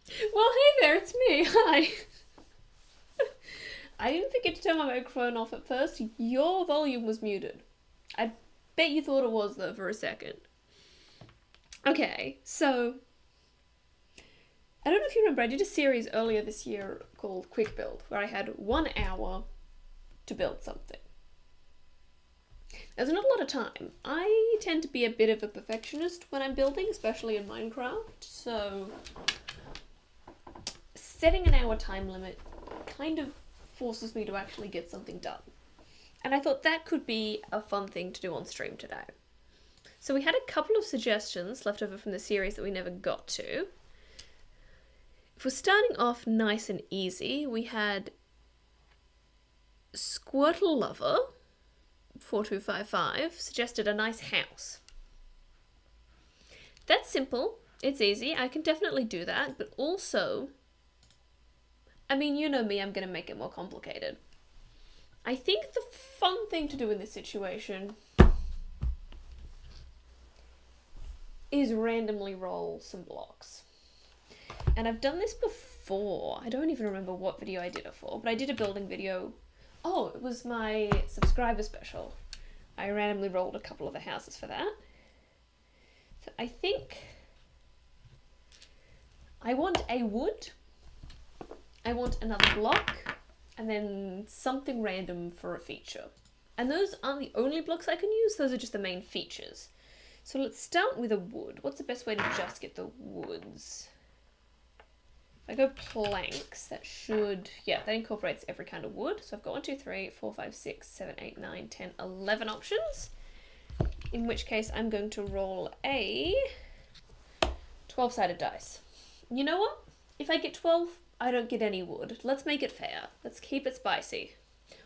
Well, hey there, it's me. Hi. I didn't forget to turn my microphone off at first. Your volume was muted. I bet you thought it was, though, for a second. Okay, so I don't know if you remember, I did a series earlier this year called Quick Build, where I had 1 hour to build something. There's not a lot of time. I tend to be a bit of a perfectionist when I'm building, especially in Minecraft, so setting an hour time limit kind of forces me to actually get something done. And I thought that could be a fun thing to do on stream today. So we had a couple of suggestions left over from the series that we never got to. If we're starting off nice and easy, we had Squirtle Lover 4255 suggested a nice house. That's simple, it's easy, I can definitely do that, but also, I mean, you know me, I'm going to make it more complicated. I think the fun thing to do in this situation is randomly roll some blocks. And I've done this before. I don't even remember what video I did it for, but I did a building video. Oh, it was my subscriber special. I randomly rolled a couple of the houses for that. So I think I want a wood, I want another block, and then something random for a feature. And those aren't the only blocks I can use, those are just the main features. So let's start with a wood. What's the best way to just get the woods? If I go planks, that should, yeah, that incorporates every kind of wood. So I've got 1, 2, 3, 4, 5, 6, 7, 8, 9, 10, 11 options. In which case I'm going to roll a 12-sided dice. You know what? If I get 12, I don't get any wood. Let's make it fair. Let's keep it spicy.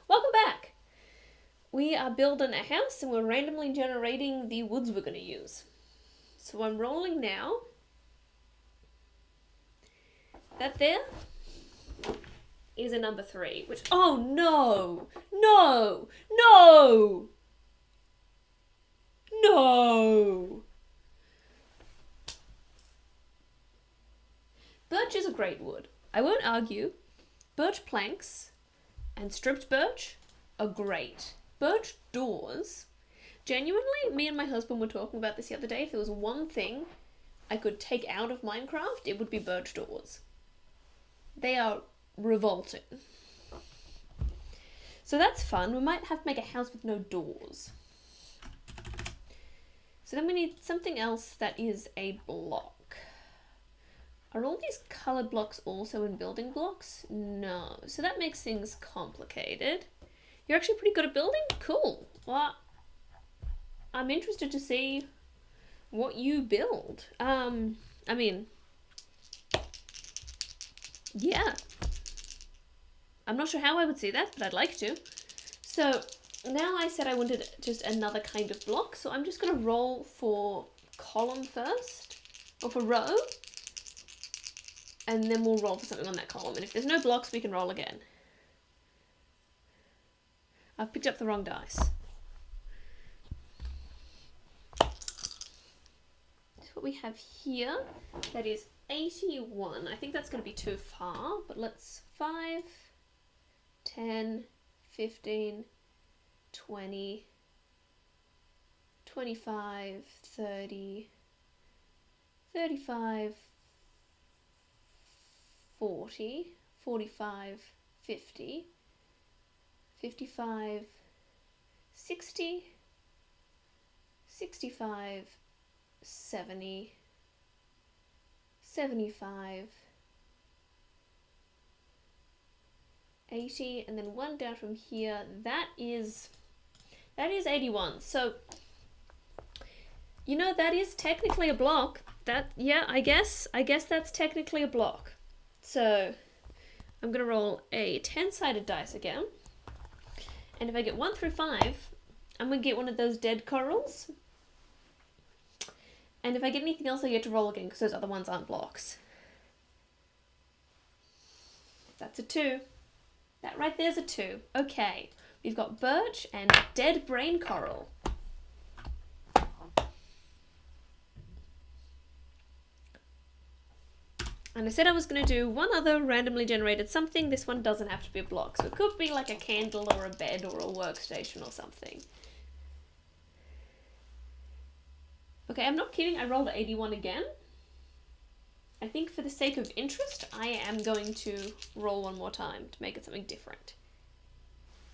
Welcome back! We are building a house and we're randomly generating the woods we're going to use. So I'm rolling now. That there is a number 3, which, oh no, no, no, no. Birch is a great wood. I won't argue. Birch planks and stripped birch are great. Birch doors, genuinely, me and my husband were talking about this the other day. If there was one thing I could take out of Minecraft, it would be birch doors. They are revolting. So that's fun. We might have to make a house with no doors. So then we need something else that is a block. Are all these colored blocks also in building blocks? No. So that makes things complicated. You're actually pretty good at building? Cool. Well, I'm interested to see what you build. I mean, yeah. I'm not sure how I would see that, but I'd like to. So now I said I wanted just another kind of block, so I'm just going to roll for column first, or for row, and then we'll roll for something on that column. And if there's no blocks, we can roll again. I've picked up the wrong dice. So what we have here, that is 81. I think that's going to be too far, but let's 5, 10, 15, 20, 25, 30, 35, 40, 45, 50, 55, 60, 65, 70, 75, 80, and then one down from here. That is 81. So, you know, that is technically a block. That, yeah, I guess that's technically a block. So I'm gonna roll a 10-sided dice again. And if I get 1 through 5, I'm gonna get one of those dead corals. And if I get anything else, I get to roll again because those other ones aren't blocks. That's a 2. That right there's a 2. Okay, we've got birch and dead brain coral. And I said I was going to do one other randomly generated something. This one doesn't have to be a block. So it could be like a candle or a bed or a workstation or something. Okay, I'm not kidding. I rolled an 81 again. I think for the sake of interest, I am going to roll one more time to make it something different.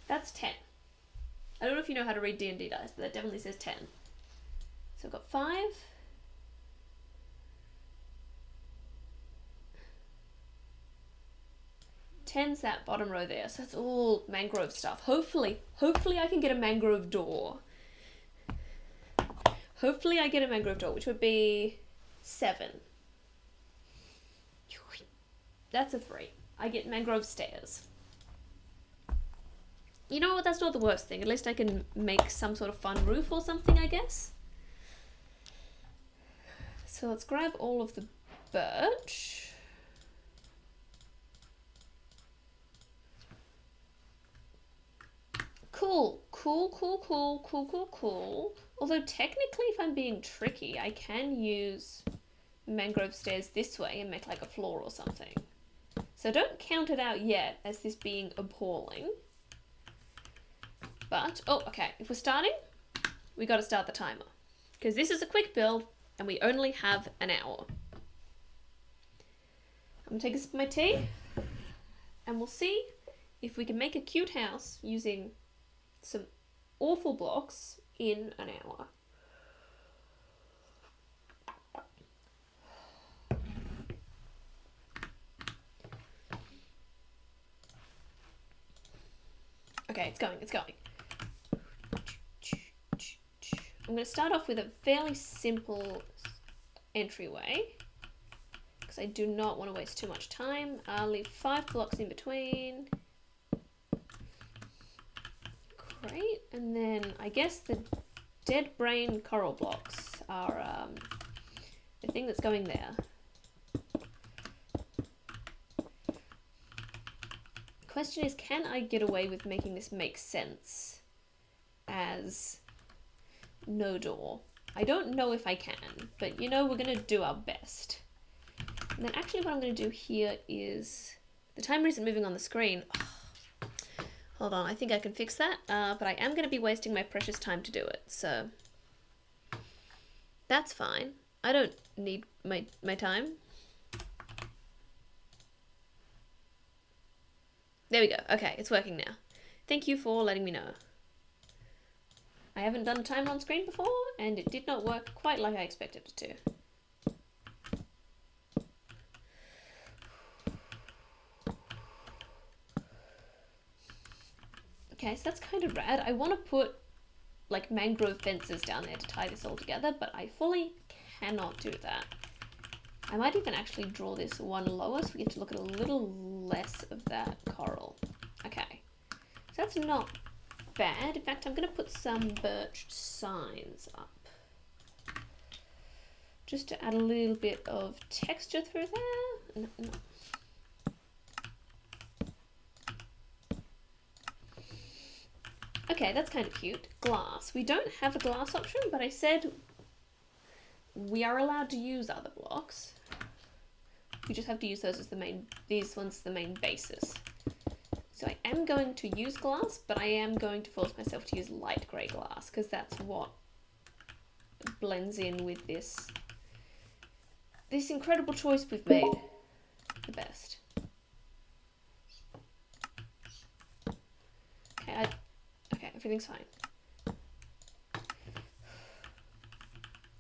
That's 10. I don't know if you know how to read D&D dice, but that definitely says 10. So I've got 5. 10's that bottom row there, so that's all mangrove stuff. Hopefully I can get a mangrove door. Hopefully I get a mangrove door, which would be 7. That's a 3. I get mangrove stairs. You know what, that's not the worst thing. At least I can make some sort of fun roof or something, I guess. So let's grab all of the birch. Cool. Although technically, if I'm being tricky, I can use mangrove stairs this way and make like a floor or something. So don't count it out yet as this being appalling. But, oh, okay, if we're starting, we got to start the timer. Because this is a quick build and we only have an hour. I'm going to take a sip of my tea and we'll see if we can make a cute house using some awful blocks in an hour. Okay, it's going. I'm going to start off with a fairly simple entryway because I do not want to waste too much time. I'll leave 5 blocks in between. Great, and then I guess the dead brain coral blocks are the thing that's going there. Question is, can I get away with making this make sense as no door? I don't know if I can, but you know, we're going to do our best. And then actually what I'm going to do here is, the timer isn't moving on the screen. Hold on, I think I can fix that, but I am going to be wasting my precious time to do it, so that's fine. I don't need my time. There we go. Okay, it's working now. Thank you for letting me know. I haven't done a timer on screen before, and it did not work quite like I expected it to. Okay, so that's kind of rad. I want to put like mangrove fences down there to tie this all together, but I fully cannot do that. I might even actually draw this one lower so we get to look at a little less of that coral. Okay, so that's not bad. In fact, I'm going to put some birch signs up just to add a little bit of texture through there. No. Okay, that's kind of cute. Glass. We don't have a glass option, but I said we are allowed to use other blocks. We just have to use those as the main, these ones the main basis. So I am going to use glass, but I am going to force myself to use light grey glass because that's what blends in with this incredible choice we've made the best. Okay, everything's fine.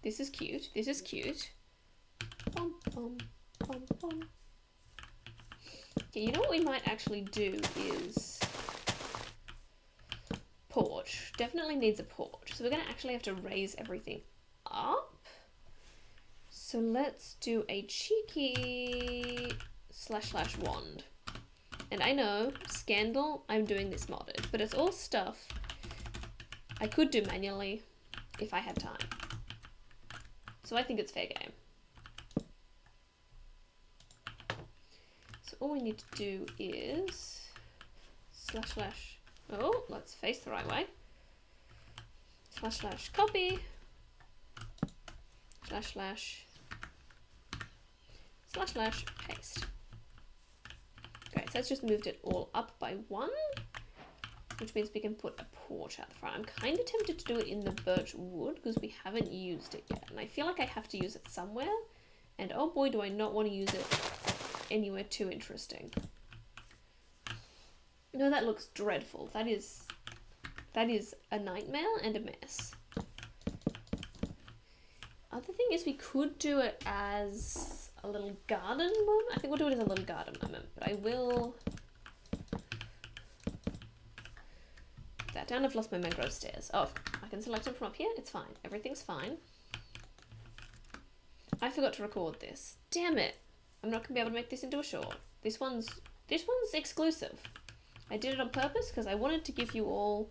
This is cute. This is cute. Bum, bum, bum, bum. Okay, you know what we might actually do is porch. Definitely needs a porch. So we're going to actually have to raise everything up. So let's do a cheeky / wand. And I know, Scandal, I'm doing this modded, but it's all stuff I could do manually if I had time. So I think it's fair game. So all we need to do is / oh, let's face the right way. / copy / slash paste. Great, so that's just moved it all up by 1, which means we can put a porch out the front. I'm kind of tempted to do it in the birch wood because we haven't used it yet, and I feel like I have to use it somewhere, and oh boy do I not want to use it anywhere too interesting. No, that looks dreadful. That is a nightmare and a mess. Other thing is we could do it as a little garden moment. I think we'll do it as a little garden moment, but I will... That down, I've lost my mangrove stairs. Oh, I can select them from up here. It's fine. Everything's fine. I forgot to record this. Damn it. I'm not going to be able to make this into a short. This one's exclusive. I did it on purpose because I wanted to give you all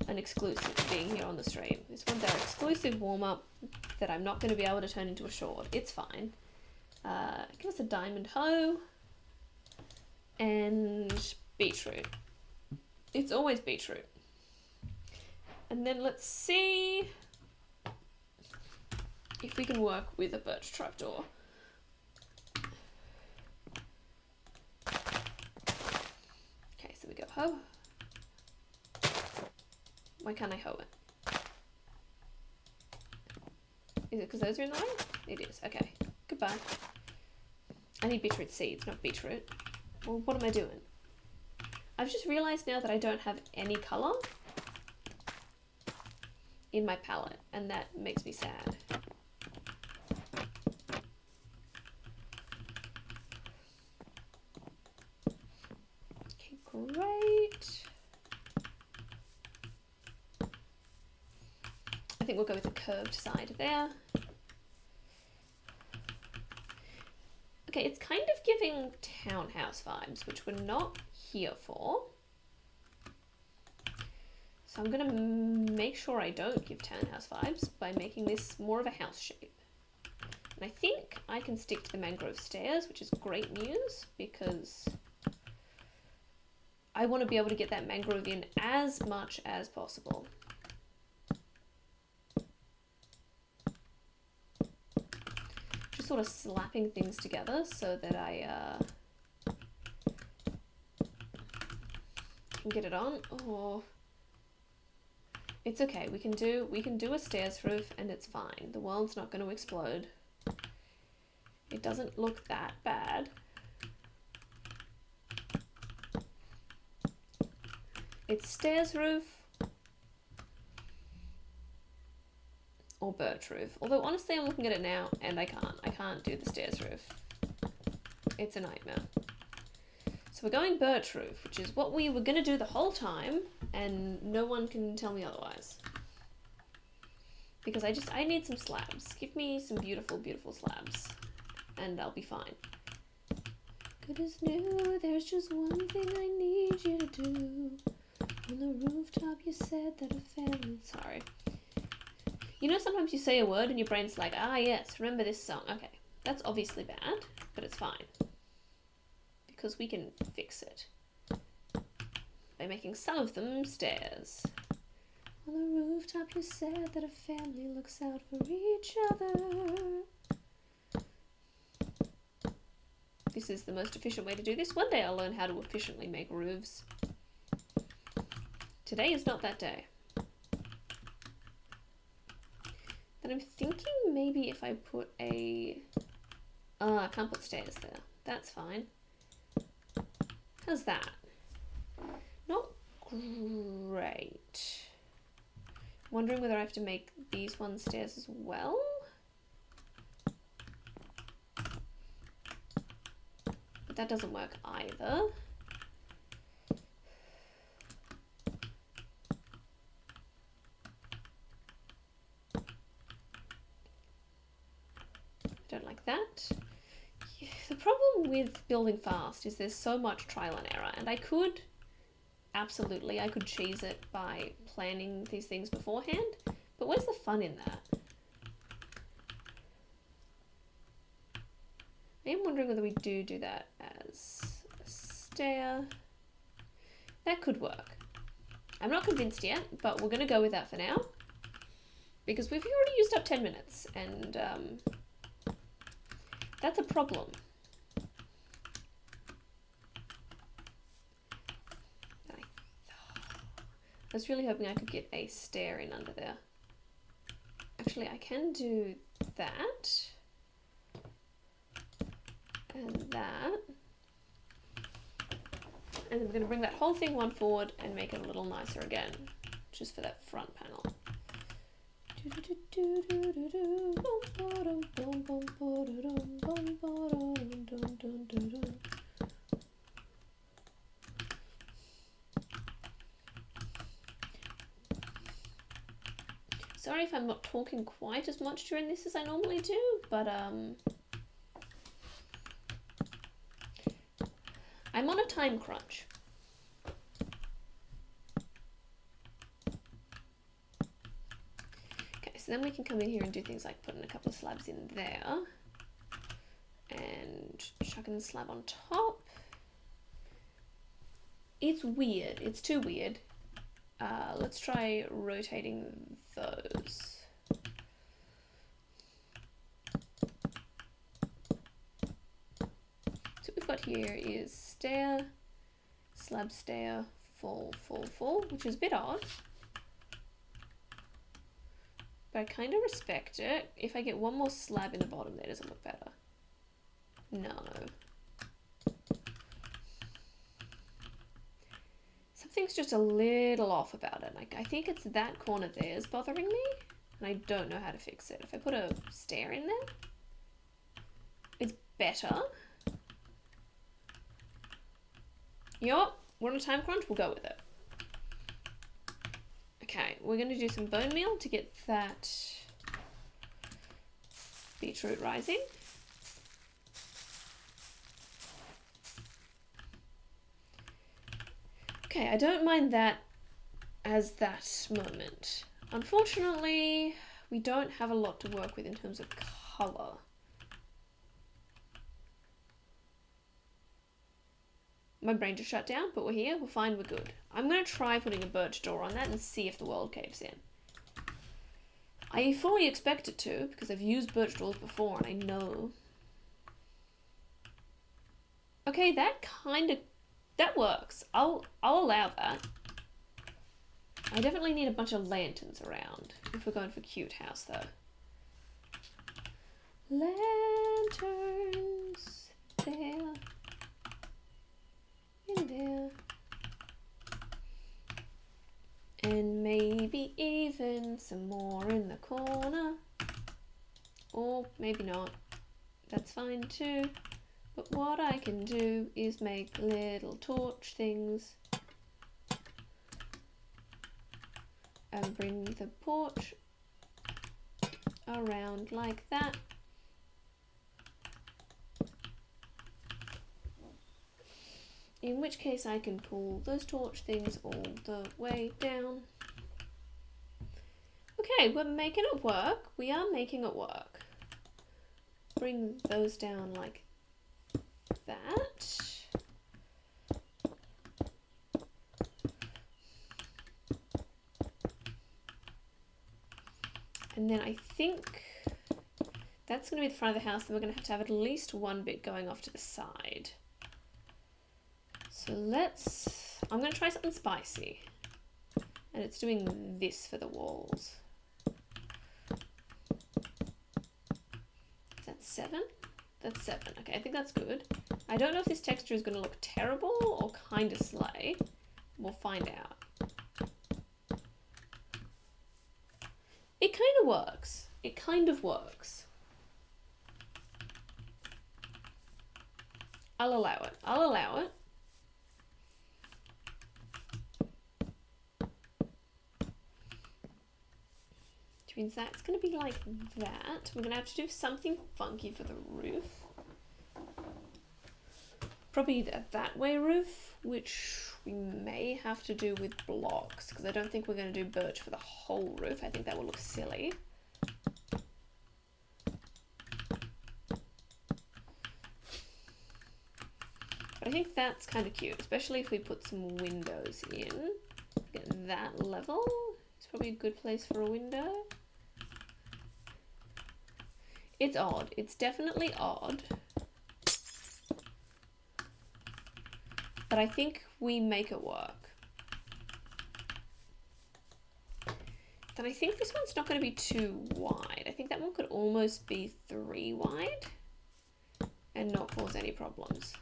an exclusive being here on the stream. This one's our exclusive warm-up that I'm not going to be able to turn into a short. It's fine. Give us a diamond hoe and beetroot. It's always beetroot. And then let's see if we can work with a birch trapdoor. Okay, so we go hoe. Why can't I hoe it? Is it because those are in the way? It is. Okay. Goodbye. I need beetroot seeds, not beetroot. Well, what am I doing? I've just realised now that I don't have any colour in my palette, and that makes me sad. Okay, great. I think we'll go with the curved side there. Okay, it's kind of giving townhouse vibes, which we're not here for. So I'm gonna make sure I don't give townhouse vibes by making this more of a house shape. And I think I can stick to the mangrove stairs, which is great news because I want to be able to get that mangrove in as much as possible. Just sort of slapping things together so that I can get it on. Oh, it's okay. We can do a stairs roof and it's fine. The world's not going to explode. It doesn't look that bad. It's stairs roof or birch roof. Although honestly I'm looking at it now and I can't do the stairs roof. It's a nightmare. So we're going birch roof, which is what we were going to do the whole time, and no one can tell me otherwise. Because I need some slabs. Give me some beautiful, beautiful slabs, and I'll be fine. Good as new, there's just one thing I need you to do. On the rooftop you said that a family... Sorry. You know sometimes you say a word and your brain's like, ah yes, remember this song. Okay, that's obviously bad, but it's fine. Because we can fix it by making some of them stairs. On the rooftop you said that a family looks out for each other. This is the most efficient way to do this. One day I'll learn how to efficiently make roofs. Today is not that day. But I'm thinking maybe if I put a... I can't put stairs there. That's fine. How's that? Not great. Wondering whether I have to make these ones stairs as well? But that doesn't work either. Don't like that. The problem with building fast is there's so much trial and error, and I could cheese it by planning these things beforehand, but where's the fun in that? I am wondering whether we do that as a stair. That could work. I'm not convinced yet, but we're going to go with that for now, because we've already used up 10 minutes, and That's a problem. I was really hoping I could get a stair in under there. Actually, I can do that. And that. And then we're going to bring that whole thing one forward and make it a little nicer again. Just for that front panel. Sorry if I'm not talking quite as much during this as I normally do, but I'm on a time crunch. Okay, so then we can come in here and do things like putting a couple of slabs in there and chucking the slab on top. It's weird. It's too weird. Let's try rotating those. So what we've got here is stair, slab stair, full, full, full, which is a bit odd. But I kind of respect it. If I get one more slab in the bottom there, does it look better? No. Something's just a little off about it. Like, I think it's that corner there is bothering me, and I don't know how to fix it. If I put a stair in there, it's better. You know what? We're on a time crunch, we'll go with it. Okay, we're going to do some bone meal to get that beetroot rising. Okay, I don't mind that as that moment. Unfortunately, we don't have a lot to work with in terms of colour. My brain just shut down, but we're here, we're fine, we're good. I'm going to try putting a birch door on that and see if the world caves in. I fully expect it to, because I've used birch doors before and I know. Okay, that works. I'll allow that. I definitely need a bunch of lanterns around if we're going for cute house though. Lanterns there. In there. And maybe even some more in the corner. Or maybe not. That's fine too. But what I can do is make little torch things. And bring the porch around like that. In which case I can pull those torch things all the way down. Okay, we're making it work. We are making it work. Bring those down like that. And then I think that's going to be the front of the house, and we're going to have at least one bit going off to the side. So I'm going to try something spicy. And it's doing this for the walls. Is that 7? That's 7. Okay, I think that's good. I don't know if this texture is going to look terrible or kind of slay. We'll find out. It kind of works. It kind of works. I'll allow it. I'll allow it. Which means that's going to be like that. We're going to have to do something funky for the roof. Probably that way roof, which we may have to do with blocks, because I don't think we're going to do birch for the whole roof. I think that will look silly. But I think that's kind of cute, especially if we put some windows in. Get that level. It's probably a good place for a window. It's odd. It's definitely odd. But I think we make it work. Then I think this one's not going to be too wide. I think that one could almost be 3 wide and not cause any problems.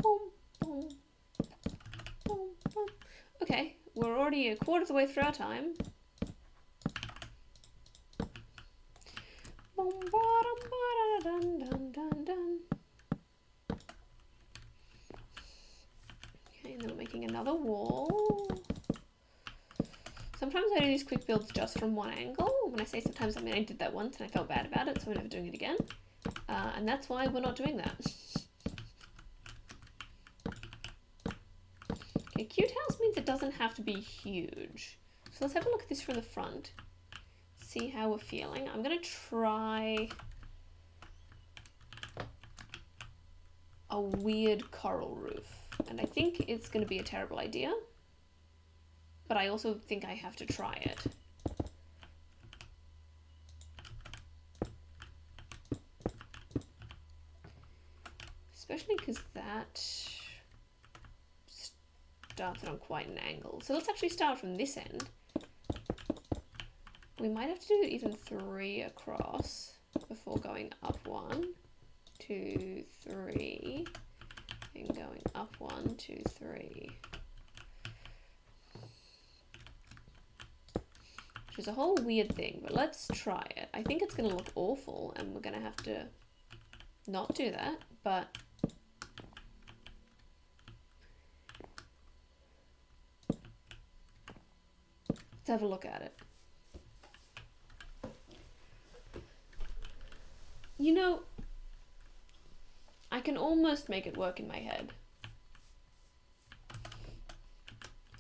Boom, boom, boom, boom. Okay, we're already a quarter of the way through our time. Boom, ba-dum, ba-da-dun, dun, dun, dun. Okay, and then we're making another wall. Sometimes I do these quick builds just from one angle. When I say sometimes, I mean I did that once and I felt bad about it, so we're never doing it again. And that's why we're not doing that. Okay, cute house means it doesn't have to be huge. So let's have a look at this from the front. See how we're feeling. I'm gonna try a weird coral roof. And I think it's gonna be a terrible idea. But I also think I have to try it. Especially because that starts it on quite an angle. So let's actually start from this end. We might have to do even 3 across before going up 1, 2, 3, and going up 1, 2, 3. Which is a whole weird thing, but let's try it. I think it's going to look awful and we're going to have to not do that, but let's have a look at it. You know, I can almost make it work in my head.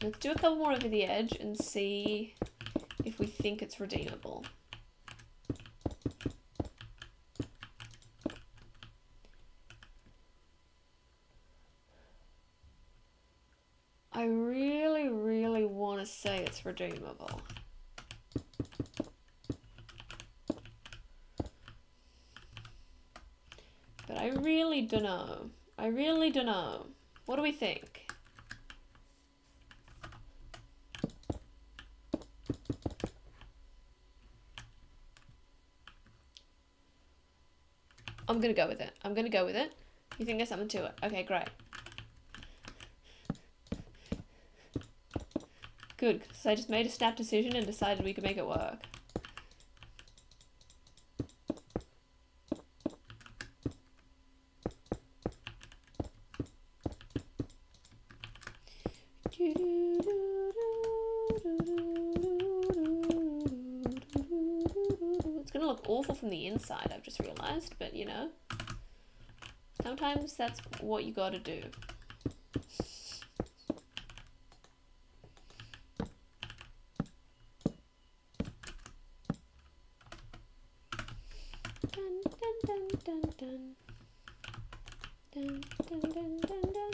Let's do a couple more over the edge and see if we think it's redeemable. I really, really want to say it's redeemable. But I really don't know. I really don't know. What do we think? I'm gonna go with it. I'm gonna go with it. You think there's something to it? Okay, great. Good, because I just made a snap decision and decided we could make it work. It's gonna look awful from the inside, I've just realized, but you know, sometimes that's what you gotta do. Dun, dun, dun, dun, dun. Dun, dun, dun, dun, dun.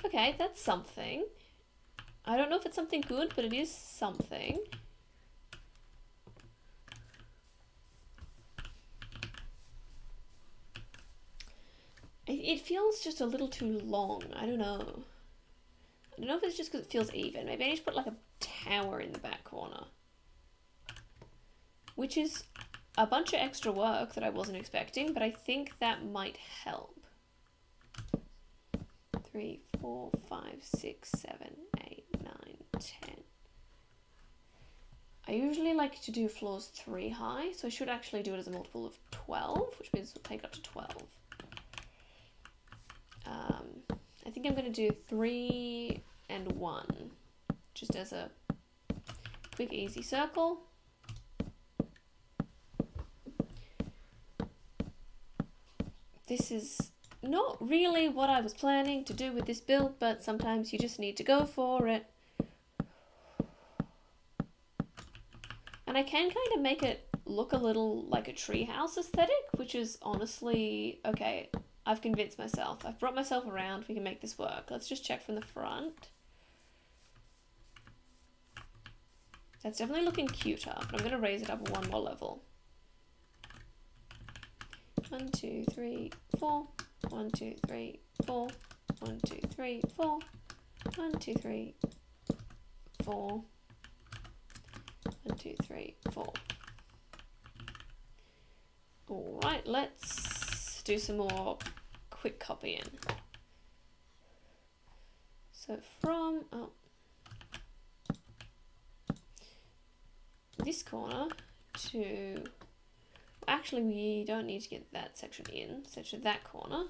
Okay, that's something. I don't know if it's something good, but it is something. It feels just a little too long. I don't know. I don't know if it's just because it feels even. Maybe I need to put like a tower in the back corner. Which is a bunch of extra work that I wasn't expecting, but I think that might help. 3, 4, 5, 6, 7, 8, 9, 10. I usually like to do floors 3 high, so I should actually do it as a multiple of 12, which means we'll take it up to 12. I think I'm going to do 3 and 1, just as a quick, easy circle. This is not really what I was planning to do with this build, but sometimes you just need to go for it. And I can kind of make it look a little like a treehouse aesthetic, which is honestly, okay, I've convinced myself. I've brought myself around. We can make this work. Let's just check from the front. That's definitely looking cuter, but I'm going to raise it up one more level. 1, 2, 3, 4. 1, 2, 3, 4. 1, 2, 3, 4. 1, 2, 3, 4. 1, 2, 3, 4. Alright, let's do some more quick copying. So from this corner to, actually we don't need to get that section in, so to that corner.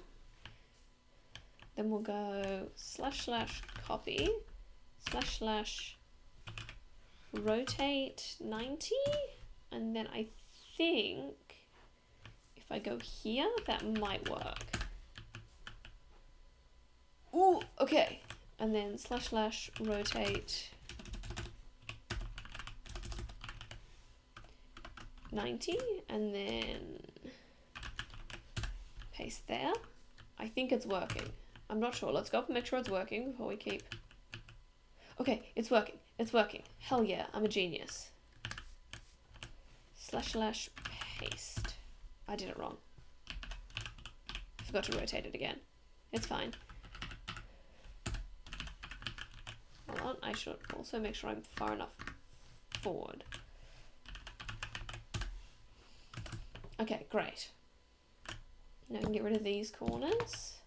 Then we'll go / copy / rotate 90, and then I think if I go here, that might work. Ooh, okay. And then / rotate 90, and then paste there. I think it's working. I'm not sure. Let's go up and make sure it's working before we keep. Okay, it's working. It's working. Hell yeah, I'm a genius. / paste. I did it wrong. I forgot to rotate it again. It's fine. Hold on, I should also make sure I'm far enough forward. Okay, great. Now I can get rid of these corners.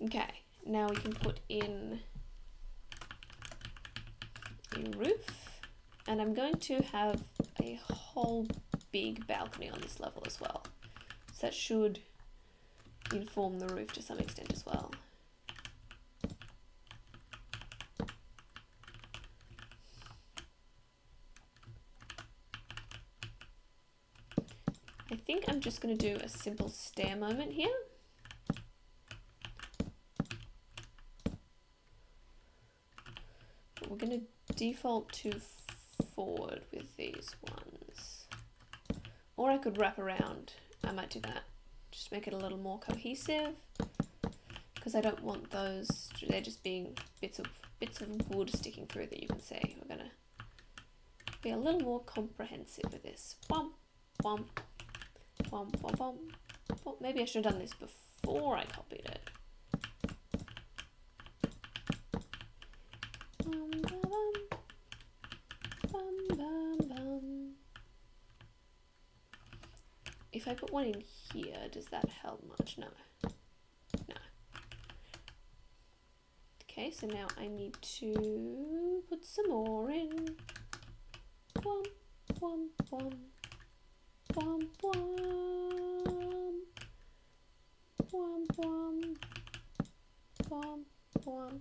Okay, now we can put in a roof, and I'm going to have a whole big balcony on this level as well. So that should inform the roof to some extent as well. I think I'm just going to do a simple stair moment here. But we're going to default to forward with these ones. Or I could wrap around. I might do that. Just make it a little more cohesive. Because I don't want those, they're just being bits of wood sticking through that you can see. We're going to be a little more comprehensive with this. Womp, womp. Bum, bum, bum. Well, maybe I should have done this before I copied it. Bum, bum, bum, bum, bum. If I put one in here, does that help much? No. No. Okay, so now I need to put some more in. Wom, wom, wom. Womp womp. Womp womp. Womp womp.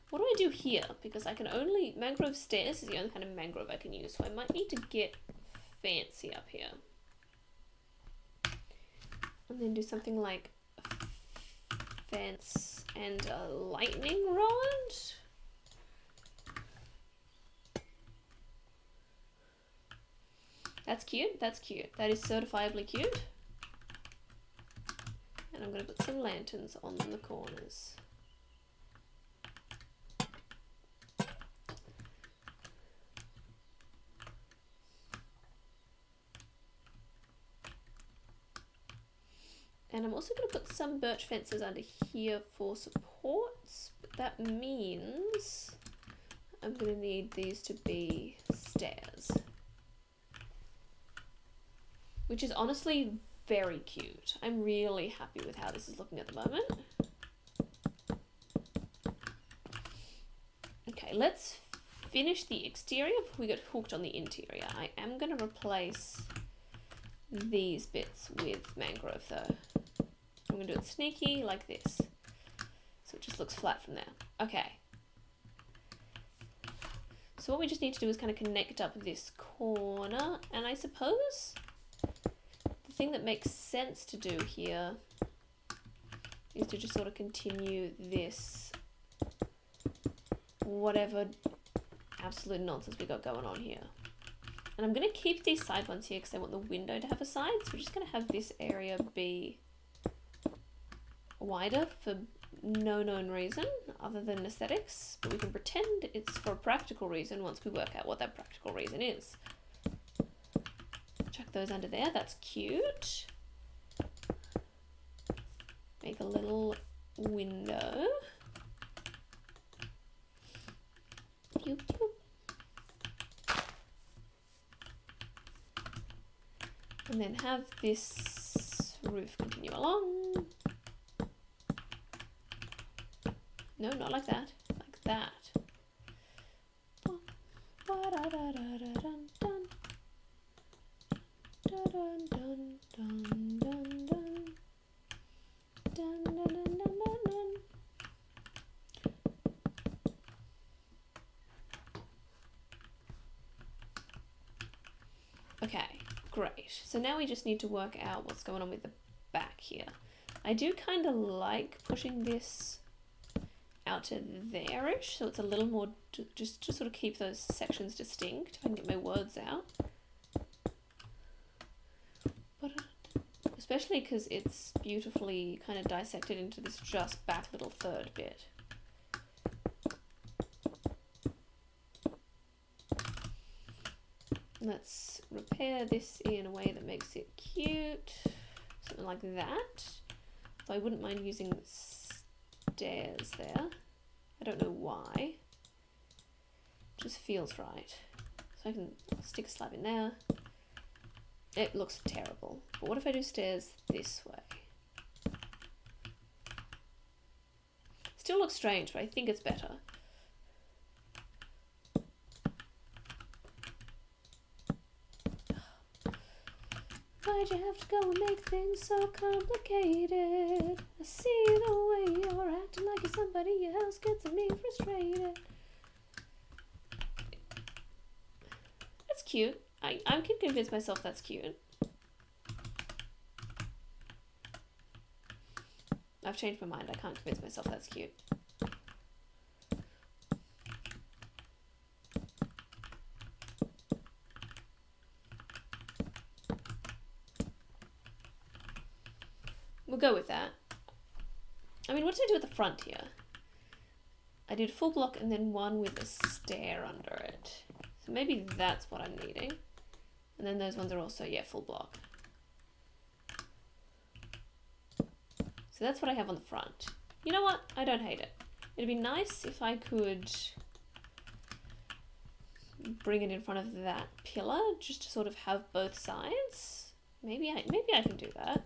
What do I do here? Because I can only, mangrove stairs is the only kind of mangrove I can use, so I might need to get fancy up here. And then do something like a fence and a lightning rod. That's cute, that's cute. That is certifiably cute. And I'm going to put some lanterns on the corners. And I'm also going to put some birch fences under here for supports. But that means I'm going to need these to be stairs. Which is honestly very cute. I'm really happy with how this is looking at the moment. Okay, let's finish the exterior before we get hooked on the interior. I am going to replace these bits with mangrove though. I'm going to do it sneaky like this. So it just looks flat from there. Okay. So what we just need to do is kind of connect up this corner, and I suppose the thing that makes sense to do here is to just sort of continue this whatever absolute nonsense we got going on here. And I'm going to keep these side ones here because I want the window to have a side. So we're just going to have this area be wider for no known reason other than aesthetics. But we can pretend it's for a practical reason once we work out what that practical reason is. Chuck those under there. That's cute. Make a little window. Pew, pew. And then have this roof continue along. No, not like that. Like that. Okay, great. So now we just need to work out what's going on with the back here. I do kind of like pushing this out to there-ish, so it's a little more, just to sort of keep those sections distinct, if I can get my words out. But, especially because it's beautifully kind of dissected into this just back little third bit. Let's repair this in a way that makes it cute, something like that. So I wouldn't mind using stairs there. I don't know why. It just feels right. So I can stick a slab in there. It looks terrible. But what if I do stairs this way? Still looks strange, but I think it's better. Why'd you have to go and make things so complicated? I see the way you're acting like you're somebody else, gets me frustrated. That's cute. I can convince myself that's cute. I've changed my mind. I can't convince myself that's cute. We'll go with that. I mean, what did I do at the front here? I did a full block and then one with a stair under it. So maybe that's what I'm needing. And then those ones are also, yeah, full block. So that's what I have on the front. You know what? I don't hate it. It'd be nice if I could bring it in front of that pillar just to sort of have both sides. Maybe I can do that.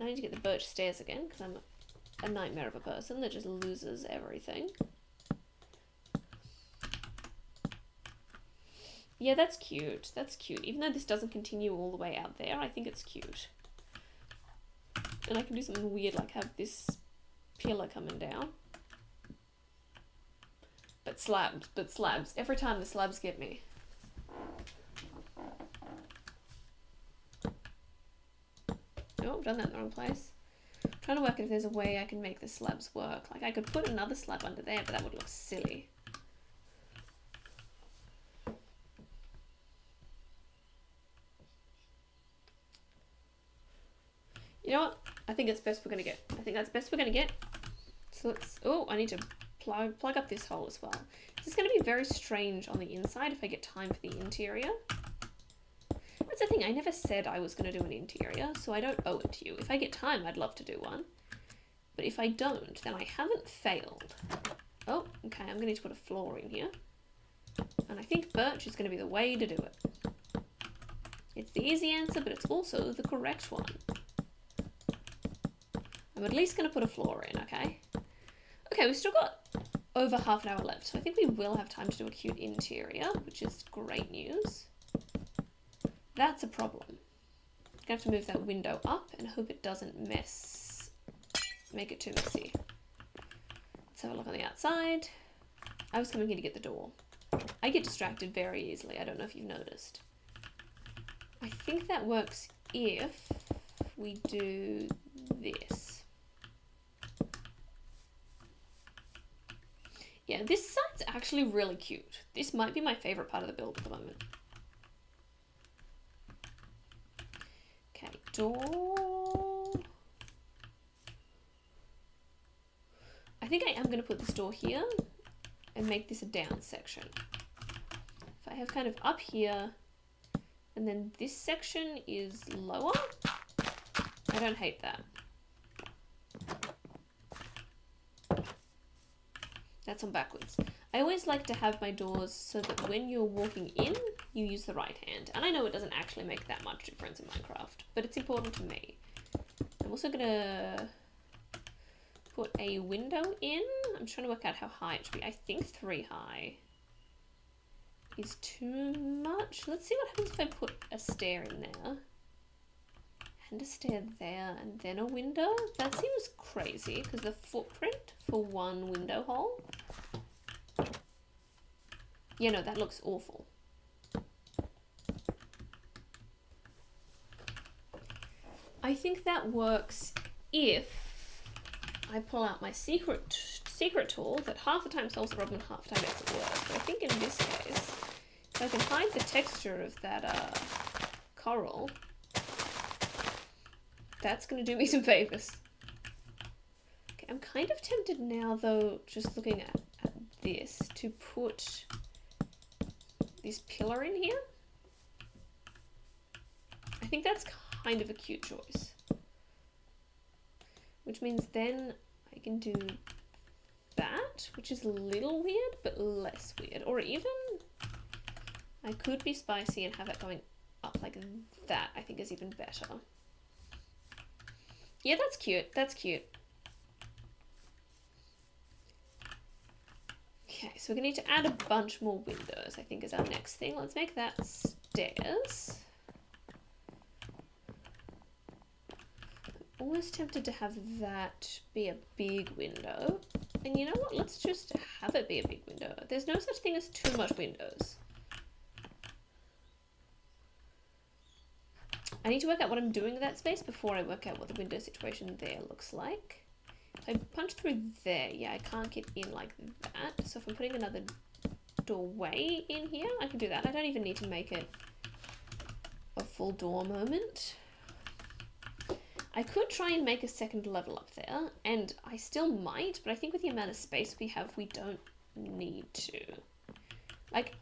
I need to get the birch stairs again because I'm a nightmare of a person that just loses everything. Yeah, that's cute. That's cute. Even though this doesn't continue all the way out there, I think it's cute. And I can do something weird like have this pillar coming down. But slabs. Every time the slabs get me. Oh, I've done that in the wrong place. I'm trying to work if there's a way I can make the slabs work. Like I could put another slab under there, but that would look silly. You know what? I think it's best we're gonna get. I think that's best we're gonna get. So let's. Oh, I need to plug up this hole as well. This is gonna be very strange on the inside if I get time for the interior. That's the thing, I never said I was going to do an interior, so I don't owe it to you. If I get time, I'd love to do one. But if I don't, then I haven't failed. Oh, okay, I'm going to need to put a floor in here. And I think birch is going to be the way to do it. It's the easy answer, but it's also the correct one. I'm at least going to put a floor in, okay? Okay, we've still got over half an hour left, so I think we will have time to do a cute interior, which is great news. That's a problem. I'm gonna have to move that window up and hope it doesn't make it too messy. Let's have a look on the outside. I was coming here to get the door. I get distracted very easily. I don't know if you've noticed. I think that works if we do this. Yeah, this side's actually really cute. This might be my favorite part of the build at the moment. Okay, door. I think I am going to put this door here and make this a down section. If I have kind of up here and then this section is lower, I don't hate that. That's on backwards. I always like to have my doors so that when you're walking in, you use the right hand. And I know it doesn't actually make that much difference in Minecraft, but it's important to me. I'm also gonna put a window in. I'm trying to work out how high it should be. I think 3 high is too much. Let's see what happens if I put a stair in there. And a stair there, and then a window? That seems crazy, because the footprint for one window hole... Yeah, no, that looks awful. I think that works if I pull out my secret tool that half the time solves the problem and half the time makes it worse. But I think in this case, if I can hide the texture of that coral... That's going to do me some favors. Okay, I'm kind of tempted now, though, just looking at this, to put this pillar in here. I think that's kind of a cute choice. Which means then I can do that, which is a little weird, but less weird. Or even I could be spicy and have it going up like that, I think is even better. Yeah, that's cute. That's cute. Okay, so we're going to need to add a bunch more windows, I think is our next thing. Let's make that stairs. I'm almost tempted to have that be a big window. And you know what? Let's just have it be a big window. There's no such thing as too much windows. I need to work out what I'm doing with that space before I work out what the window situation there looks like. If I punch through there, yeah, I can't get in like that. So if I'm putting another doorway in here, I can do that. I don't even need to make it a full door moment. I could try and make a second level up there, and I still might, but I think with the amount of space we have, we don't need to. Like,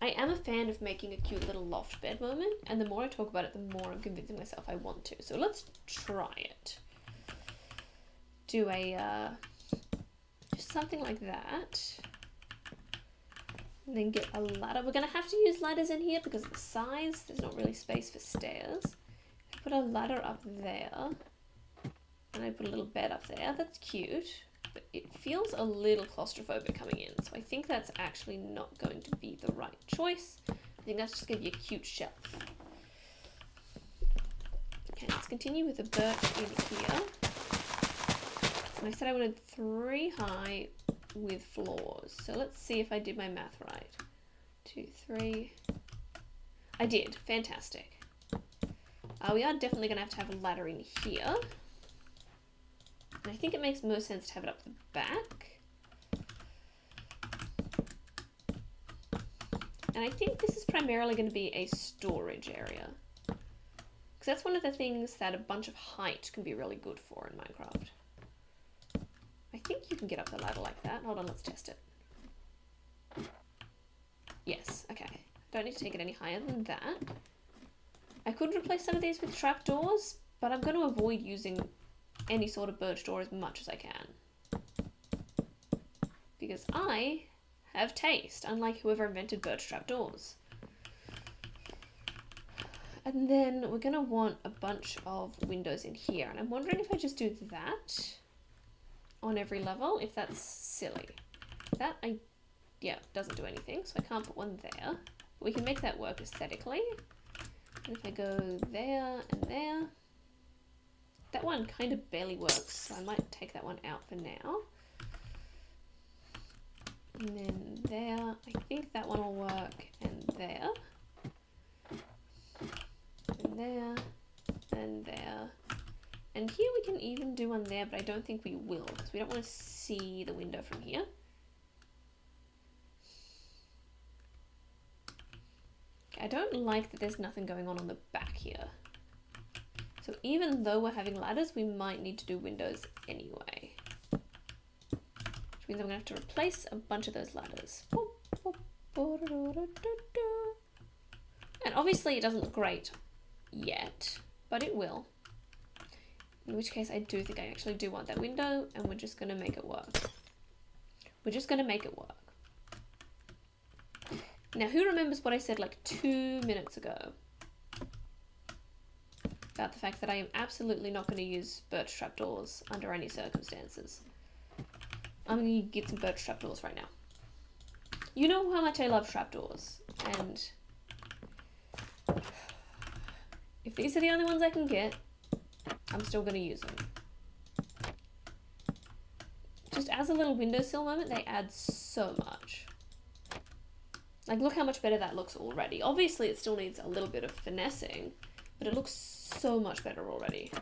I am a fan of making a cute little loft bed moment, and the more I talk about it, the more I'm convincing myself I want to. So let's try it. Do a, just something like that. And then get a ladder. We're going to have to use ladders in here because of the size. There's not really space for stairs. Put a ladder up there. And I put a little bed up there. That's cute. But it feels a little claustrophobic coming in, so I think that's actually not going to be the right choice. I think that's just going to be a cute shelf. Okay, let's continue with the birch in here. And I said I wanted 3 high with floors, so let's see if I did my math right. 2, 3. I did. Fantastic. We are definitely going to have a ladder in here. And I think it makes most sense to have it up the back. And I think this is primarily going to be a storage area. Because that's one of the things that a bunch of height can be really good for in Minecraft. I think you can get up the ladder like that. Hold on, let's test it. Yes, okay. Don't need to take it any higher than that. I could replace some of these with trapdoors, but I'm going to avoid using any sort of birch door as much as I can. Because I have taste, unlike whoever invented birch trapdoors. And then we're going to want a bunch of windows in here. And I'm wondering if I just do that on every level, if that's silly. That, yeah, doesn't do anything, so I can't put one there. We can make that work aesthetically. And if I go there and there, that one kind of barely works, so I might take that one out for now. And then there, I think that one will work, and there. And there, and there. And here we can even do one there, but I don't think we will, because we don't want to see the window from here. Okay, I don't like that there's nothing going on the back here. So even though we're having ladders, we might need to do windows anyway. Which means I'm going to have to replace a bunch of those ladders. And obviously it doesn't look great yet, but it will. In which case I do think I actually do want that window, and we're just going to make it work. We're just going to make it work. Now, who remembers what I said like 2 minutes ago about the fact that I am absolutely not going to use birch trapdoors under any circumstances? I'm going to get some birch trapdoors right now. You know how much I love trapdoors, and if these are the only ones I can get, I'm still going to use them. Just as a little windowsill moment, they add so much. Like, look how much better that looks already. Obviously, it still needs a little bit of finessing, but it looks so much better already.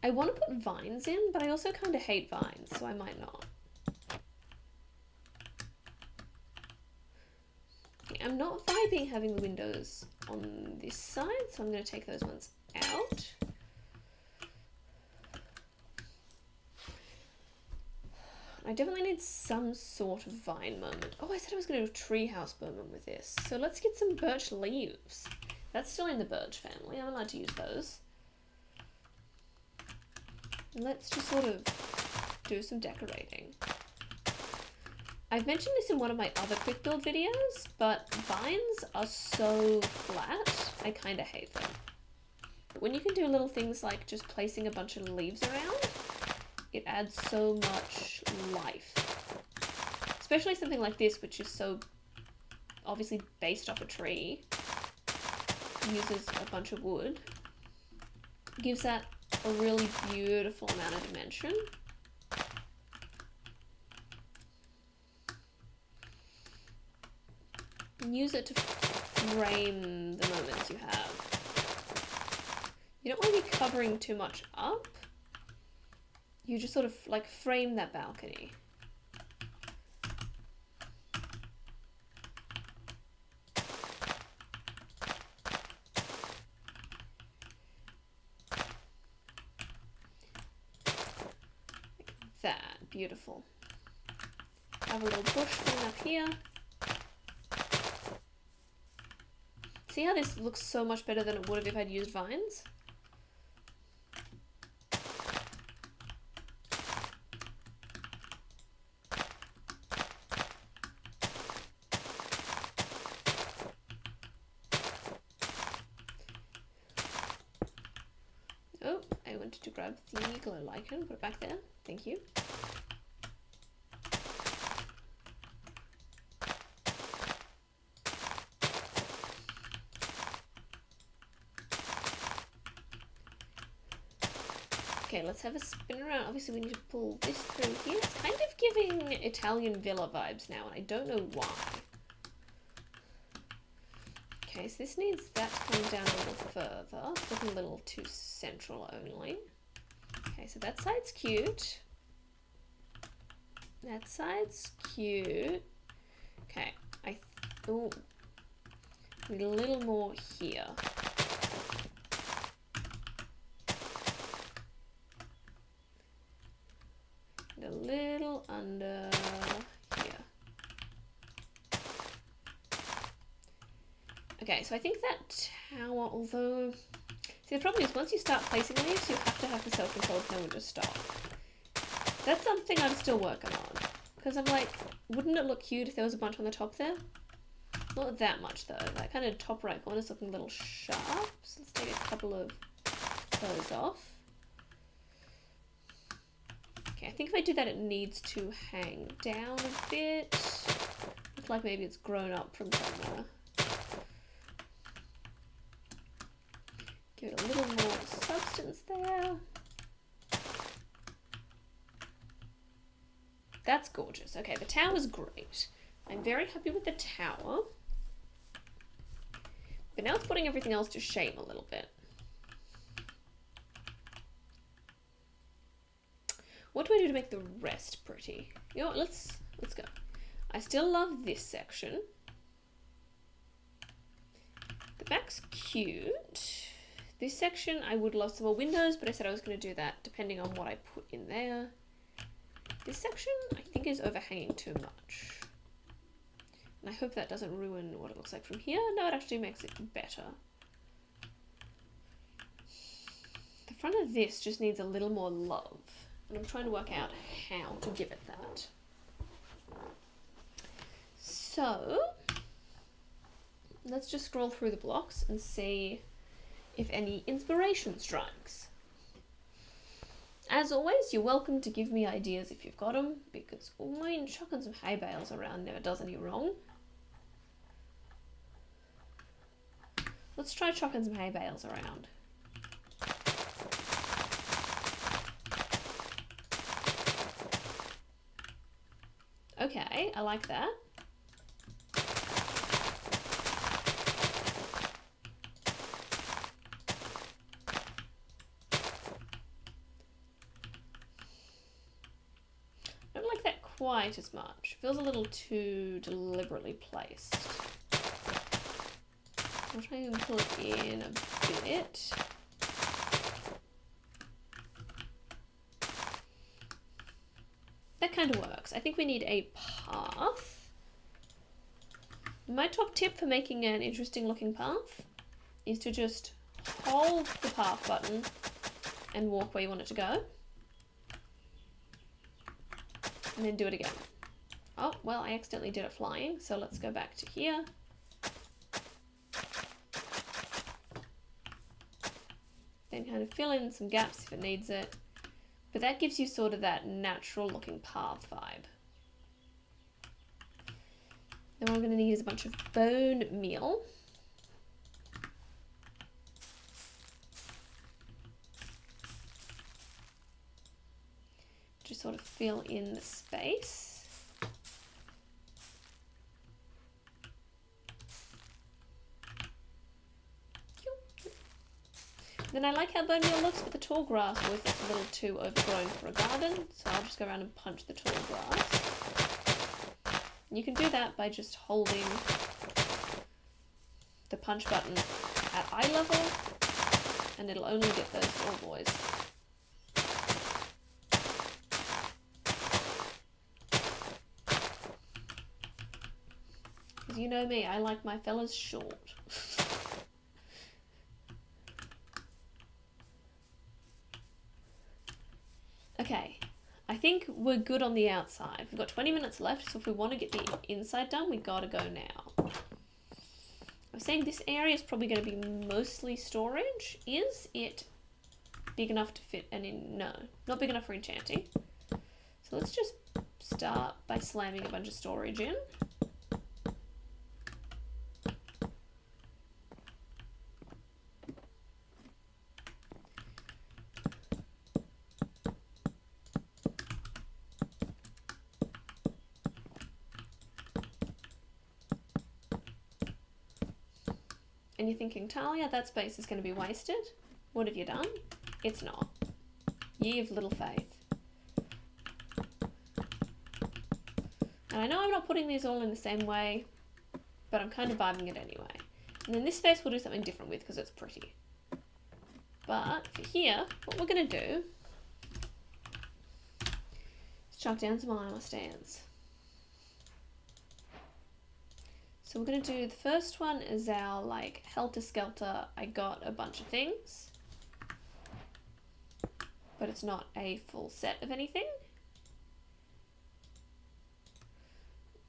I want to put vines in, but I also kind of hate vines, so I might not. Okay, I'm not vibing having the windows on this side, so I'm going to take those ones out. I definitely need some sort of vine moment. Oh, I said I was going to do a treehouse moment with this. So let's get some birch leaves. That's still in the birch family. I'm allowed to use those. And let's just sort of do some decorating. I've mentioned this in one of my other quick build videos, but vines are so flat, I kind of hate them. But when you can do little things like just placing a bunch of leaves around, it adds so much life. Especially something like this, which is so obviously based off a tree, uses a bunch of wood, gives that a really beautiful amount of dimension. And use it to frame the moments you have. You don't want to be covering too much up. You just sort of like frame that balcony. Like that, beautiful. Have a little bush thing up here. See how this looks so much better than it would have if I'd used vines? Oh, I wanted to grab the glow lichen, put it back there. Thank you. Okay, let's have a spin around. Obviously, we need to pull this through here. It's kind of giving Italian villa vibes now, and I don't know why. Okay, so this needs that to come down a little further. It's looking a little too central only. Okay, so that side's cute. That side's cute. Okay, oh, need a little more here. A little under here. Okay, so I think that tower, although... See, the problem is once you start placing leaves, you have to have the self-control to know when to stop. That's something I'm still working on. Because I'm like, wouldn't it look cute if there was a bunch on the top there? Not that much, though. That kind of top right corner is looking a little sharp. So let's take a couple of those off. Okay, I think if I do that, it needs to hang down a bit. Looks like maybe it's grown up from somewhere. Give it a little more substance there. That's gorgeous. Okay, the tower's great. I'm very happy with the tower. But now it's putting everything else to shame a little bit. What do I do to make the rest pretty? You know what, let's go. I still love this section. The back's cute. This section, I would love some more windows, but I said I was going to do that depending on what I put in there. This section, I think, is overhanging too much. And I hope that doesn't ruin what it looks like from here. No, it actually makes it better. The front of this just needs a little more love. And I'm trying to work out how to give it that. So, let's just scroll through the blocks and see if any inspiration strikes. As always, you're welcome to give me ideas if you've got them, because chucking some hay bales around never does any wrong. Let's try chucking some hay bales around. Okay, I like that. I don't like that quite as much. Feels a little too deliberately placed. I'll try and pull it in a bit. That kind of works. I think we need a path. My top tip for making an interesting looking path is to just hold the path button and walk where you want it to go. And then do it again. Oh, well, I accidentally did it flying, so let's go back to here. Then kind of fill in some gaps if it needs it. But that gives you sort of that natural looking path vibe. Then we're going to use a bunch of bone meal. To sort of fill in the space. Then I like how bone meal looks, but the tall grass always looks a little too overgrown for a garden, so I'll just go around and punch the tall grass. And you can do that by just holding the punch button at eye level, and it'll only get those tall boys. Because you know me, I like my fellas short. Okay, I think we're good on the outside. We've got 20 minutes left, so if we want to get the inside done, we gotta go now. I'm saying this area is probably going to be mostly storage. Is it big enough to fit an in? No, not big enough for enchanting. So let's just start by slamming a bunch of storage in. And you're thinking, Talia, that space is going to be wasted. What have you done? It's not. Ye of little faith. And I know I'm not putting these all in the same way, but I'm kind of vibing it anyway. And then this space we'll do something different with because it's pretty. But for here, what we're going to do is chuck down some armor stands. So we're going to do, the first one is our like helter-skelter, I got a bunch of things, but it's not a full set of anything.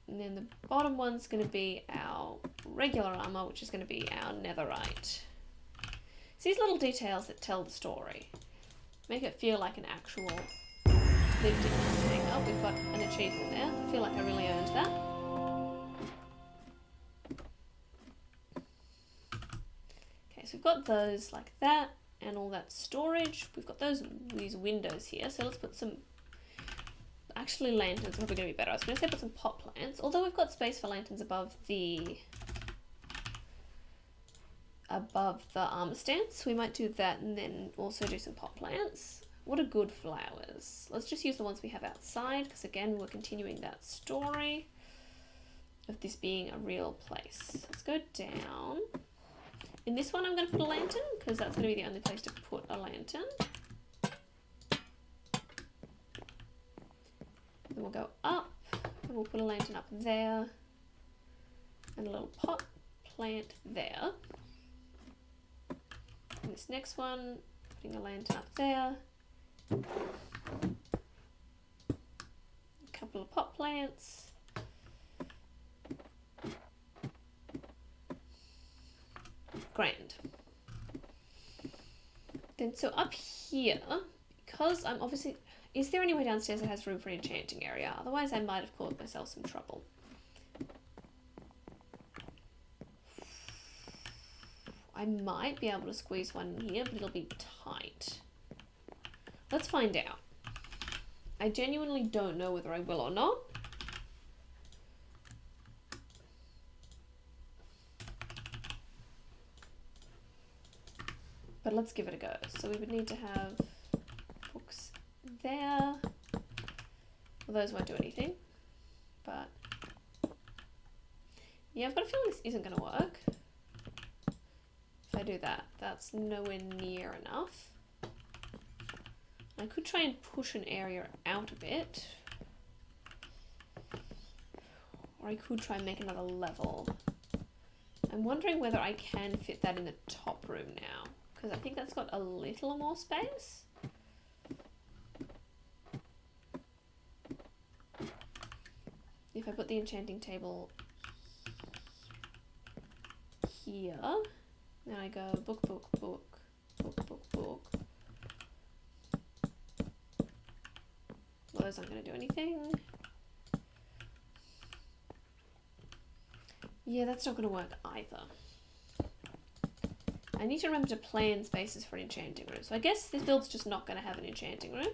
And then the bottom one's going to be our regular armor, which is going to be our netherite. It's these little details that tell the story. Make it feel like an actual lived in thing. Oh, we've got an achievement there. I feel like I really earned that. Okay, so we've got those like that and all that storage. We've got these windows here, so let's put some, actually lanterns are probably going to be better. I was going to say put some pot plants, although we've got space for lanterns above the armor stands. We might do that and then also do some pot plants. What are good flowers? Let's just use the ones we have outside, because again, we're continuing that story of this being a real place. Let's go down. In this one, I'm going to put a lantern, because that's going to be the only place to put a lantern. Then we'll go up, and we'll put a lantern up there, and a little pot plant there. And this next one, putting a lantern up there. A couple of pot plants. Grand. Then so up here, because I'm obviously... Is there any way downstairs that has room for an enchanting area? Otherwise I might have caused myself some trouble. I might be able to squeeze one in here, but it'll be tight. Let's find out. I genuinely don't know whether I will or not. But let's give it a go. So we would need to have books there. Well, those won't do anything. But yeah, I've got a feeling this isn't going to work. If I do that, that's nowhere near enough. I could try and push an area out a bit. Or I could try and make another level. I'm wondering whether I can fit that in the top room now, because I think that's got a little more space. If I put the enchanting table here, then I go book, book, book, book, book, book. Well, those aren't going to do anything. Yeah, that's not going to work either. I need to remember to plan spaces for an enchanting room. So I guess this build's just not going to have an enchanting room,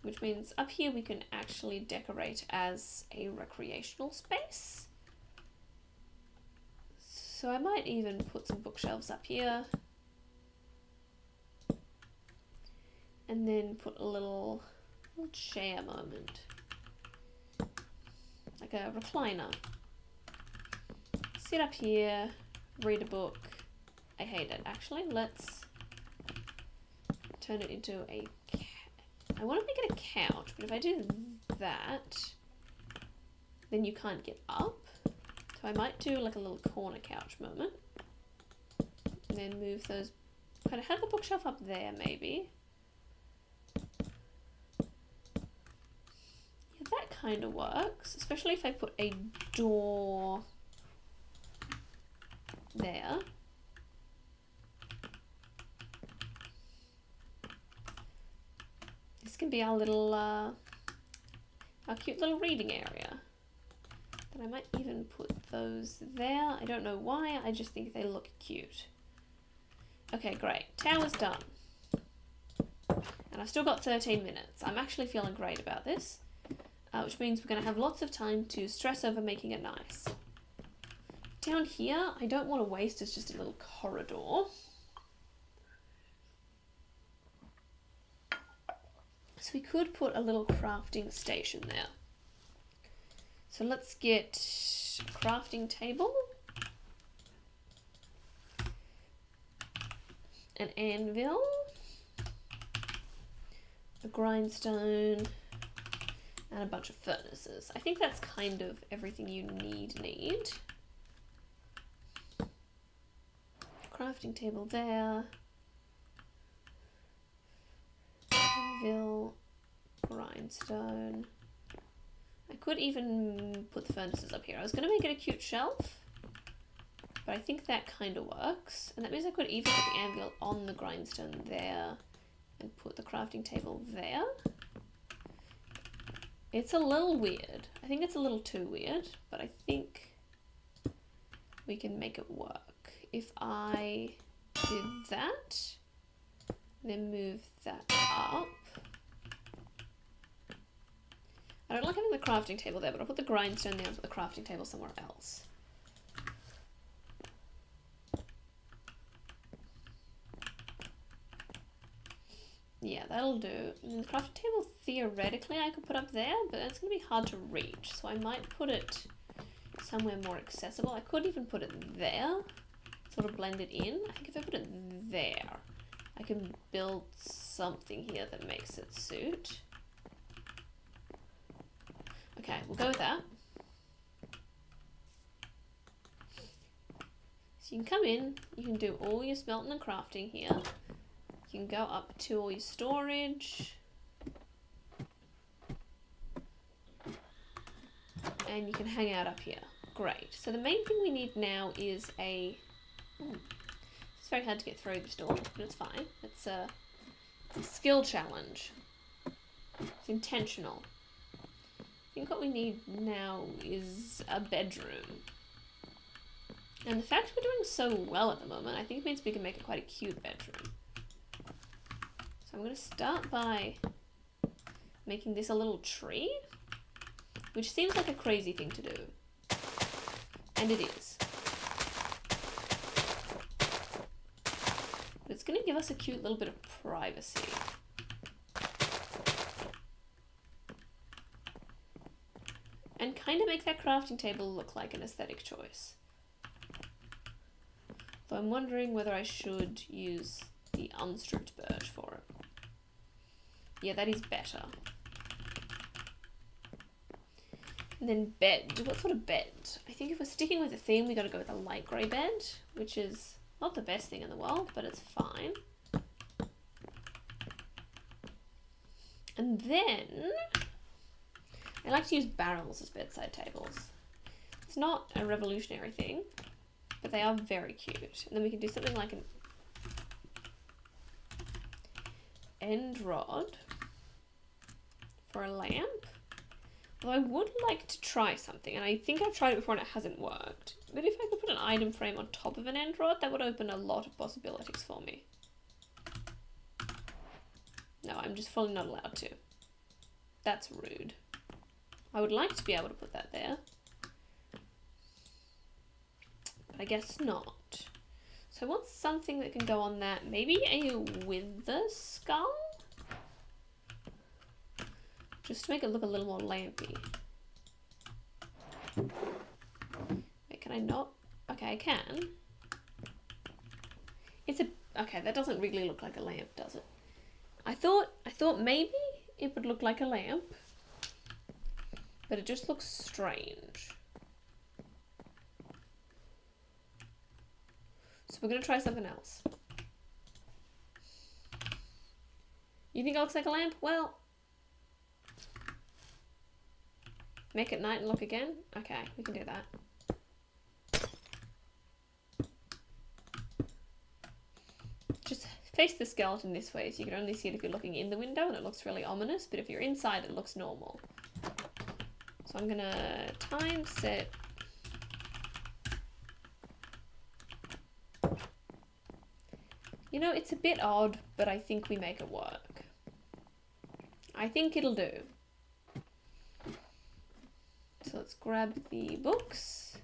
which means up here we can actually decorate as a recreational space. So I might even put some bookshelves up here. And then put a little chair moment. Like a recliner. Sit up here, read a book. I hate it. Actually, let's turn it into a... I want to make it a couch, but if I do that, then you can't get up. So I might do like a little corner couch moment. And then move those... Kind of have the bookshelf up there, maybe. Yeah, that kind of works. Especially if I put a door there. This can be our little, our cute little reading area. Then I might even put those there. I don't know why, I just think they look cute. Okay, great. Tower's done. And I've still got 13 minutes. I'm actually feeling great about this, which means we're going to have lots of time to stress over making it nice. Down here, I don't want to waste as just a little corridor. So we could put a little crafting station there. So let's get a crafting table, an anvil, a grindstone, and a bunch of furnaces. I think that's kind of everything you need. Crafting table there. Anvil, grindstone. I could even put the furnaces up here. I was going to make it a cute shelf, but I think that kind of works. And that means I could even put the anvil on the grindstone there and put the crafting table there. It's a little weird. I think it's a little too weird, but I think we can make it work. If I do that, then move that up. I don't like having the crafting table there, but I'll put the grindstone there and put the crafting table somewhere else. Yeah, that'll do. And the crafting table, theoretically, I could put up there, but it's going to be hard to reach. So I might put it somewhere more accessible. I could even put it there, sort of blend it in. I think if I put it there, I can build something here that makes it suit. Okay, we'll go with that. So you can come in, you can do all your smelting and crafting here. You can go up to all your storage. And you can hang out up here. Great. So the main thing we need now is a... It's very hard to get through this door, but it's fine. It's a skill challenge. It's intentional. I think what we need now is a bedroom. And the fact we're doing so well at the moment, I think it means we can make it quite a cute bedroom. So I'm going to start by making this a little tree, which seems like a crazy thing to do. And it is. But it's going to give us a cute little bit of privacy. And kind of make that crafting table look like an aesthetic choice. Though I'm wondering whether I should use the unstripped birch for it. Yeah, that is better. And then bed. What sort of bed? I think if we're sticking with the theme, we got to go with a light grey bed, which is not the best thing in the world, but it's fine. And then I like to use barrels as bedside tables. It's not a revolutionary thing, but they are very cute. And then we can do something like an end rod for a lamp. Well, I would like to try something, and I think I've tried it before and it hasn't worked. But if I could put an item frame on top of an end rod, that would open a lot of possibilities for me. No, I'm just fully not allowed to. That's rude. I would like to be able to put that there. But I guess not. So I want something that can go on that. Maybe a wither skull? Just to make it look a little more lampy. Wait, can I not? Okay, I can. It's a... Okay, that doesn't really look like a lamp, does it? I thought maybe it would look like a lamp. But it just looks strange. So we're going to try something else. You think it looks like a lamp? Well... Make it night and look again? Okay, we can do that. Just face the skeleton this way so you can only see it if you're looking in the window and it looks really ominous, but if you're inside it looks normal. So I'm gonna time set. You know, it's a bit odd, but I think we make it work. I think it'll do. So let's grab the books.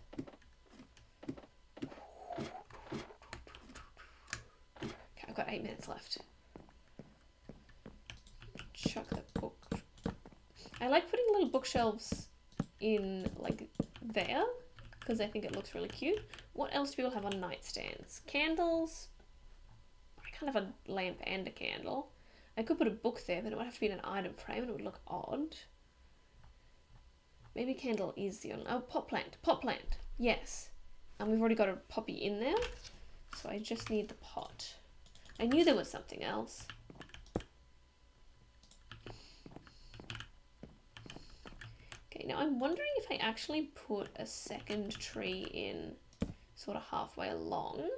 Okay, I've got 8 minutes left. Chuck the book. I like putting little bookshelves in, like, there, because I think it looks really cute. What else do people have on nightstands? Candles. I kind of have a lamp and a candle. I could put a book there, but it would have to be in an item frame and it would look odd. Maybe candle is the only... Oh, pot plant. Pot plant. Yes. And we've already got a poppy in there. So I just need the pot. I knew there was something else. Okay, now I'm wondering if I actually put a second tree in sort of halfway along.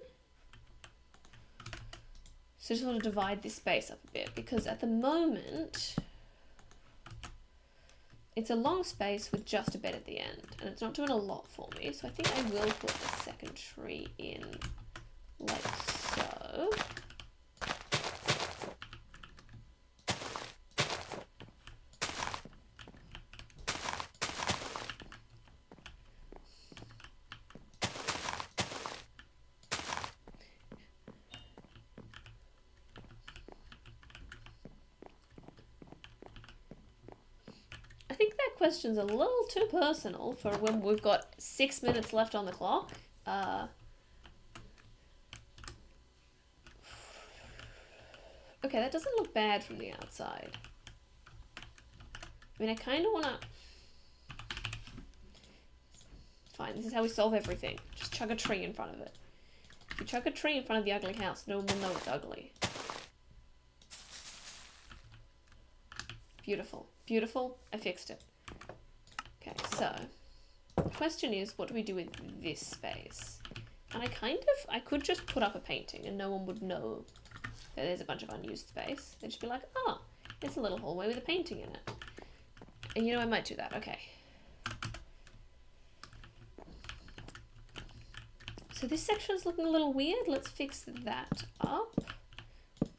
So just want to divide this space up a bit, because at the moment... It's a long space with just a bed at the end, and it's not doing a lot for me, so I think I will put the second tree in like so. question's a little too personal for when we've got 6 minutes left on the clock. Okay, that doesn't look bad from the outside. I mean, I kind of want to... Fine, this is how we solve everything. Just chuck a tree in front of it. If you chuck a tree in front of the ugly house, no one will know it's ugly. Beautiful. Beautiful. I fixed it. Okay, so... The question is, what do we do with this space? And I could just put up a painting and no one would know that there's a bunch of unused space. They'd just be like, oh, it's a little hallway with a painting in it. And you know, I might do that. Okay. So this section's looking a little weird. Let's fix that up.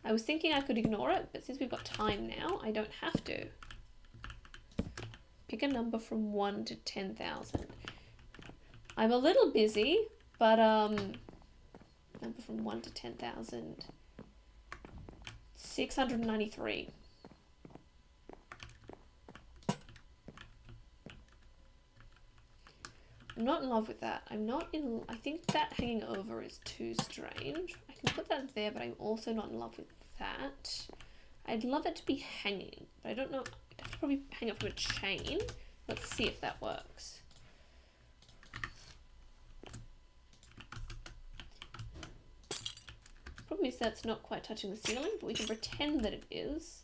I was thinking I could ignore it, but since we've got time now, I don't have to. Pick a number from 1 to 10,000. I'm a little busy, but number from 1 to 10,000. 693. I'm not in love with that. I think that hanging over is too strange. I can put that there, but I'm also not in love with that. I'd love it to be hanging, but I don't know. I'd have to probably hang it from a chain. Let's see if that works. Problem is that's not quite touching the ceiling, but we can pretend that it is.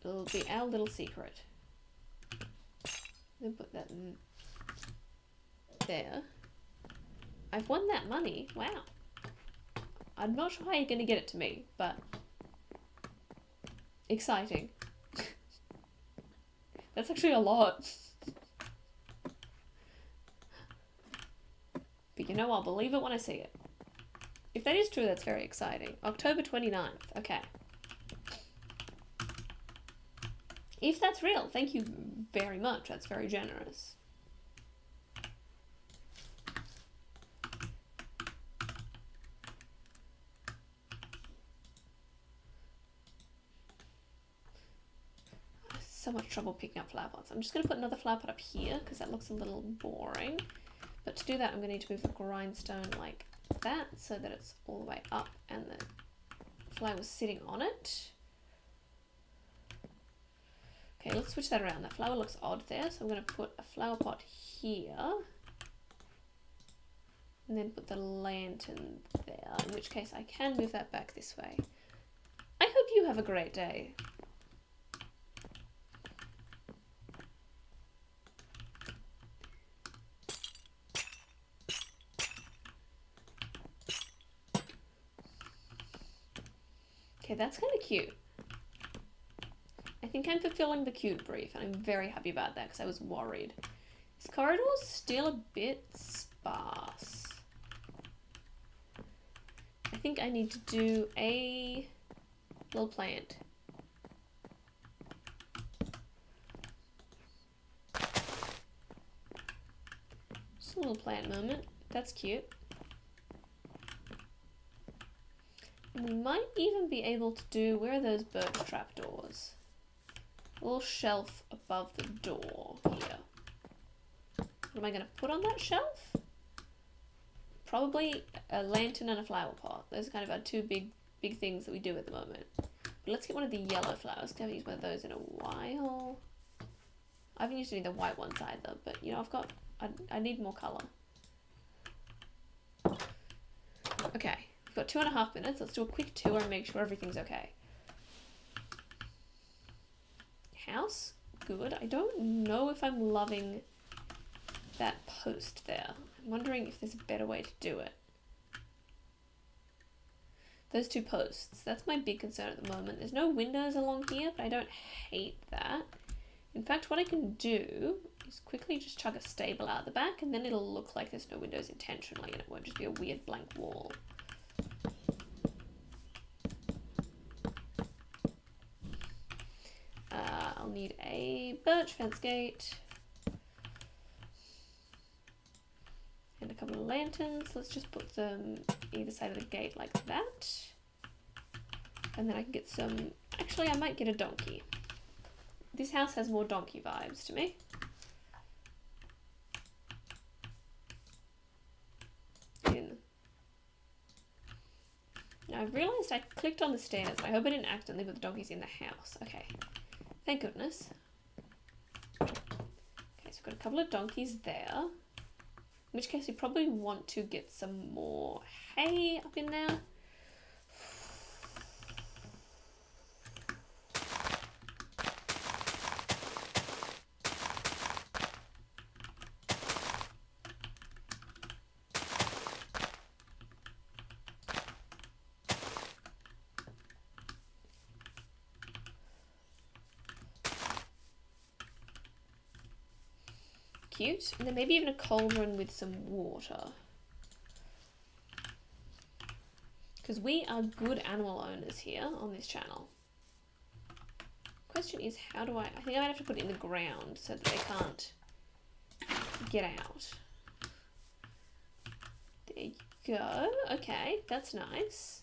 It'll be our little secret. Then put that in there. I've won that money. Wow. I'm not sure how you're going to get it to me, but exciting. That's actually a lot. But you know, I'll believe it when I see it. If that is true, that's very exciting. October 29th. Okay. If that's real, thank you very much. That's very generous. So much trouble picking up flower pots. I'm just going to put another flower pot up here because that looks a little boring. But to do that, I'm going to need to move the grindstone like that so that it's all the way up and the flower's sitting on it. Okay, let's switch that around. That flower looks odd there, so I'm going to put a flower pot here and then put the lantern there, in which case I can move that back this way. I hope you have a great day. Okay, that's kind of cute. I think I'm fulfilling the cute brief, and I'm very happy about that because I was worried. This corridor's still a bit sparse. I think I need to do a little plant. Just a little plant moment. That's cute. And we might even be able to do, where are those birch trapdoors? A little shelf above the door here. What am I going to put on that shelf? Probably a lantern and a flower pot. Those are kind of our two big things that we do at the moment. But let's get one of the yellow flowers. I haven't used one of those in a while. I haven't used any of the white ones either, but you know, I need more colour. Okay. We've got 2.5 minutes. Let's do a quick tour and make sure everything's okay. House, good. I don't know if I'm loving that post there. I'm wondering if there's a better way to do it. Those two posts, that's my big concern at the moment. There's no windows along here, but I don't hate that. In fact, what I can do is quickly just chuck a stable out the back, and then it'll look like there's no windows intentionally, and it won't just be a weird blank wall. I'll need a birch fence gate and a couple of lanterns. Let's just put them either side of the gate like that. And then I can get some, actually I might get a donkey. This house has more donkey vibes to me. Now I've realised I clicked on the stairs. I hope I didn't accidentally put the donkeys in the house. Okay. Thank goodness. Okay, so we've got a couple of donkeys there. In which case we probably want to get some more hay up in there. Cute. And then maybe even a cauldron with some water. Because we are good animal owners here on this channel. Question is, how do I think I might have to put it in the ground so that they can't get out. There you go. Okay, that's nice.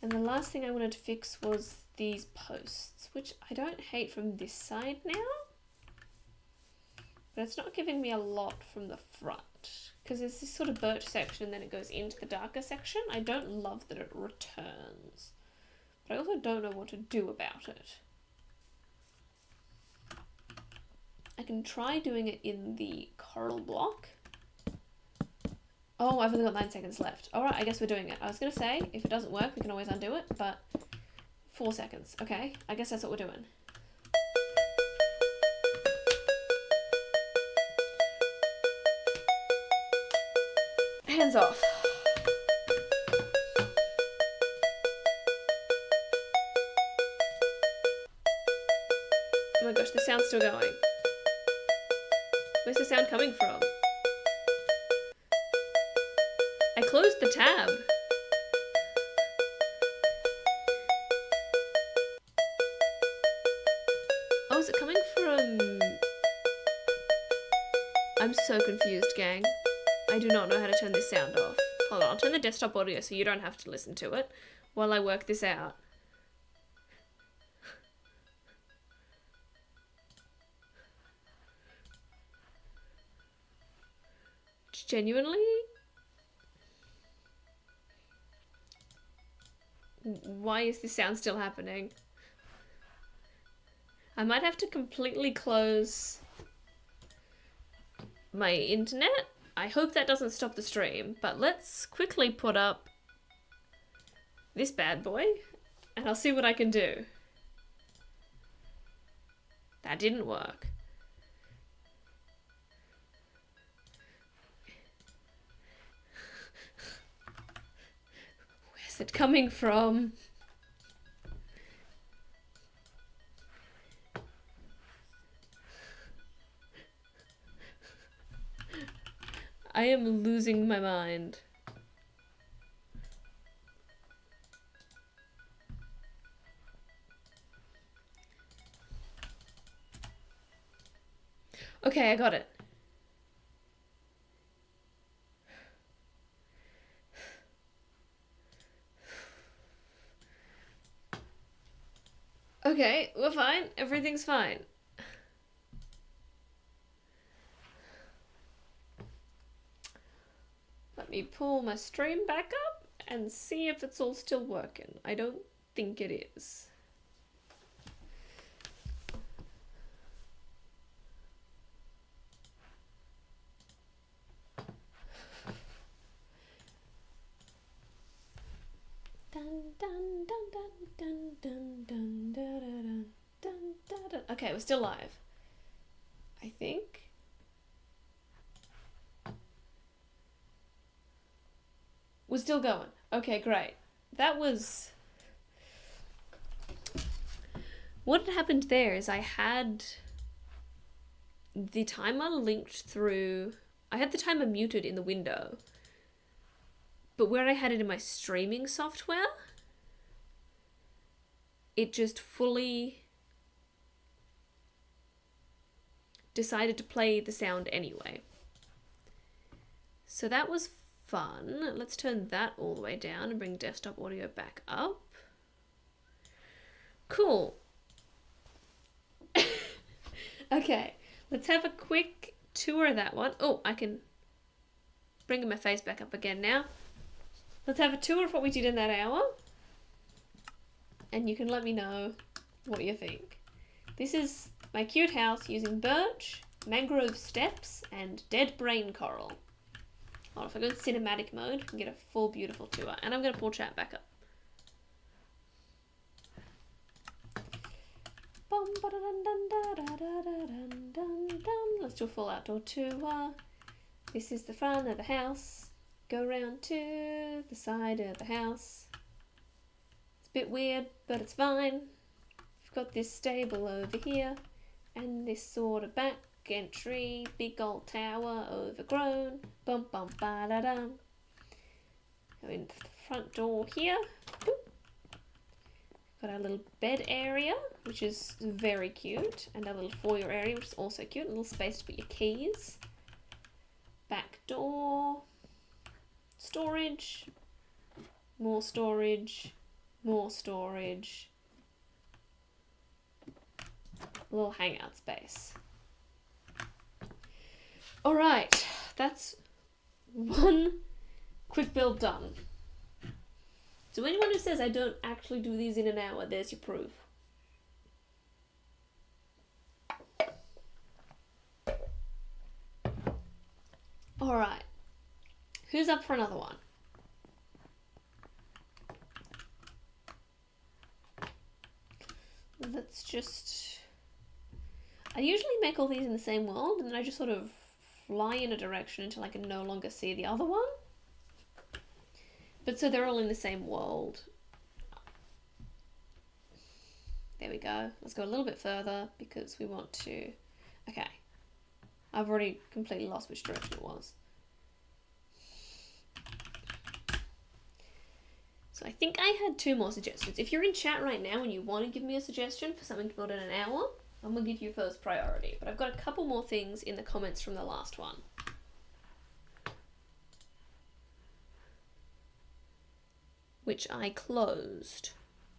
And the last thing I wanted to fix was these posts, which I don't hate from this side now, but it's not giving me a lot from the front because there's this sort of birch section and then it goes into the darker section. I don't love that it returns, but I also don't know what to do about it. I can try doing it in the coral block. Oh, I've only got 9 seconds left. Alright, I guess we're doing it. I was going to say, if it doesn't work, we can always undo it, but 4 seconds. Okay, I guess that's what we're doing. Hands off. Oh my gosh, the sound's still going. Where's the sound coming from? I closed the tab. Oh, is it coming from... I'm so confused, gang. I do not know how to turn this sound off. Hold on, I'll turn the desktop audio so you don't have to listen to it while I work this out. Genuinely? Why is this sound still happening? I might have to completely close my internet. I hope that doesn't stop the stream, but let's quickly put up this bad boy and I'll see what I can do. That didn't work. Where's it coming from? I am losing my mind. Okay, I got it. Okay, we're fine. Everything's fine. Let me pull my stream back up and see if it's all still working. I don't think it is. Okay, we're still live. I think. We're still going. Okay, great. That was... What had happened there is I had the timer linked through... I had the timer muted in the window. But where I had it in my streaming software, it just fully decided to play the sound anyway. So that was fun. Let's turn that all the way down and bring desktop audio back up. Cool. Okay, let's have a quick tour of that one. Oh, I can bring my face back up again now. Let's have a tour of what we did in that hour. And you can let me know what you think. This is my cute house using birch, mangrove steps, and dead brain coral. Oh, if I go in cinematic mode, I can get a full beautiful tour. And I'm going to pull chat back up. Let's do a full outdoor tour. This is the front of the house. Go round to the side of the house. It's a bit weird, but it's fine. We've got this stable over here, and this sort of back entry, big old tower, overgrown. Bum bum ba da dum. Go in the front door here. Got our little bed area, which is very cute, and our little foyer area, which is also cute. A little space to put your keys. Back door. Storage. More storage. More storage. A little hangout space. Alright, that's one quick build done. So anyone who says I don't actually do these in an hour, there's your proof. Alright. Who's up for another one? Let's just... I usually make all these in the same world, and then I just sort of fly in a direction until I can no longer see the other one. But so they're all in the same world. There we go. Let's go a little bit further because we want to... Okay. I've already completely lost which direction it was. So I think I had 2 more suggestions. If you're in chat right now and you want to give me a suggestion for something to build in an hour, I'm going to give you first priority. But I've got a couple more things in the comments from the last one. Which I closed,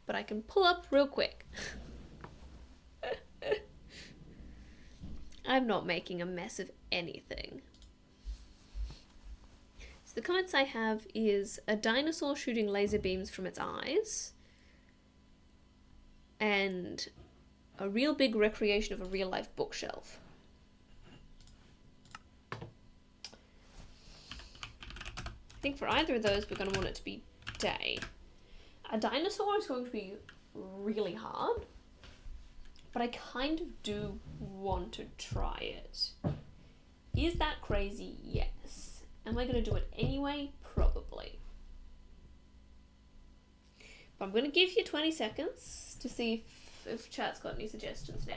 but I can pull up real quick. I'm not making a mess of anything. So the comments I have is a dinosaur shooting laser beams from its eyes, and a real big recreation of a real life bookshelf. I think for either of those we're going to want it to be day. A dinosaur is going to be really hard, but I kind of do want to try it. Is that crazy? Yes. Am I going to do it anyway? Probably. But I'm going to give you 20 seconds to see if chat's got any suggestions now.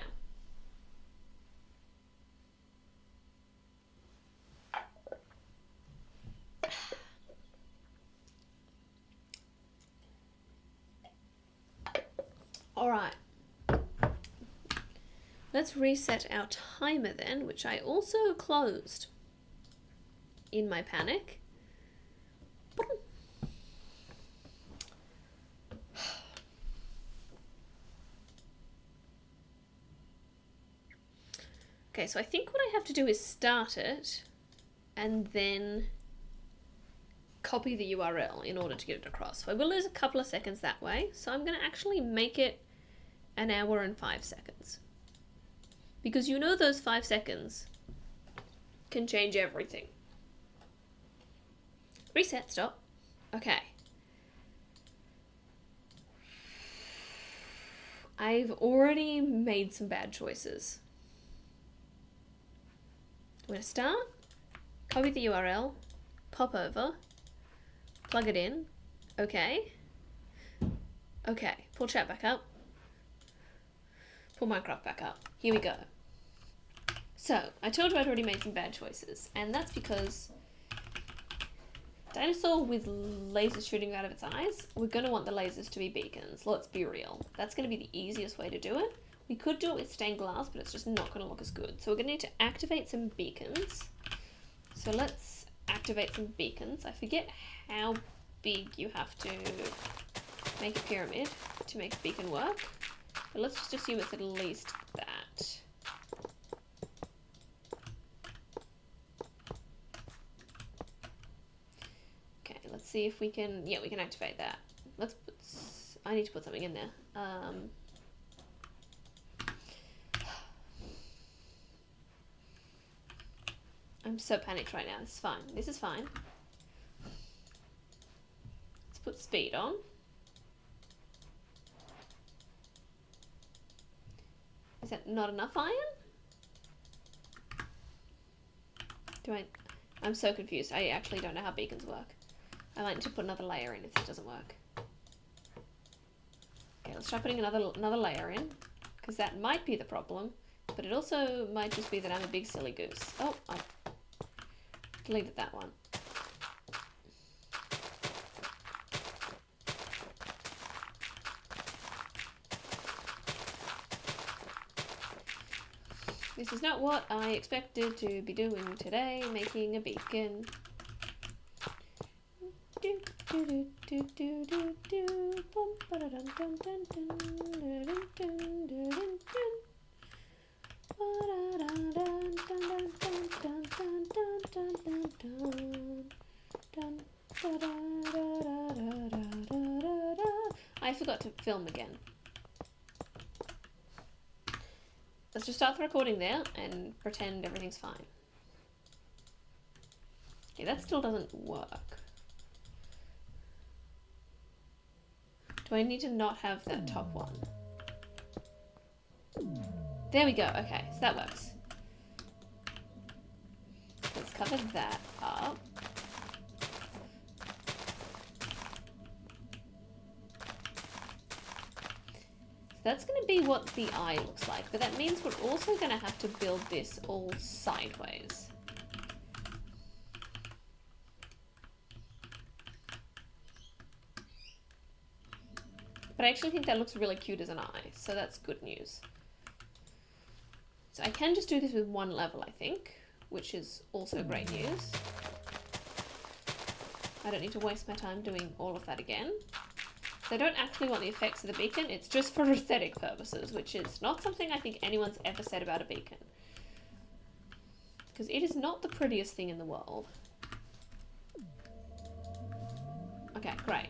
Alright, let's reset our timer then, which I also closed in my panic. Okay, so I think what I have to do is start it and then copy the URL in order to get it across. So I will lose a couple of seconds that way, so I'm going to actually make it an hour and 5 seconds. Because you know those 5 seconds can change everything. Reset, stop. Okay. I've already made some bad choices. I'm going to start, copy the URL, pop over, plug it in, okay. Okay, pull chat back up. Pull Minecraft back up. Here we go. So, I told you I'd already made some bad choices, and that's because dinosaur with lasers shooting out of its eyes, we're going to want the lasers to be beacons. Let's be real. That's going to be the easiest way to do it. We could do it with stained glass, but it's just not going to look as good. So we're going to need to activate some beacons. So let's activate some beacons. I forget how big you have to make a pyramid to make a beacon work. But let's just assume it's at least that. Okay, let's see if we can, yeah, we can activate that. Let's put, I need to put something in there. I'm so panicked right now. This is fine. This is fine. Let's put speed on. Is that not enough iron? I'm so confused. I actually don't know how beacons work. I might need to put another layer in if this doesn't work. Okay, let's try putting another layer in, because that might be the problem, but it also might just be that I'm a big silly goose. Oh, I deleted that one. This is not what I expected to be doing today, making a beacon. I forgot to film again. Let's just start the recording there and pretend everything's fine. Okay, that still doesn't work. Do I need to not have that top one? There we go. Okay, so that works. Let's cover that up. That's going to be what the eye looks like, but that means we're also going to have to build this all sideways. But I actually think that looks really cute as an eye, so that's good news. So I can just do this with one level, I think, which is also great news. I don't need to waste my time doing all of that again. So I don't actually want the effects of the beacon, it's just for aesthetic purposes, which is not something I think anyone's ever said about a beacon. Because it is not the prettiest thing in the world. Okay, great.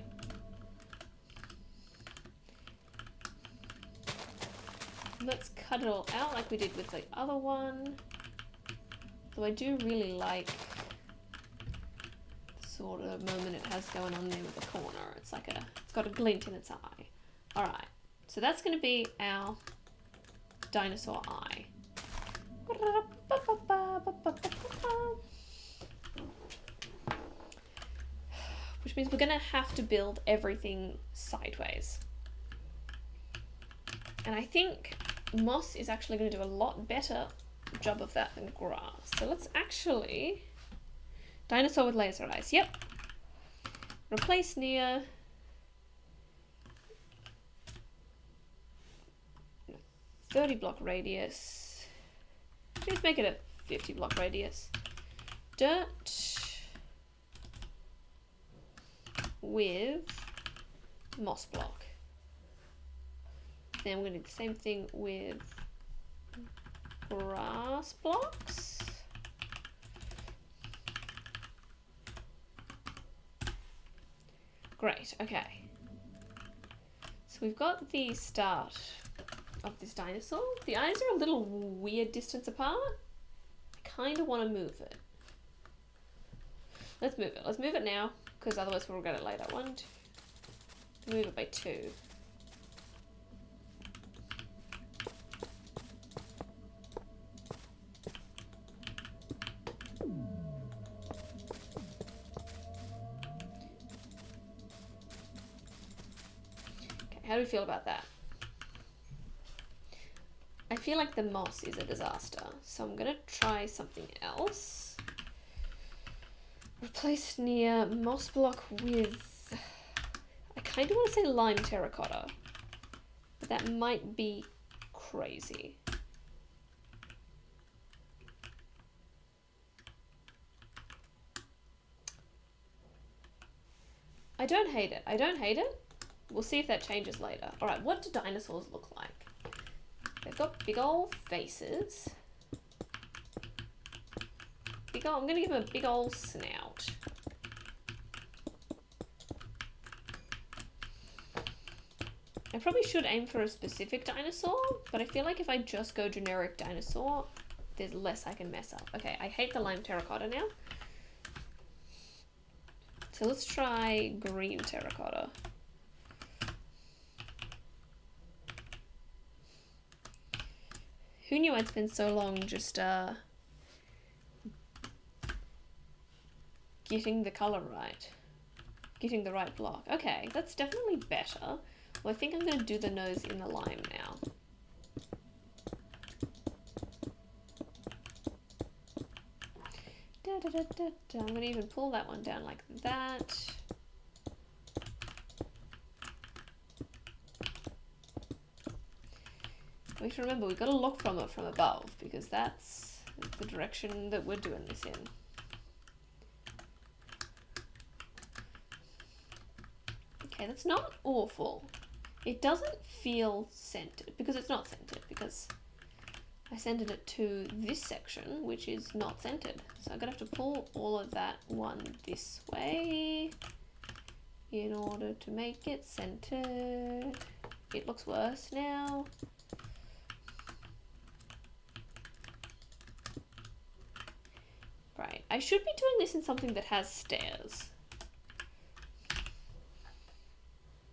Let's cut it all out like we did with the other one. Though I do really like the sort of moment it has going on there with the corner. It's like it's got a glint in its eye. Alright, so that's going to be our dinosaur eye. Which means we're going to have to build everything sideways. And I think moss is actually going to do a lot better job of that than grass. So let's actually... Dinosaur with laser eyes, yep. Replace near... 30 block radius. Let's make it a 50 block radius. Dirt with moss block. Then we're going to do the same thing with grass blocks. Great, okay. So we've got the start of this dinosaur. The eyes are a little weird distance apart. I kind of want to move it. Let's move it. Let's move it now, because otherwise we'll regret it later. Move it by 2. How do we feel about that? I feel like the moss is a disaster, so I'm gonna try something else. Replace near moss block with, I kind of want to say lime terracotta, but that might be crazy. I don't hate it. I don't hate it. We'll see if that changes later. Alright, what do dinosaurs look like? they've got big old faces. I'm gonna give them a big old snout. I probably should aim for a specific dinosaur, but I feel like if I just go generic dinosaur, there's less I can mess up. Okay, I hate the lime terracotta now. So let's try green terracotta. Who knew I'd spend so long just getting the color right? Getting the right block. Okay, that's definitely better. Well, I think I'm going to do the nose in the lime now. I'm going to even pull that one down like that. We have to remember, we've got to look from it from above, because that's the direction that we're doing this in. Okay, that's not awful. It doesn't feel centered, because it's not centered, because I centered it to this section, which is not centered. So I'm going to have to pull all of that one this way in order to make it centered. It looks worse now. Right, I should be doing this in something that has stairs.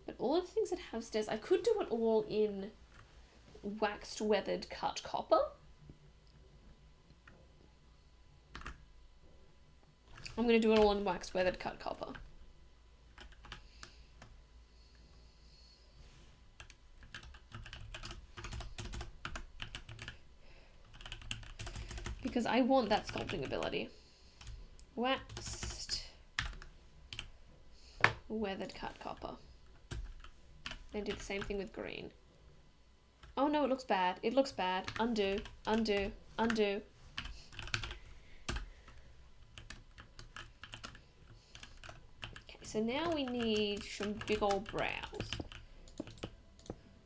But all of the things that have stairs, I could do it all in waxed weathered cut copper. I'm going to do it all in waxed weathered cut copper. Because I want that sculpting ability. Waxed weathered cut copper. Then do the same thing with green. Oh no, it looks bad. It looks bad. Undo, undo, undo. Okay, so now we need some big old brows.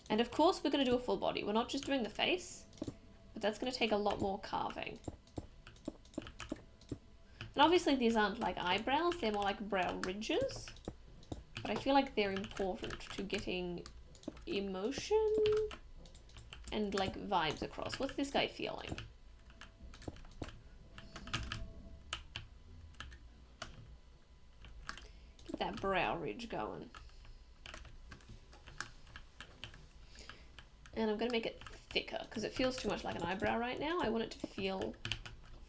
And of course we're going to do a full body. We're not just doing the face, but that's going to take a lot more carving. And obviously these aren't like eyebrows, they're more like brow ridges. But I feel like they're important to getting emotion and like vibes across. What's this guy feeling? Get that brow ridge going. And I'm going to make it thicker because it feels too much like an eyebrow right now. I want it to feel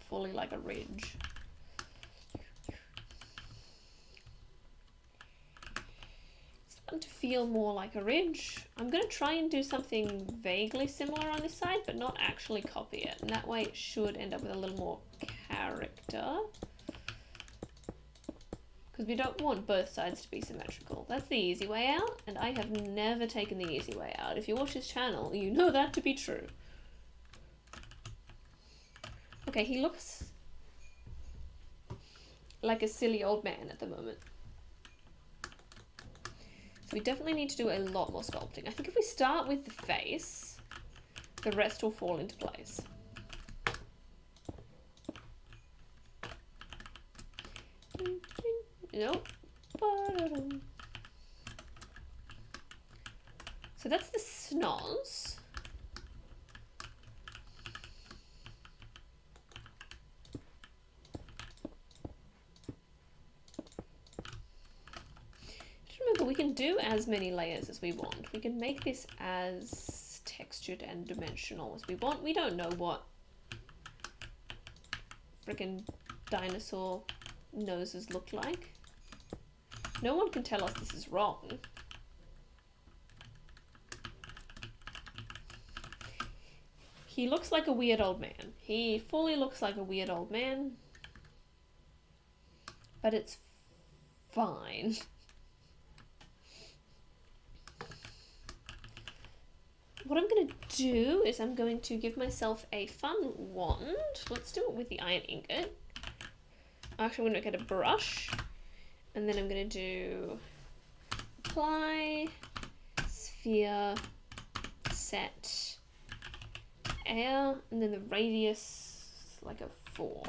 fully like a ridge. To feel more like a ridge. I'm going to try and do something vaguely similar on this side, but not actually copy it. And that way it should end up with a little more character. Because we don't want both sides to be symmetrical. That's the easy way out, and I have never taken the easy way out. If you watch this channel, you know that to be true. Okay, he looks like a silly old man at the moment. So we definitely need to do a lot more sculpting. I think if we start with the face, the rest will fall into place. Nope. So that's the snoz. Remember, we can do as many layers as we want. We can make this as textured and dimensional as we want. We don't know what freaking dinosaur noses look like. No one can tell us this is wrong. He looks like a weird old man. He fully looks like a weird old man. But it's fine. What I'm going to do is I'm going to give myself a fun wand. Let's do it with the iron ingot. Actually, I'm going to get a brush. And then I'm going to do apply, sphere, set, air, and then the radius like a 4.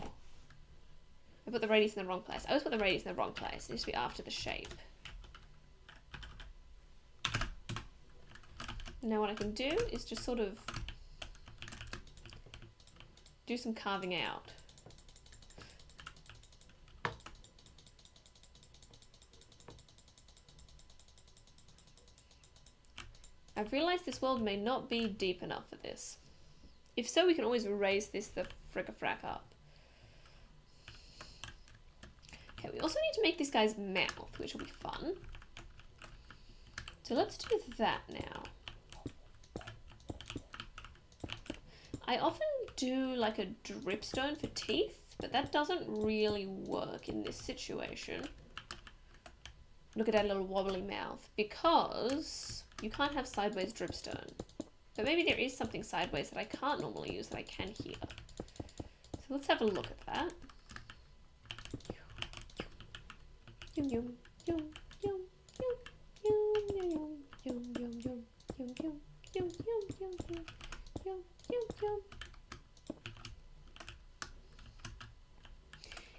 I put the radius in the wrong place. I always put the radius in the wrong place. It needs to be after the shape. Now what I can do is just sort of do some carving out. I've realised this world may not be deep enough for this. If so, we can always raise this the frick-a-frack up. Okay, we also need to make this guy's mouth, which will be fun. So let's do that now. I often do like a dripstone for teeth, but that doesn't really work in this situation. Look at that little wobbly mouth, because you can't have sideways dripstone. But maybe there is something sideways that I can't normally use that I can here. So let's have a look at that.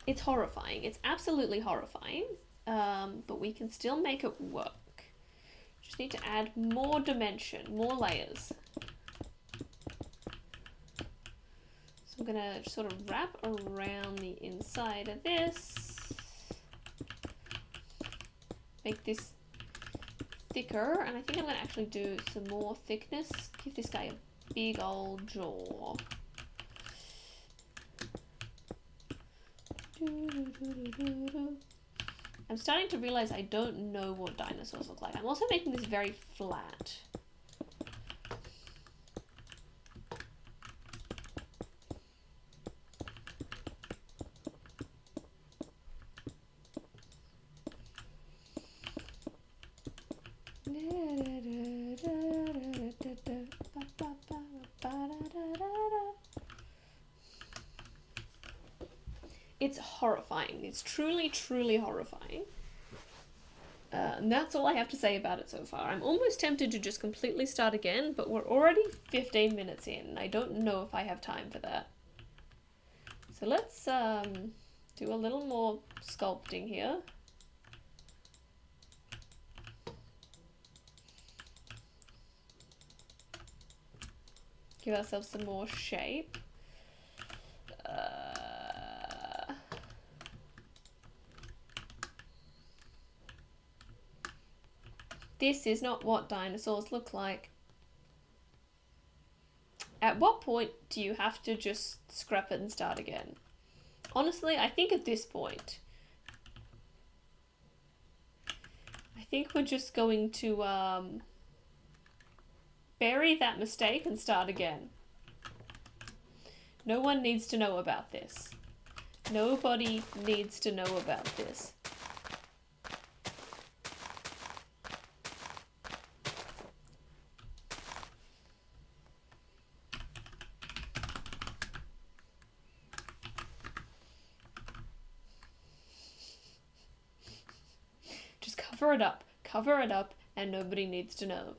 It's horrifying. It's absolutely horrifying, but we can still make it work. Just need to add more dimension, more layers. So I'm gonna sort of wrap around the inside of this. Make this thicker, and I think I'm gonna actually do some more thickness. Give this guy a big old jaw. I'm starting to realize I don't know what dinosaurs look like. I'm also making this very flat. It's horrifying. It's truly, truly horrifying. And that's all I have to say about it so far. I'm almost tempted to just completely start again, but we're already 15 minutes in. I don't know if I have time for that. So let's do a little more sculpting here. Give ourselves some more shape. This is not what dinosaurs look like. At what point do you have to just scrap it and start again? Honestly, I think at this point, I think we're just going to bury that mistake and start again. No one needs to know about this. Nobody needs to know about this. Cover it up, and nobody needs to know.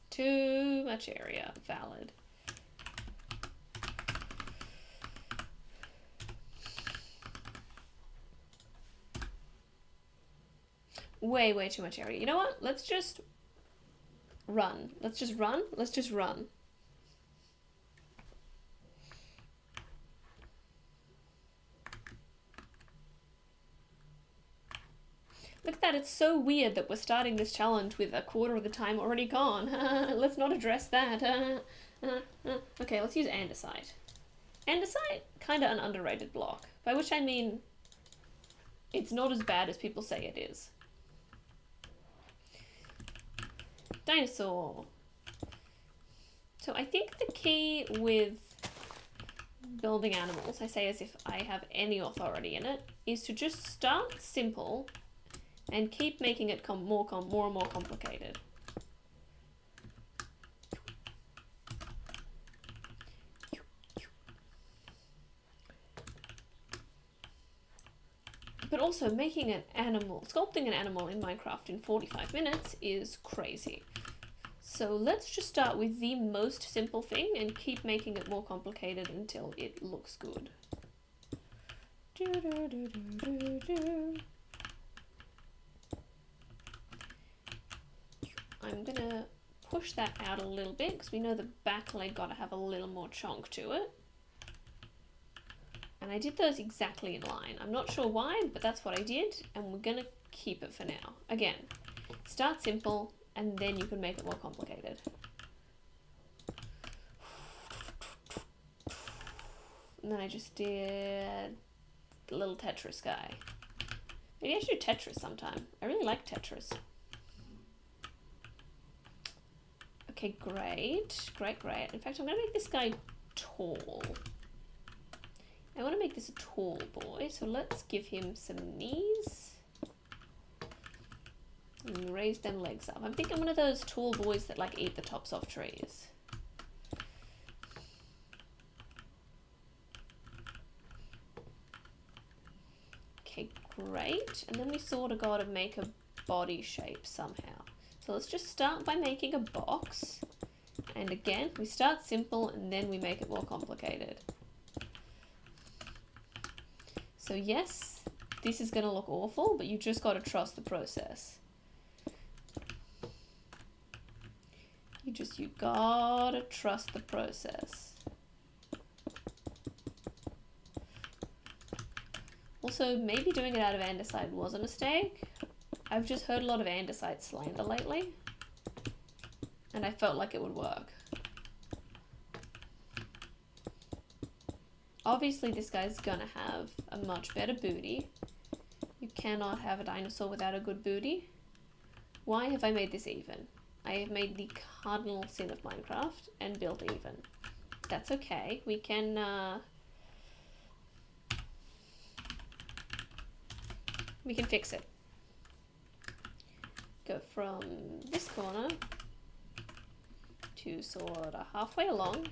Too much area, valid. Way too much area. You know what? Let's just run. Let's just run. Let's just run. Look at that, it's so weird that we're starting this challenge with a quarter of the time already gone. Let's not address that. Okay, let's use andesite. Andesite, kind of an underrated block, by which I mean it's not as bad as people say it is. Dinosaur. So I think the key with building animals, I say as if I have any authority in it, is to just start simple and keep making it more and more complicated. But also making an animal, sculpting an animal in Minecraft in 45 minutes is crazy. So let's just start with the most simple thing and keep making it more complicated until it looks good. I'm gonna push that out a little bit because we know the back leg gotta have a little more chunk to it. And I did those exactly in line. I'm not sure why, but that's what I did, and we're gonna keep it for now. Again, start simple, and then you can make it more complicated. And then I just did the little Tetris guy. Maybe I should do Tetris sometime. I really like Tetris. Okay, great. Great. In fact, I'm gonna make this guy tall. I want to make this a tall boy, so let's give him some knees. And raise them legs up. I'm thinking one of those tall boys that like eat the tops off trees. Okay, great. And then we sort of got to make a body shape somehow. So let's just start by making a box. And again, we start simple and then we make it more complicated. So yes, this is going to look awful, but you just got to trust the process. You gotta trust the process. Also, maybe doing it out of andesite was a mistake. I've just heard a lot of andesite slander lately, and I felt like it would work. Obviously, this guy's gonna have a much better booty. You cannot have a dinosaur without a good booty. Why have I made this even? I have made the cardinal sin of Minecraft and built even. That's okay. We can fix it. Go from this corner to sort of halfway along.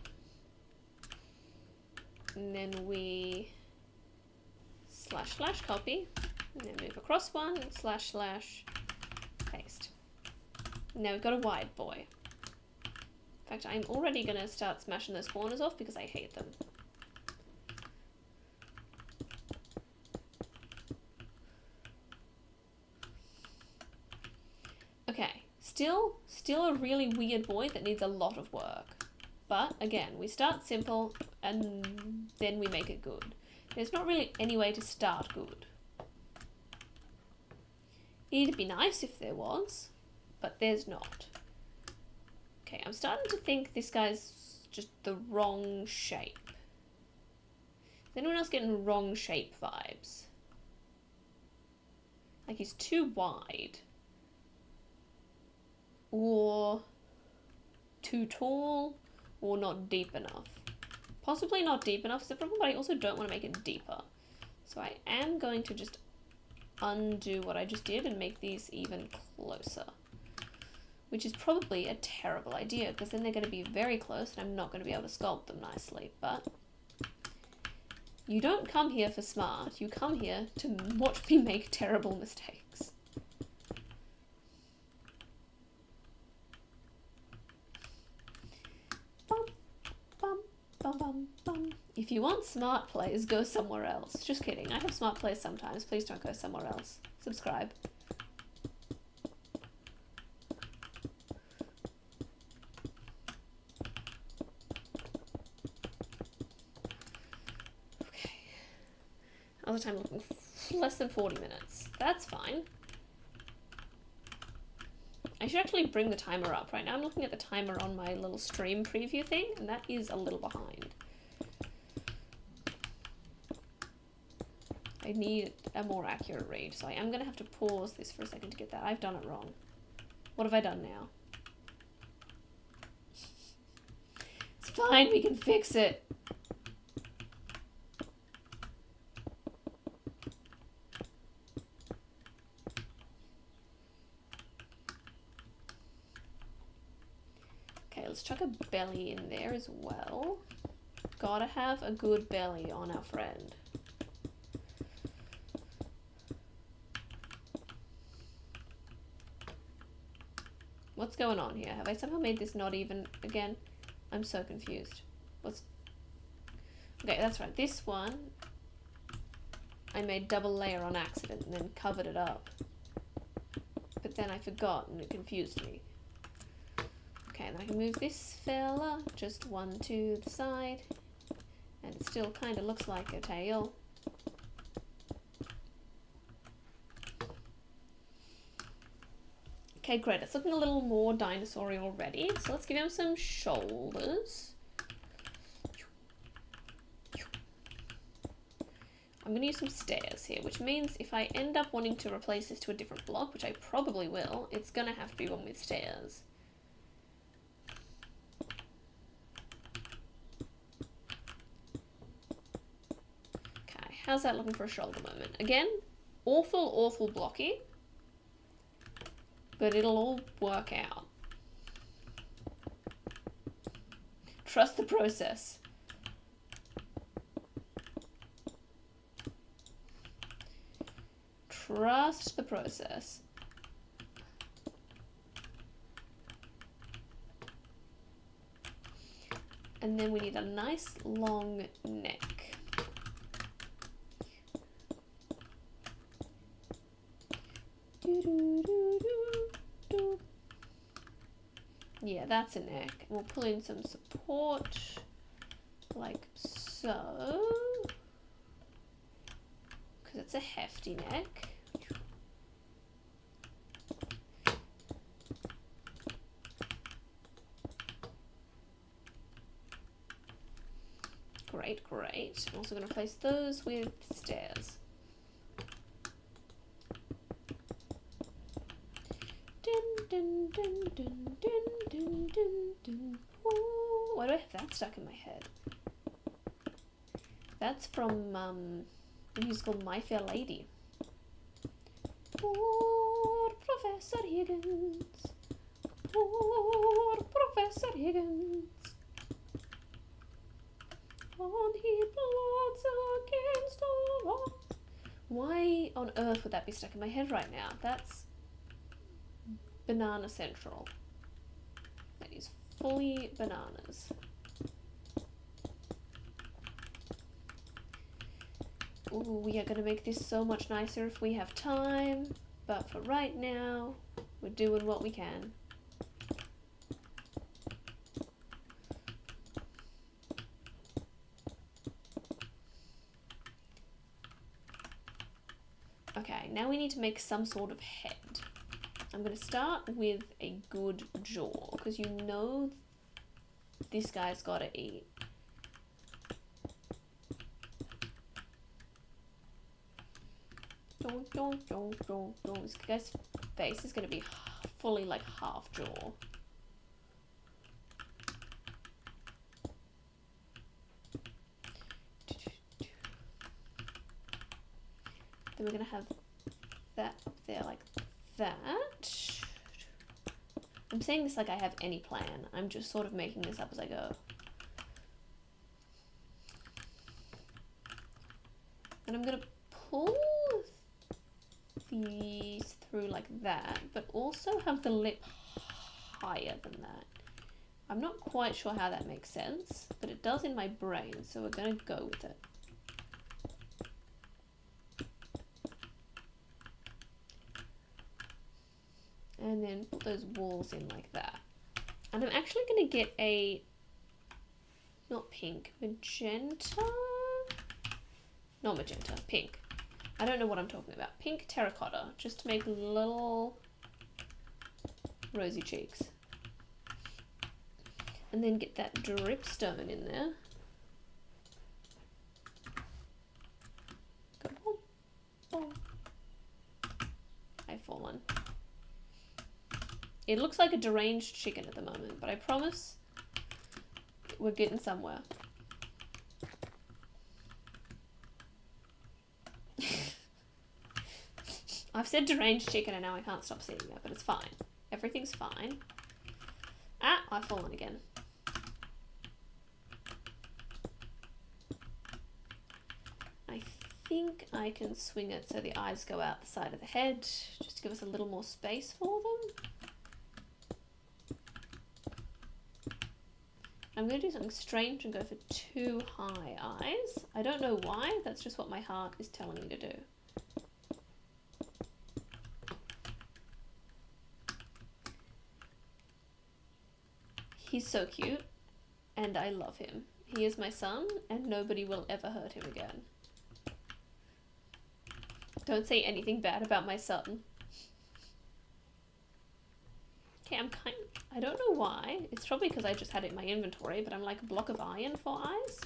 And then we / copy, and then move across one, / paste. Now we've got a wide boy. In fact, I'm already going to start smashing those corners off because I hate them. Okay, still a really weird boy that needs a lot of work. But again, we start simple and then we make it good. There's not really any way to start good. It'd be nice if there was, but there's not. Okay, I'm starting to think this guy's just the wrong shape. Is anyone else getting wrong shape vibes? Like he's too wide. Or too tall. Or not deep enough. Possibly not deep enough is the problem, but I also don't want to make it deeper. So I am going to just undo what I just did and make these even closer. Which is probably a terrible idea, because then they're going to be very close and I'm not going to be able to sculpt them nicely. But you don't come here for smart, you come here to watch me make terrible mistakes. If you want smart plays, go somewhere else. Just kidding. I have smart plays sometimes. Please don't go somewhere else. Subscribe. Okay. Other time looking less than 40 minutes. That's fine. I should actually bring the timer up. Right now I'm looking at the timer on my little stream preview thing, and that is a little behind. I need a more accurate read, so I am going to have to pause this for a second to get that. I've done it wrong. What have I done now? It's fine, we can fix it. Okay, let's chuck a belly in there as well. Gotta have a good belly on our friend. What's going on here? Have I somehow made this not even again? I'm so confused. What's... Okay, that's right. This one, I made double layer on accident and then covered it up. But then I forgot and it confused me. Okay, then I can move this fella just one to the side. And it still kind of looks like a tail. Okay, great. It's looking a little more dinosaur-y already. So let's give him some shoulders. I'm going to use some stairs here, which means if I end up wanting to replace this to a different block, which I probably will, it's going to have to be one with stairs. Okay, how's that looking for a shoulder moment? Again, awful blocky. But it'll all work out. Trust the process. Trust the process. And then we need a nice long neck. Yeah, that's a neck. We'll pull in some support, like so, because it's a hefty neck. Great, great. I'm also going to place those with stairs. Dun, dun, dun, dun, dun, dun, dun. Why do I have that stuck in my head? That's from the musical My Fair Lady. Poor Professor Higgins. Poor Professor Higgins. On he plods against the wall. Why on earth would that be stuck in my head right now? That's Banana Central. That is fully bananas. Ooh, we are going to make this so much nicer if we have time. But for right now, we're doing what we can. Okay, now we need to make some sort of head. I'm going to start with a good jaw, because you know this guy's got to eat. This guy's face is going to be fully like half jaw. Then we're going to have that up there like that. I'm saying this like I have any plan. I'm just sort of making this up as I go. And I'm going to pull these through like that, but also have the lip higher than that. I'm not quite sure how that makes sense, but it does in my brain, so we're going to go with it. And then put those walls in like that. And I'm actually going to get a, not pink, magenta? Not magenta, pink. I don't know what I'm talking about. Pink terracotta, just to make little rosy cheeks. And then get that dripstone in there. Go boom, boom. I've fallen. It looks like a deranged chicken at the moment, but I promise we're getting somewhere. I've said deranged chicken and now I can't stop seeing that, but it's fine. Everything's fine. Ah, I've fallen again. I think I can swing it so the eyes go out the side of the head, just to give us a little more space for them. I'm going to do something strange and go for 2 high eyes. I don't know why, that's just what my heart is telling me to do. He's so cute, and I love him. He is my son, and nobody will ever hurt him again. Don't say anything bad about my son. Okay, I don't know why. It's probably because I just had it in my inventory, but I'm like a block of iron for eyes.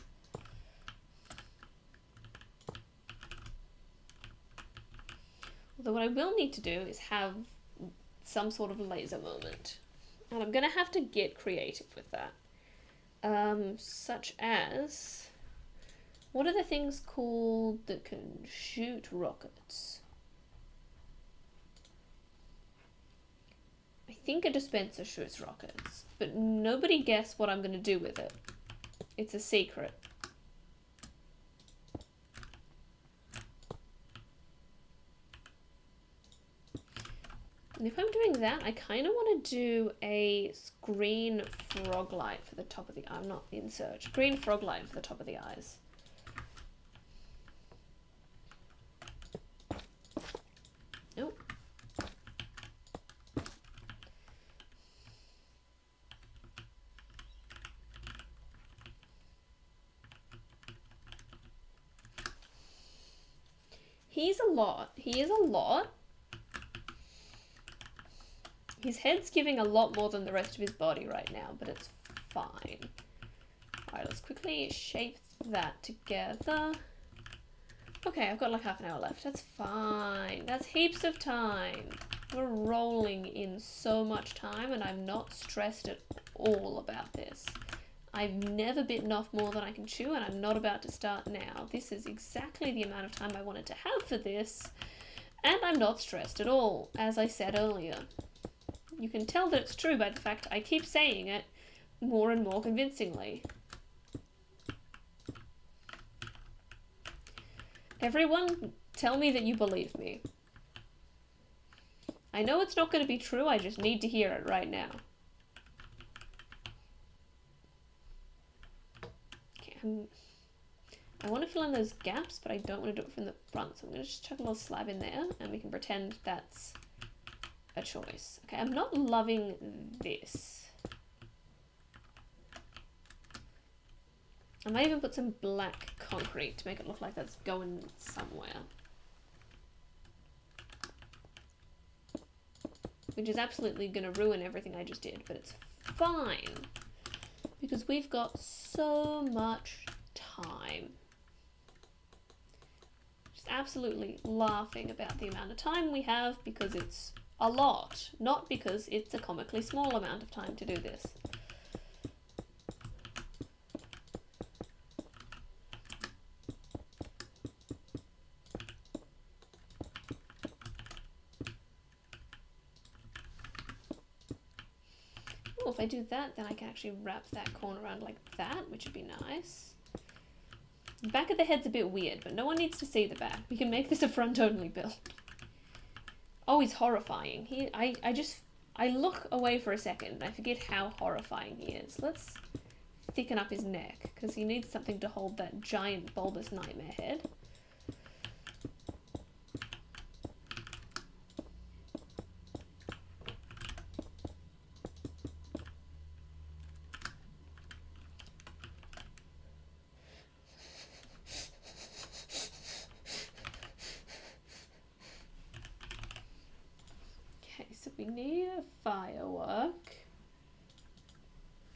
Although what I will need to do is have some sort of laser moment. And I'm gonna have to get creative with that. Such as, what are the things called that can shoot rockets? I think a dispenser shoots rockets, but nobody guess what I'm going to do with it. It's a secret. And if I'm doing that, I kind of want to do a green frog light for the top of the eye. I'm not in search. Green frog light for the top of the eyes. Nope. He's a lot. He is a lot. His head's giving a lot more than the rest of his body right now, but it's fine. Alright, let's quickly shape that together. Okay, I've got like half an hour left. That's fine. That's heaps of time. We're rolling in so much time, and I'm not stressed at all about this. I've never bitten off more than I can chew, and I'm not about to start now. This is exactly the amount of time I wanted to have for this, and I'm not stressed at all, as I said earlier. You can tell that it's true by the fact I keep saying it more and more convincingly. Everyone, tell me that you believe me. I know it's not going to be true, I just need to hear it right now. Okay, I want to fill in those gaps, but I don't want to do it from the front, so I'm going to just chuck a little slab in there, and we can pretend that's a choice. Okay, I'm not loving this. I might even put some black concrete to make it look like that's going somewhere. Which is absolutely going to ruin everything I just did, but it's fine. Because we've got so much time. Just absolutely laughing about the amount of time we have because it's a lot, not because it's a comically small amount of time to do this. Oh, if I do that, then I can actually wrap that corner around like that, which would be nice. The back of the head's a bit weird, but no one needs to see the back. We can make this a front-only build. Oh, he's horrifying. I look away for a second and I forget how horrifying he is. Let's thicken up his neck, because he needs something to hold that giant bulbous nightmare head. We need a firework.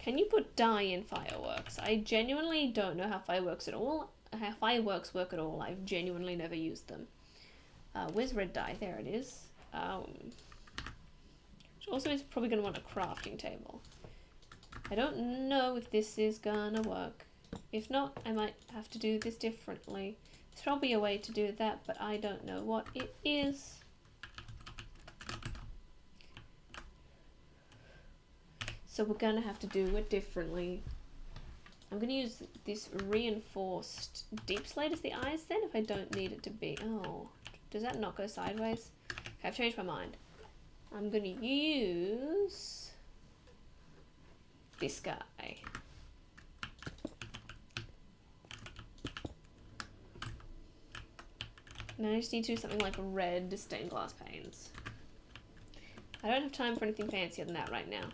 Can you put dye in fireworks? I genuinely don't know how fireworks work at all. I've genuinely never used them. Where's red dye? There it is. Which also is probably going to want a crafting table. I don't know if this is gonna work. If not, I might have to do this differently. There's probably a way to do that, but I don't know what it is. So we're going to have to do it differently. I'm going to use this reinforced deep slate as the eyes then, if I don't need it to be. Oh, does that not go sideways? Okay, I've changed my mind. I'm going to use this guy. And I just need to do something like red stained glass panes. I don't have time for anything fancier than that right now.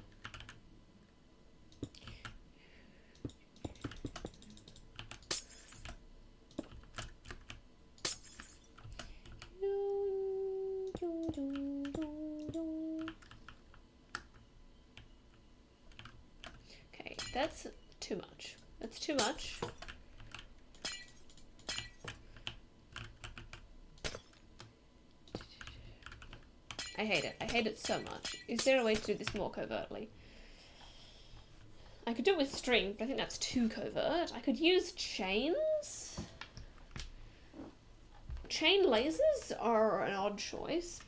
Okay, that's too much. That's too much. I hate it. I hate it so much. Is there a way to do this more covertly? I could do it with string, but I think that's too covert. I could use chains. Chain lasers are an odd choice,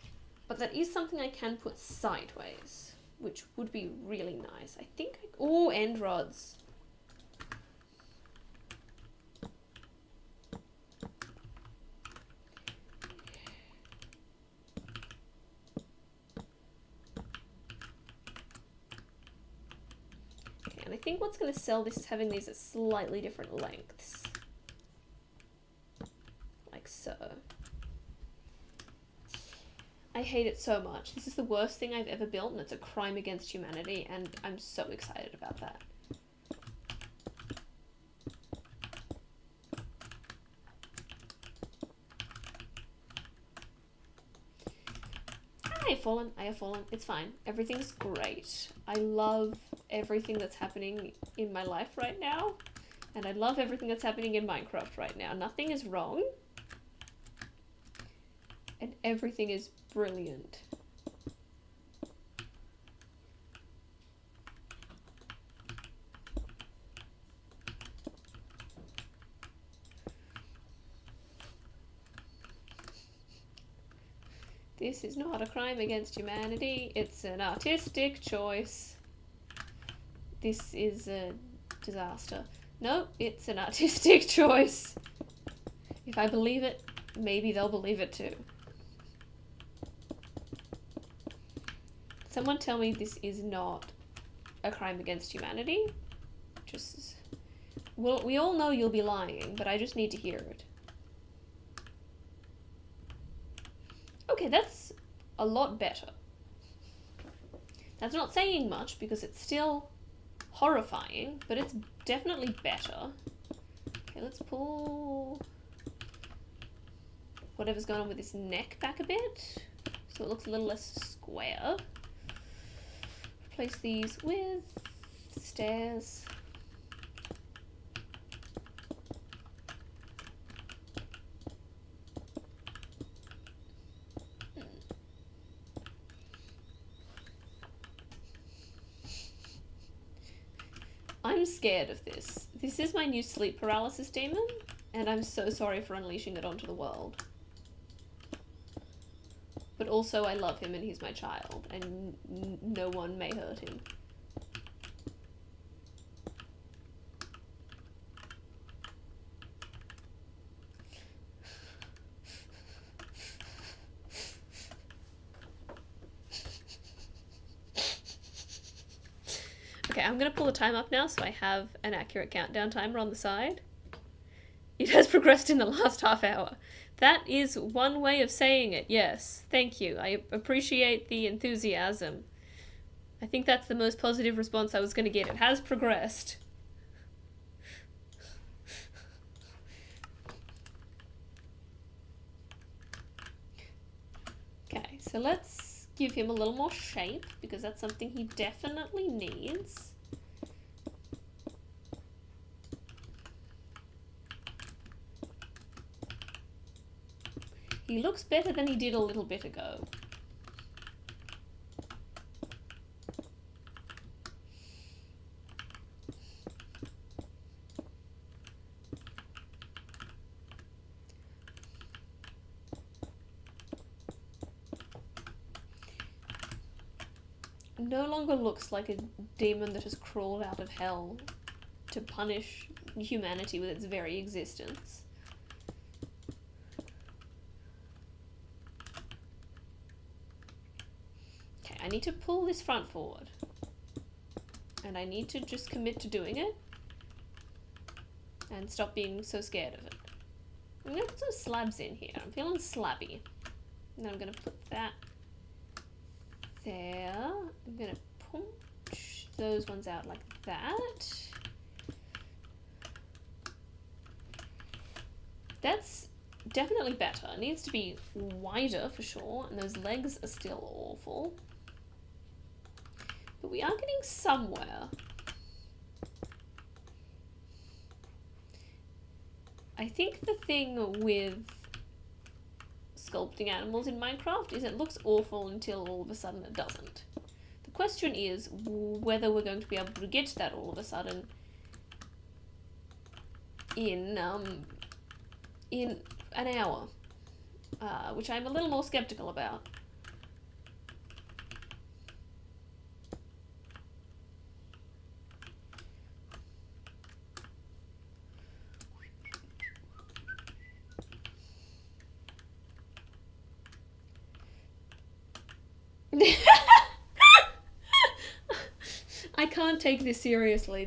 but that is something I can put sideways, which would be really nice. I think oh, end rods. And I think what's going to sell this is having these at slightly different lengths. Like so. I hate it so much. This is the worst thing I've ever built, and it's a crime against humanity, and I'm so excited about that. I have fallen. It's fine. Everything's great. I love everything that's happening in my life right now. And I love everything that's happening in Minecraft right now. Nothing is wrong. And everything is brilliant. This is not a crime against humanity, it's an artistic choice. This is a disaster. No, it's an artistic choice. If I believe it, maybe they'll believe it too. Someone tell me this is not a crime against humanity. Just, well, we all know you'll be lying, but I just need to hear it. Okay, that's a lot better. That's not saying much because it's still horrifying, but it's definitely better. Okay, let's pull whatever's going on with this neck back a bit so it looks a little less square. Replace these with stairs. I'm scared of this. This is my new sleep paralysis demon, and I'm so sorry for unleashing it onto the world. But also I love him and he's my child, and no one may hurt him. Okay, I'm gonna pull the time up now so I have an accurate countdown timer on the side. It has progressed in the last half hour. That is one way of saying it, yes. Thank you. I appreciate the enthusiasm. I think that's the most positive response I was gonna get. It has progressed. Okay, so let's give him a little more shape because that's something he definitely needs. He looks better than he did a little bit ago. No longer looks like a demon that has crawled out of hell to punish humanity with its very existence. Okay, I need to pull this front forward. And I need to just commit to doing it. And stop being so scared of it. I'm gonna put some slabs in here. I'm feeling slabby. And then I'm gonna put that there. I'm gonna punch those ones out like that. That's definitely better. It needs to be wider for sure, and those legs are still awful. But we are getting somewhere. I think the thing with sculpting animals in Minecraft is it looks awful until all of a sudden it doesn't. The question is whether we're going to be able to get to that all of a sudden in an hour, which I'm a little more skeptical about. I can't take this seriously.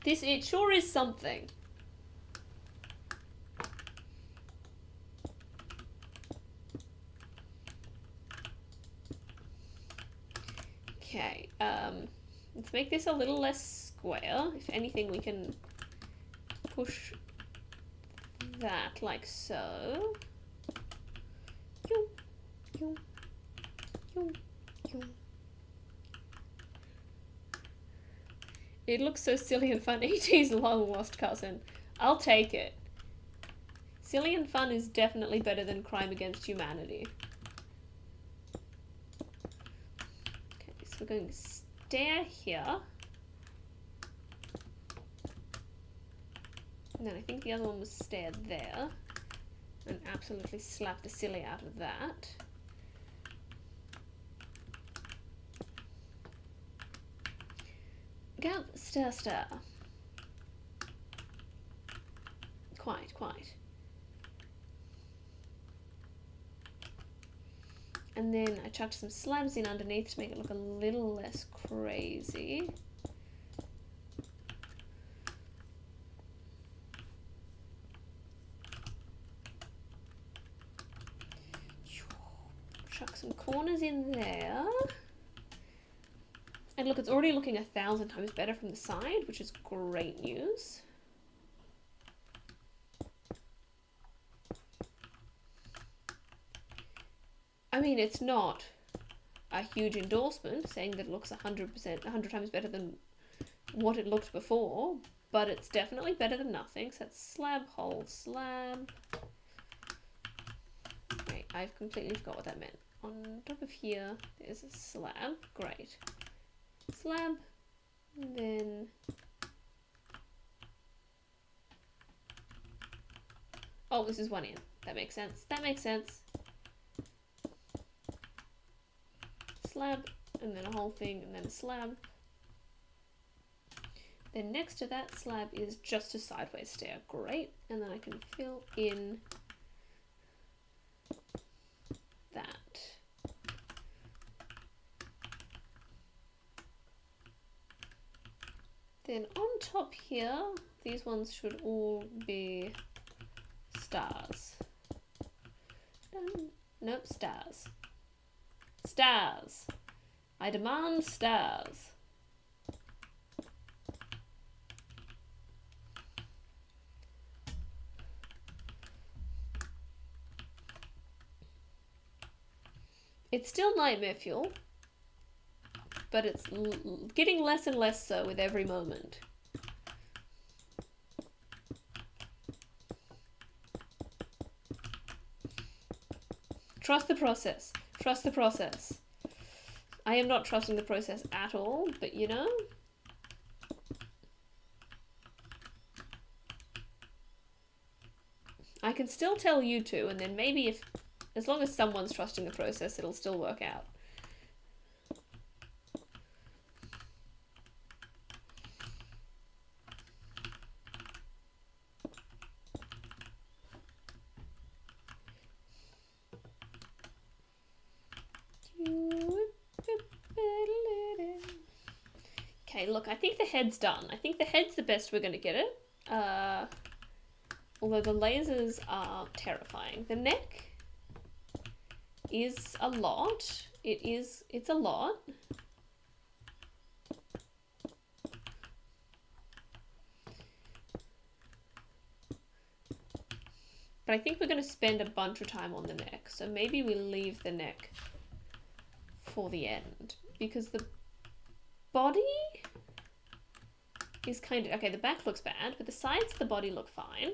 It sure is something. Okay, let's make this a little less square. If anything, we can push that like so. It looks so silly and fun. E.T.'s long lost cousin. I'll take it. Silly and fun is definitely better than crime against humanity. Okay, so we're going to stare here. And then I think the other one was stare there. And absolutely slap the silly out of that. Go, stir, stir. Quite. And then I chucked some slabs in underneath to make it look a little less crazy. Chuck some corners in there. And look, it's already looking 1,000 times better from the side, which is great news. I mean, it's not a huge endorsement saying that it looks 100 times better than what it looked before, but it's definitely better than nothing. So that's slab, hole, slab. Wait, I've completely forgot what that meant. On top of here, there's a slab. Great. Slab, and then oh, this is one in. That makes sense. Slab, and then a whole thing, and then a slab. Then next to that slab is just a sideways stair. Great, and then I can fill in that. Then on top here, these ones should all be stars. Nope, stars. Stars. I demand stars. It's still nightmare fuel, but it's getting less and less so with every moment. Trust the process. Trust the process. I am not trusting the process at all, but you know. I can still tell you to, and then maybe if, as long as someone's trusting the process, it'll still work out. Okay, look, I think the head's done. I think the head's the best we're going to get it. Although the lasers are terrifying. The neck is a lot. It's a lot. But I think we're going to spend a bunch of time on the neck. So maybe we leave the neck for the end. Because the body is kind of... Okay, the back looks bad, but the sides of the body look fine.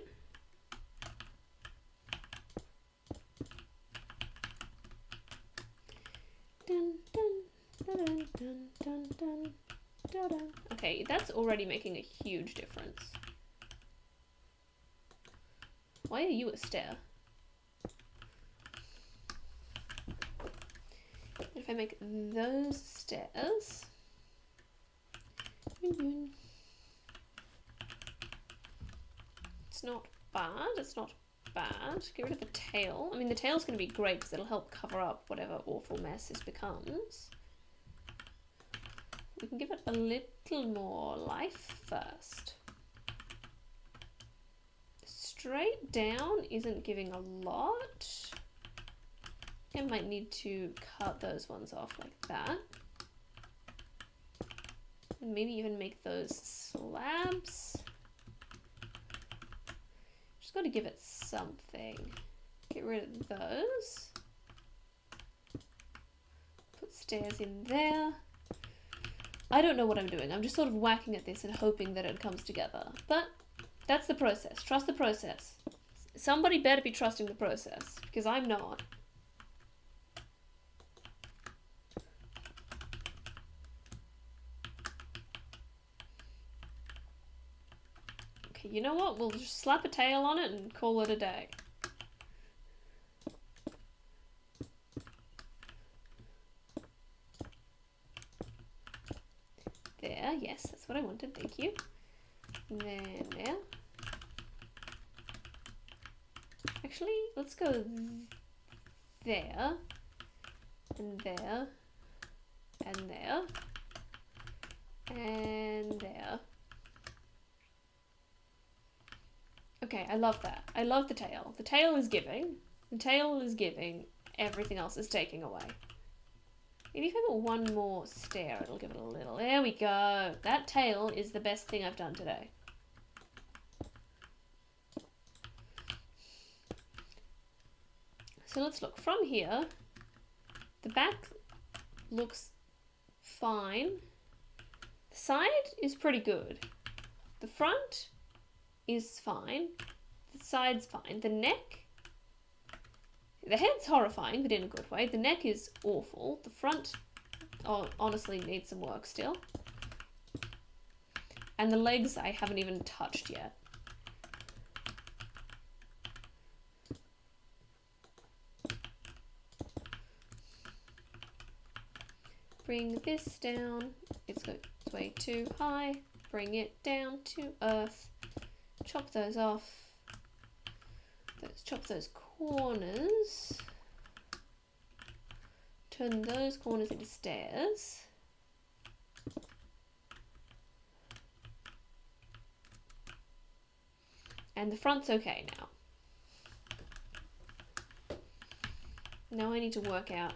Dun, dun, dun, dun, dun, dun, dun, dun. Okay, that's already making a huge difference. Why are you a stair? If I make those stairs... It's not bad, it's not bad. Get rid of the tail. I mean, the tail's going to be great because it'll help cover up whatever awful mess this becomes. We can give it a little more life first. Straight down isn't giving a lot. I might need to cut those ones off like that. Maybe even make those slabs. Just got to give it something. Get rid of those. Put stairs in there. I don't know what I'm doing. I'm just sort of whacking at this and hoping that it comes together. But that's the process. Trust the process. Somebody better be trusting the process, because I'm not. Okay, you know what? We'll just slap a tail on it and call it a day. There, yes, that's what I wanted, thank you. And then there. Actually, let's go there, and there, and there, and there. Okay, I love that. I love the tail. The tail is giving. The tail is giving. Everything else is taking away. Maybe if I put one more stair, it'll give it a little. There we go. That tail is the best thing I've done today. So let's look from here. The back looks fine. The side is pretty good. The front is fine. The side's fine. The neck, the head's horrifying, but in a good way. The neck is awful. The front, honestly, needs some work still. And the legs I haven't even touched yet. Bring this down. It's way too high. Bring it down to earth. Chop those off. Let's chop those corners. Turn those corners into stairs. And the front's okay now. Now I need to work out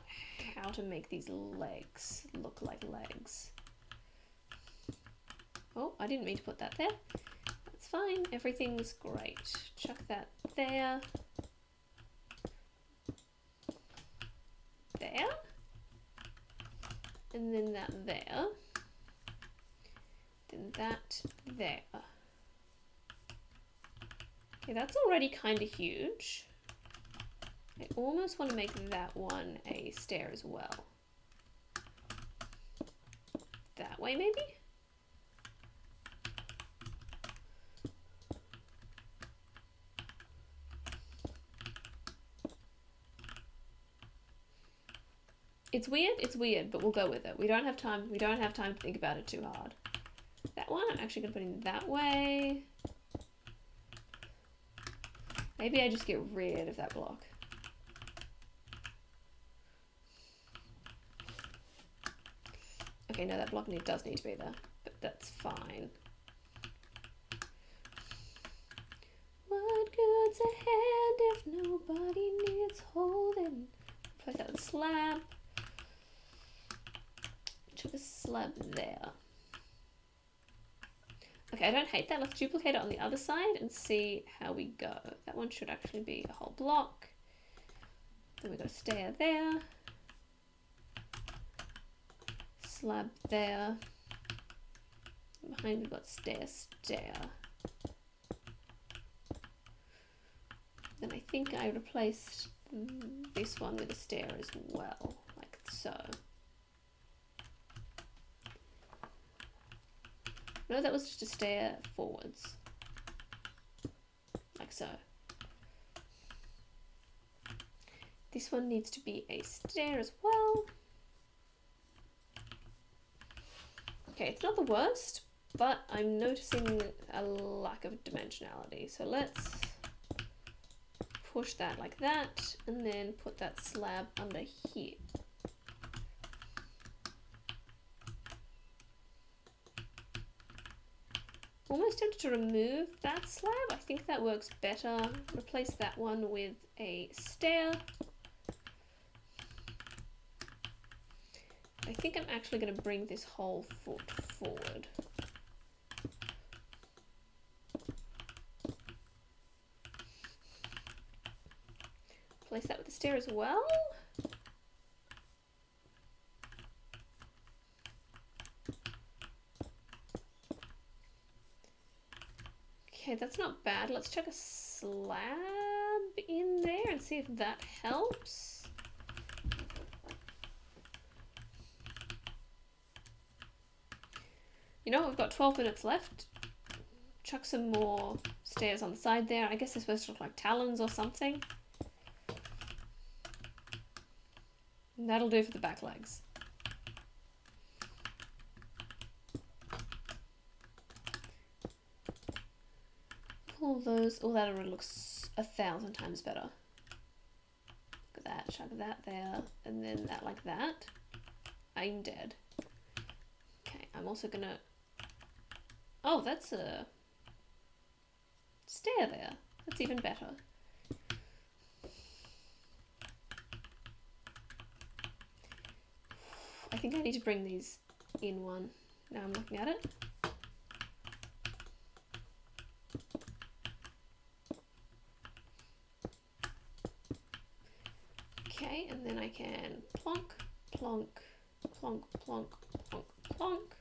how to make these legs look like legs. Oh, I didn't mean to put that there. That's fine, everything's great. Chuck that there. There. And then that there. Then that there. Okay, that's already kind of huge. I almost want to make that one a stair as well. That way, maybe? It's weird, but we'll go with it. We don't have time to think about it too hard. That one, I'm actually gonna put in that way. Maybe I just get rid of that block. Okay, no, that block does need to be there, but that's fine. What needs a hand if nobody needs holding? Place that with a slab. Chuck a slab there. Okay, I don't hate that. Let's duplicate it on the other side and see how we go. That one should actually be a whole block. Then we've got a stair there. Slab there. Behind we've got stair. Then I think I replaced this one with a stair as well, like so. No, that was just a stair forwards, like so. This one needs to be a stair as well. Okay, it's not the worst, but I'm noticing a lack of dimensionality. So let's push that like that and then put that slab under here. Almost tempted to remove that slab. I think that works better. Replace that one with a stair. I think I'm actually going to bring this whole foot forward. Place that with the stair as well. Okay, that's not bad. Let's chuck a slab in there and see if that helps. You know, we've got 12 minutes left. Chuck some more stairs on the side there. I guess they're supposed to look like talons or something. And that'll do for the back legs. Pull those. Oh, that already looks 1,000 times better. Look at that. Chuck that there. And then that like that. I'm dead. Okay, I'm also gonna... Oh, that's a stair there. That's even better. I think I need to bring these in one. Now I'm looking at it. Okay, and then I can plonk, plonk, plonk, plonk, plonk, plonk.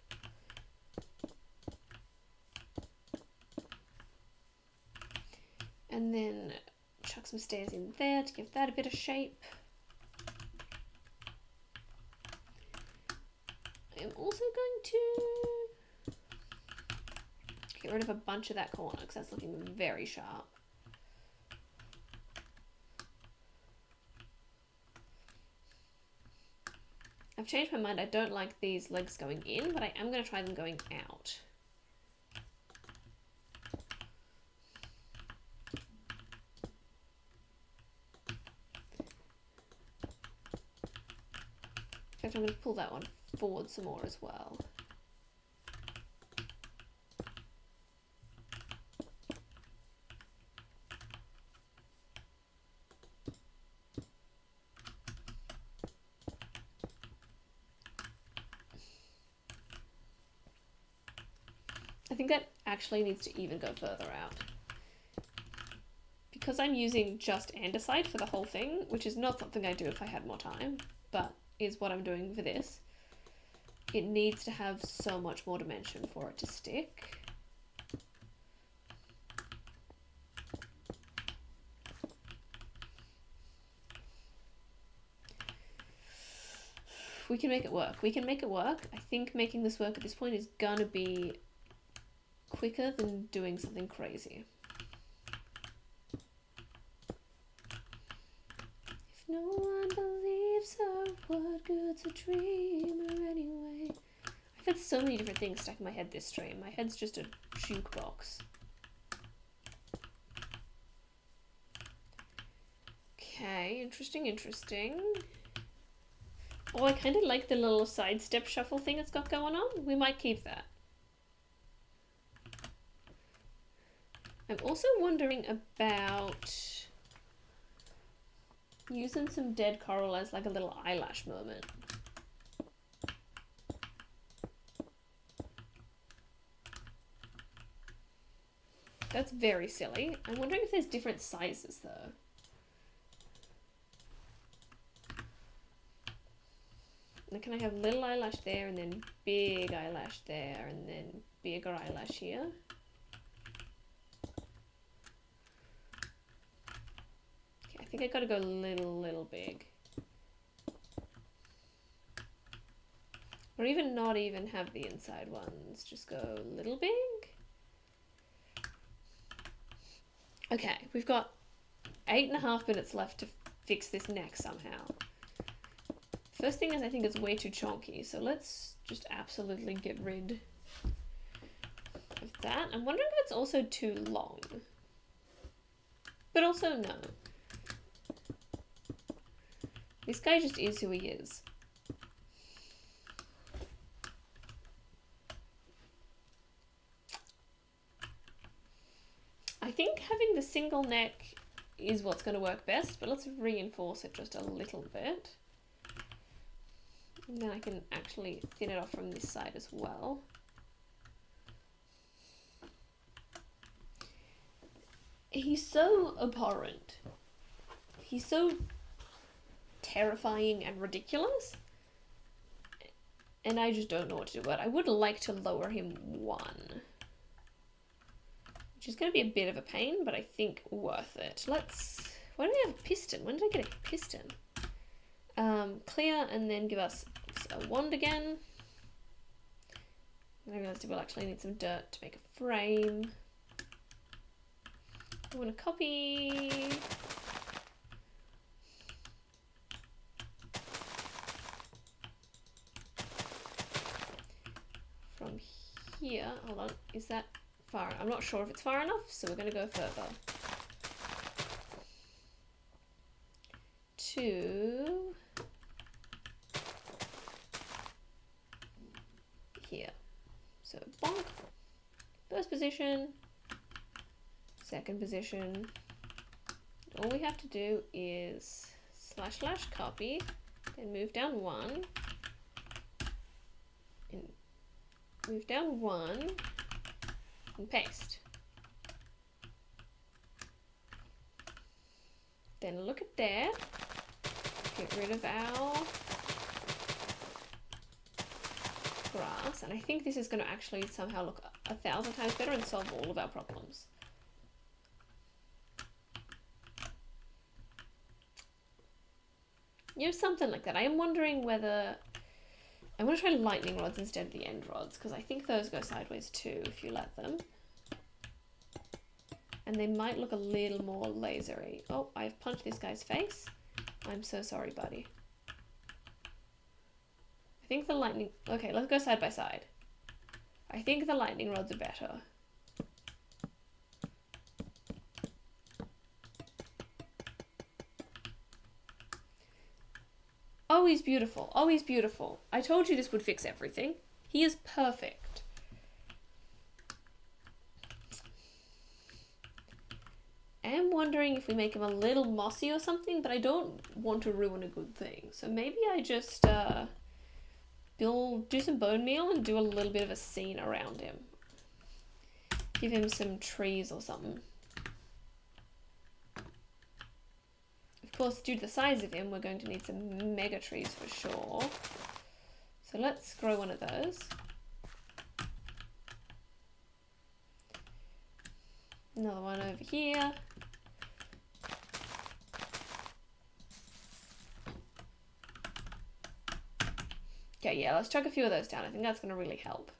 And then chuck some stairs in there to give that a bit of shape. I'm also going to get rid of a bunch of that corner because that's looking very sharp. I've changed my mind. I don't like these legs going in, but I am going to try them going out. In fact, I'm going to pull that one forward some more as well. I think that actually needs to even go further out. Because I'm using just andesite for the whole thing, which is not something I'd do if I had more time, but is what I'm doing for this. It needs to have so much more dimension for it to stick. We can make it work. We can make it work. I think making this work at this point is gonna be quicker than doing something crazy. If no one believes her, what good's a dreamer anyway? I've had so many different things stuck in my head this stream. My head's just a jukebox. Okay, interesting, interesting. Oh, I kind of like the little sidestep shuffle thing it's got going on. We might keep that. I'm also wondering about using some dead coral as like a little eyelash moment. That's very silly. I'm wondering if there's different sizes though. And can I have little eyelash there and then big eyelash there and then bigger eyelash here? Okay, I think I gotta go little big. Or even not even have the inside ones, just go little big. Okay, we've got 8.5 minutes left to fix this neck somehow. First thing is I think it's way too chonky, so let's just absolutely get rid of that. I'm wondering if it's also too long. But also no. This guy just is who he is. I think having the single neck is what's going to work best, but let's reinforce it just a little bit. And then I can actually thin it off from this side as well. He's so abhorrent. He's so terrifying and ridiculous. And I just don't know what to do, but I would like to lower him 1. Which is going to be a bit of a pain, but I think worth it. Let's... Why do we have a piston? When did I get a piston? Clear, and then give us a wand again. And I realized we'll actually need some dirt to make a frame. I want to copy... From here, hold on, is that far? I'm not sure if it's far enough, so we're going to go further. To here. So bonk, first position, second position. All we have to do is / copy, then move down 1, and move down 1, and paste. Then look at there. Get rid of our grass, and I think this is going to actually somehow look 1,000 times better and solve all of our problems. You know, something like that. I am wondering whether I want to try lightning rods instead of the end rods, because I think those go sideways too if you let them. And they might look a little more lasery. Oh, I've punched this guy's face. I'm so sorry, buddy. I think the lightning... Okay, let's go side by side. I think the lightning rods are better. Oh, he's beautiful. Oh, he's beautiful. I told you this would fix everything. He is perfect. I am wondering if we make him a little mossy or something, but I don't want to ruin a good thing. So maybe I just do some bone meal and do a little bit of a scene around him. Give him some trees or something. Of course, due to the size of him, we're going to need some mega trees for sure. So let's grow one of those. Another one over here. Okay, yeah, let's chuck a few of those down. I think that's going to really help.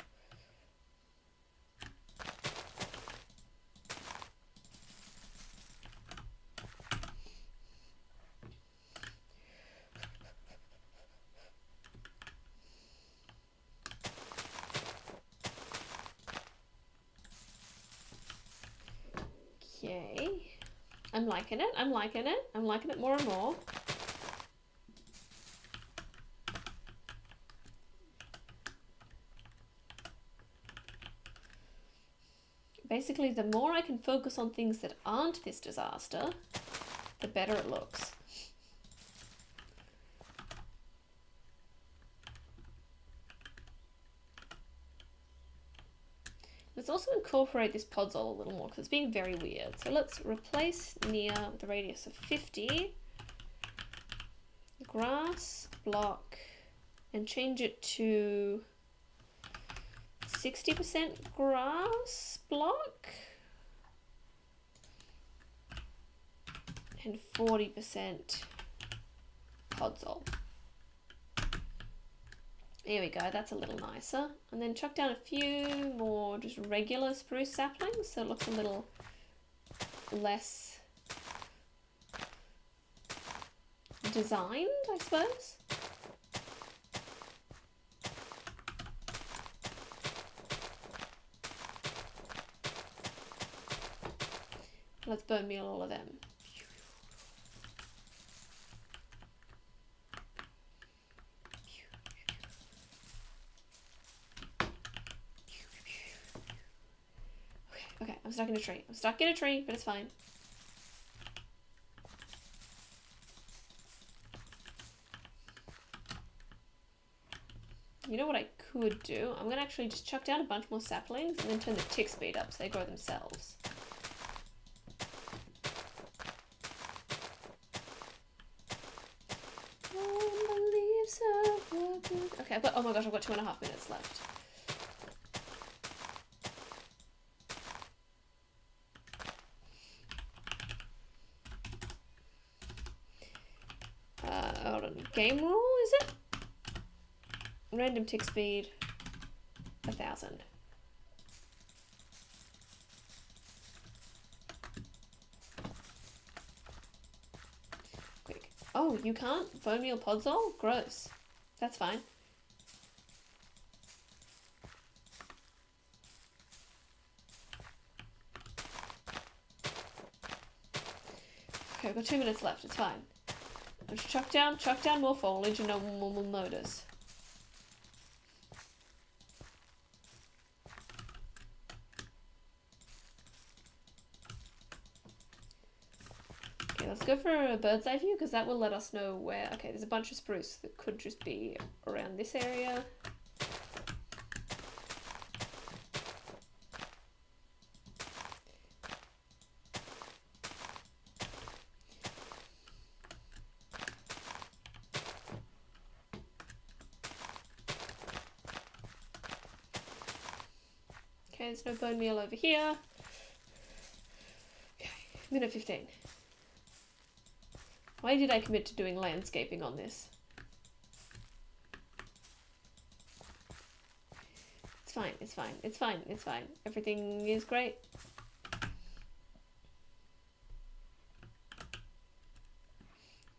Okay. I'm liking it. I'm liking it. I'm liking it more and more. Basically, the more I can focus on things that aren't this disaster, the better it looks. Let's also incorporate this podzol a little more because it's being very weird. So let's replace near with a radius of 50. Grass block and change it to 60% grass block and 40% podzol. There we go, that's a little nicer. And then chuck down a few more just regular spruce saplings so it looks a little less designed, I suppose. Let's bone meal all of them. Okay, I'm stuck in a tree. I'm stuck in a tree, but it's fine. You know what I could do? I'm going to actually just chuck down a bunch more saplings and then turn the tick speed up so they grow themselves. Okay, oh my gosh, I've got 2.5 minutes left. Hold on. Game rule, is it? Random tick speed, 1,000. Quick. Oh, you can't bone meal podzol? Gross. That's fine. Okay, we've got 2 minutes left. It's fine. Let's chuck down more foliage and no one will notice. Okay, let's go for a bird's eye view because that will let us know where... Okay, there's a bunch of spruce that could just be around this area. Okay, there's no bone meal over here. Okay, minute 15. Why did I commit to doing landscaping on this? It's fine, it's fine, it's fine, it's fine. Everything is great.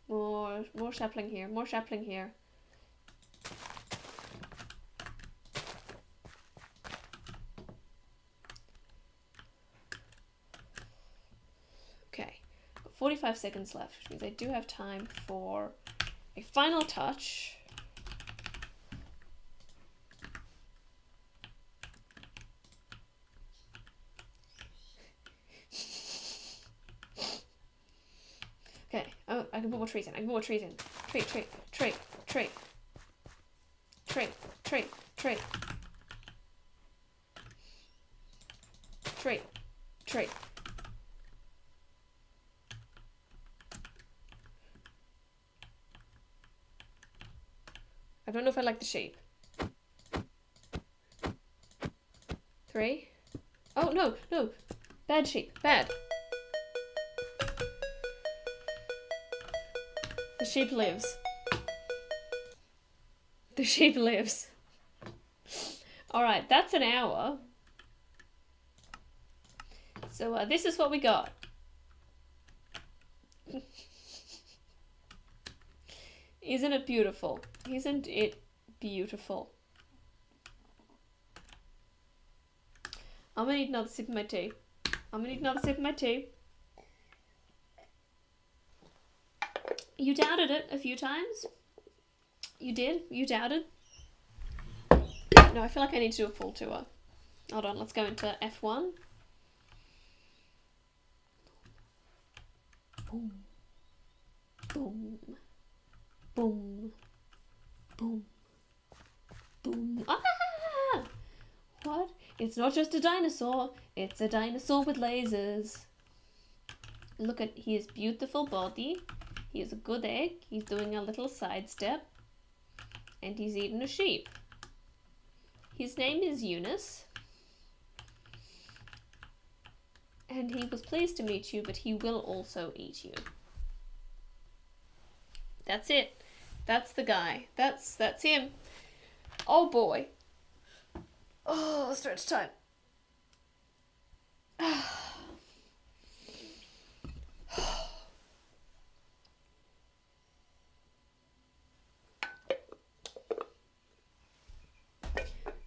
More sapling here, more sapling here. Okay, got 45 seconds left, which means I do have time for a final touch. Okay, oh, I can put more trees in, I can put more trees in. Tree, tree, tree, tree. Tree, tree, tree. Tree, tree. I don't know if I like the shape. 3. Oh, no, no. Bad shape, bad. The sheep lives. The sheep lives. Alright, that's an hour. So this is what we got. Isn't it beautiful? Isn't it beautiful? I'm gonna eat another sip of my tea. I'm gonna eat another sip of my tea. You doubted it a few times. You did? You doubted? No, I feel like I need to do a full tour. Hold on, let's go into F1. Boom. Boom. Boom. Boom. Boom. Ah! What? It's not just a dinosaur. It's a dinosaur with lasers. Look at his beautiful body. He has a good egg. He's doing a little sidestep. And he's eating a sheep. His name is Eunice. And he was pleased to meet you, but he will also eat you. That's it. That's the guy. That's him. Oh boy. Oh, stretch time.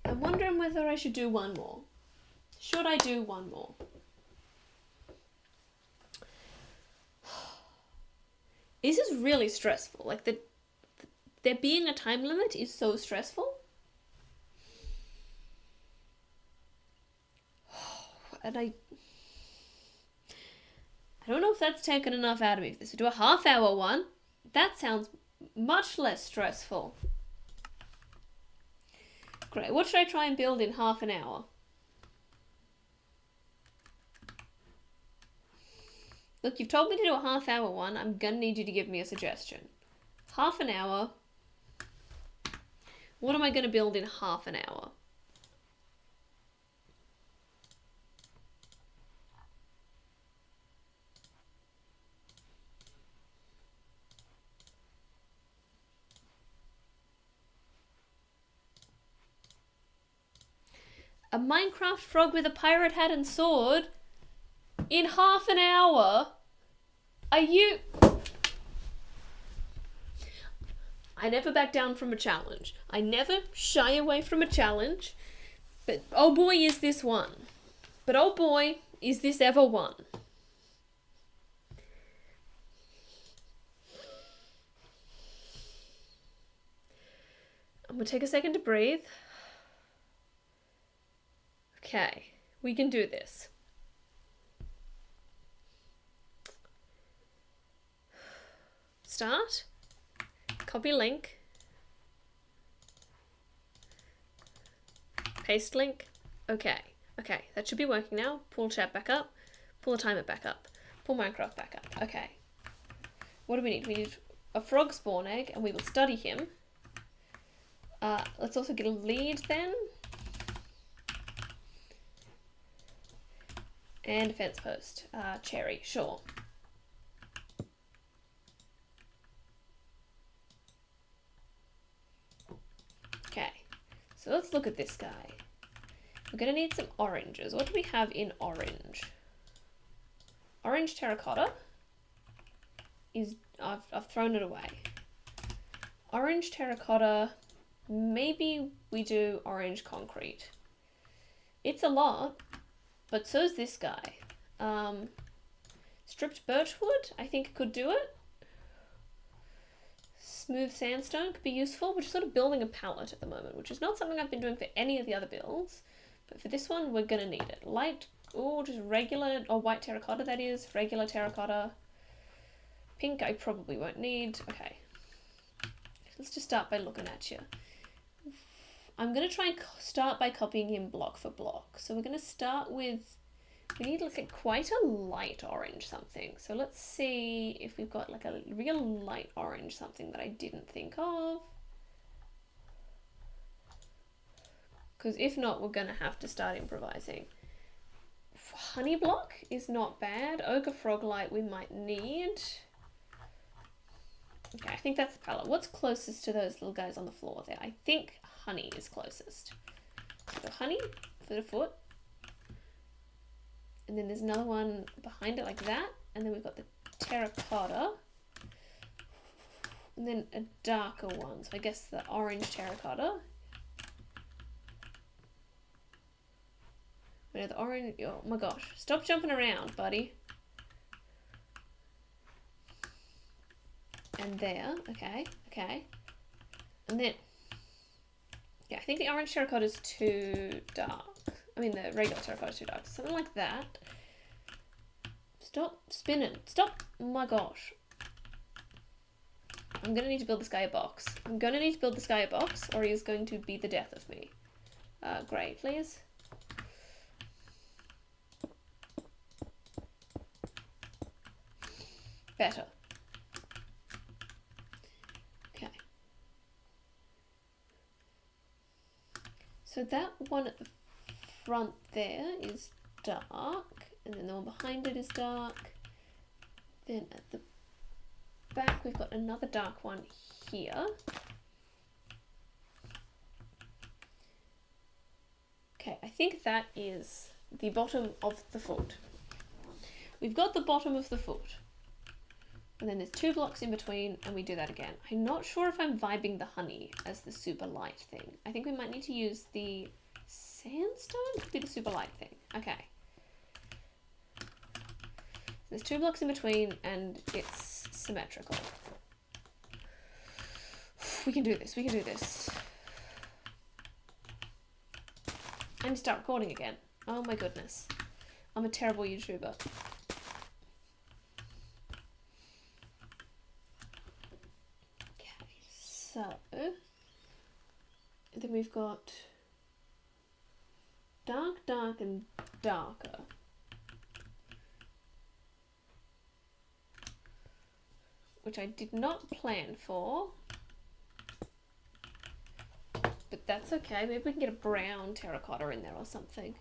I'm wondering whether I should do one more. Should I do one more? This is really stressful. Like, there being a time limit is so stressful. And I don't know if that's taken enough out of me. If this would do a half-hour one, that sounds much less stressful. Great. What should I try and build in half an hour? Look, you've told me to do a half-hour one. I'm gonna need you to give me a suggestion. Half an hour. What am I gonna build in half an hour? A Minecraft frog with a pirate hat and sword in half an hour? Are you... I never back down from a challenge. I never shy away from a challenge. But oh boy, is this one. But oh boy, is this ever one. I'm gonna take a second to breathe. Okay, we can do this. Start. Copy link. Paste link. Okay, that should be working now. Pull chat back up. Pull the timer back up. Pull Minecraft back up. Okay. What do we need? We need a frog spawn egg, and we will study him. Let's also get a lead then. And a fence post. Cherry, sure. Okay, so let's look at this guy. We're gonna need some oranges. What do we have in orange? Orange terracotta is, I've thrown it away. Orange terracotta, maybe we do orange concrete. It's a lot. But so's this guy. Stripped birchwood, I think could do it. Smooth sandstone could be useful. We're just sort of building a palette at the moment, which is not something I've been doing for any of the other builds. But for this one, we're gonna need it. Light, or just regular, or white terracotta that is. Regular terracotta. Pink I probably won't need. Okay. Let's just start by looking at you. I'm going to try and start by copying him block for block. So we're going to start with, we need like quite a light orange something. So let's see if we've got like a real light orange something that I didn't think of. Because if not, we're going to have to start improvising. Honey block is not bad. Ochre frog light we might need. Okay, I think that's the palette. What's closest to those little guys on the floor there? I think honey is closest. So honey for the foot. And then there's another one behind it like that. And then we've got the terracotta. And then a darker one. So I guess the orange terracotta. No, the orange, oh my gosh. Stop jumping around, buddy. And there, okay. And then, yeah, I think the orange terracotta is too dark. I mean, the regular terracotta is too dark. Something like that. Stop spinning. Stop. Oh my gosh. I'm gonna need to build this guy a box. I'm gonna need to build this guy a box, or he is going to be the death of me. Grey, please. Better. Okay. So that one at the front there is dark, and then the one behind it is dark. Then at the back we've got another dark one here. Okay, I think that is the bottom of the foot. We've got the bottom of the foot. And then there's 2 blocks in between, and we do that again. I'm not sure if I'm vibing the honey as the super light thing. I think we might need to use the sandstone? Could be the super light thing. Okay. There's 2 blocks in between, and it's symmetrical. We can do this, we can do this. I need to start recording again. Oh my goodness. I'm a terrible YouTuber. Okay, so then we've got dark, dark, and darker. Which I did not plan for. But that's okay. Maybe we can get a brown terracotta in there or something.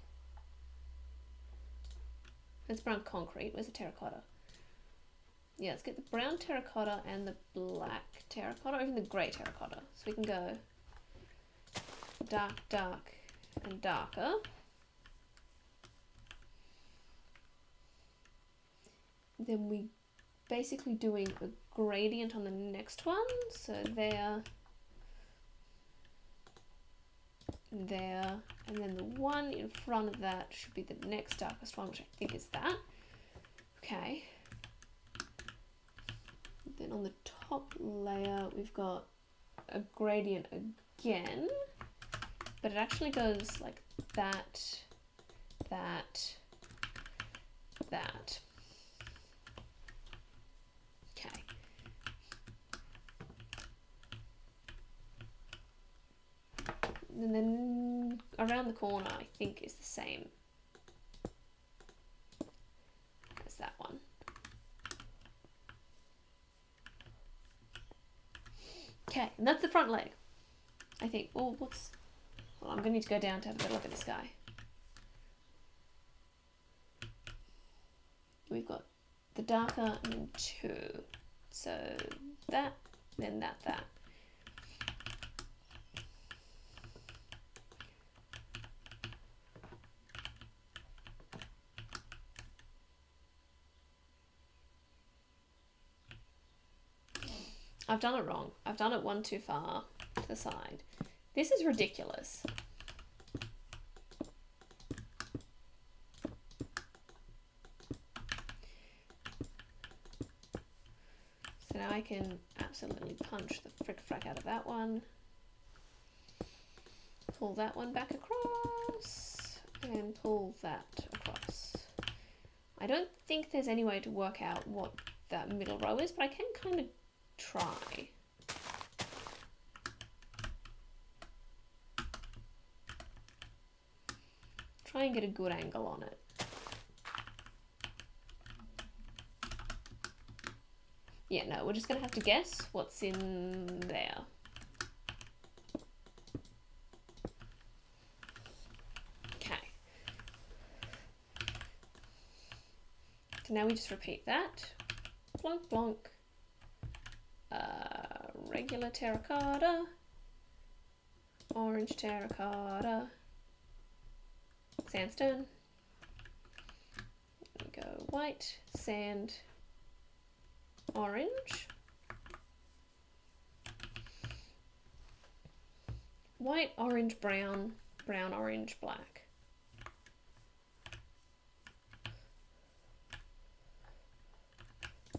It's brown concrete. Where's the terracotta? Yeah, let's get the brown terracotta and the black terracotta, or even the grey terracotta. So we can go dark, dark, and darker. Then we basically doing a gradient on the next one. So there, there, and then the one in front of that should be the next darkest one, which I think is that. Okay. Then on the top layer we've got a gradient again, but it actually goes like that, that, that. Okay. And then around the corner I think is the same as that one. Okay, and that's the front leg, I think. Oh, whoops. Well, I'm going to need to go down to have a better look at this guy. We've got the darker and then 2. So that, then that, that. I've done it wrong. I've done it one too far to the side. This is ridiculous. So now I can absolutely punch the frick frack out of that one. Pull that one back across and pull that across. I don't think there's any way to work out what that middle row is, but I can kind of try. Try and get a good angle on it. Yeah, no, we're just gonna have to guess what's in there. Okay. So now we just repeat that. Blonk, blonk. Regular terracotta, orange terracotta, sandstone, we go white, sand, orange, white, orange, brown, brown, orange, black.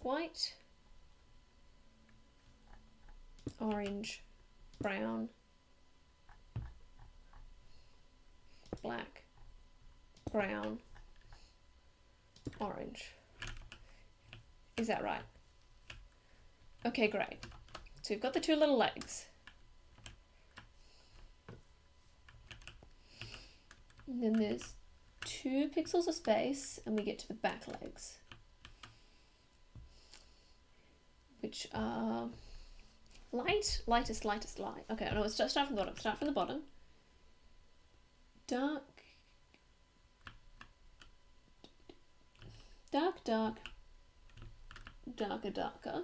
White, orange, brown, black, brown, orange. Is that right? Okay, great. So we've got the two little legs. And then there's 2 pixels of space and we get to the back legs, which are light, lightest, lightest, light. Okay, no, let's start from the bottom. Start from the bottom. Dark, dark, dark, darker, darker,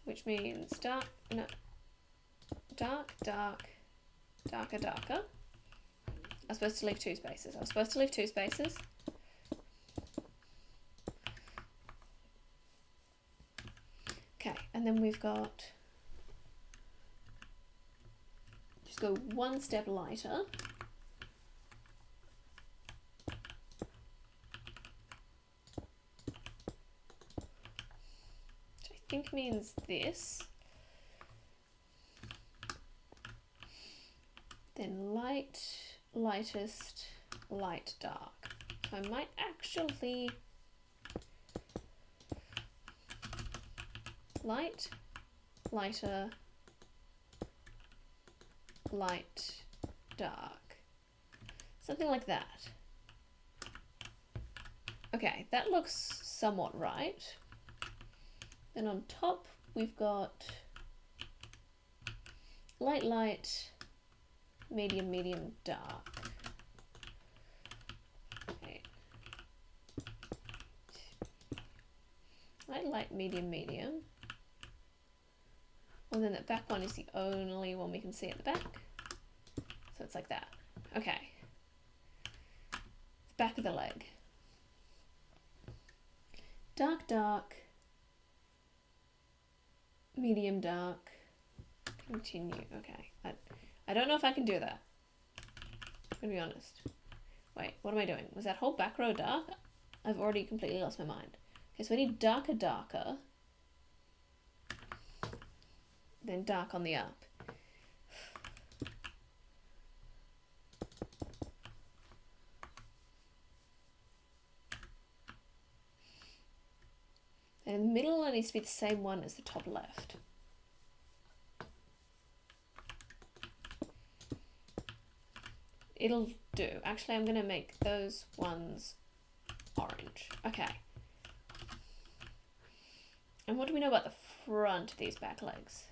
which means dark, no, dark, dark, darker, darker. I was supposed to leave 2 spaces. I was supposed to leave 2 spaces. Okay, and then we've got, just go 1 step lighter. Which I think means this. Then light, lightest, light, dark. So I might actually light, lighter, light, dark. Something like that. Okay, that looks somewhat right. Then on top we've got light, light, medium, medium, dark. Okay. Light, light, medium, medium. Well, then that back one is the only one we can see at the back. So it's like that. Okay. Back of the leg. Dark, dark. Medium, dark. Continue. Okay. I don't know if I can do that. I'm gonna be honest. Wait, what am I doing? Was that whole back row dark? I've already completely lost my mind. Okay, so I need darker, darker. Then dark on the up. And in the middle, it needs to be the same one as the top left. It'll do. Actually, I'm going to make those ones orange. Okay. And what do we know about the front of these back legs?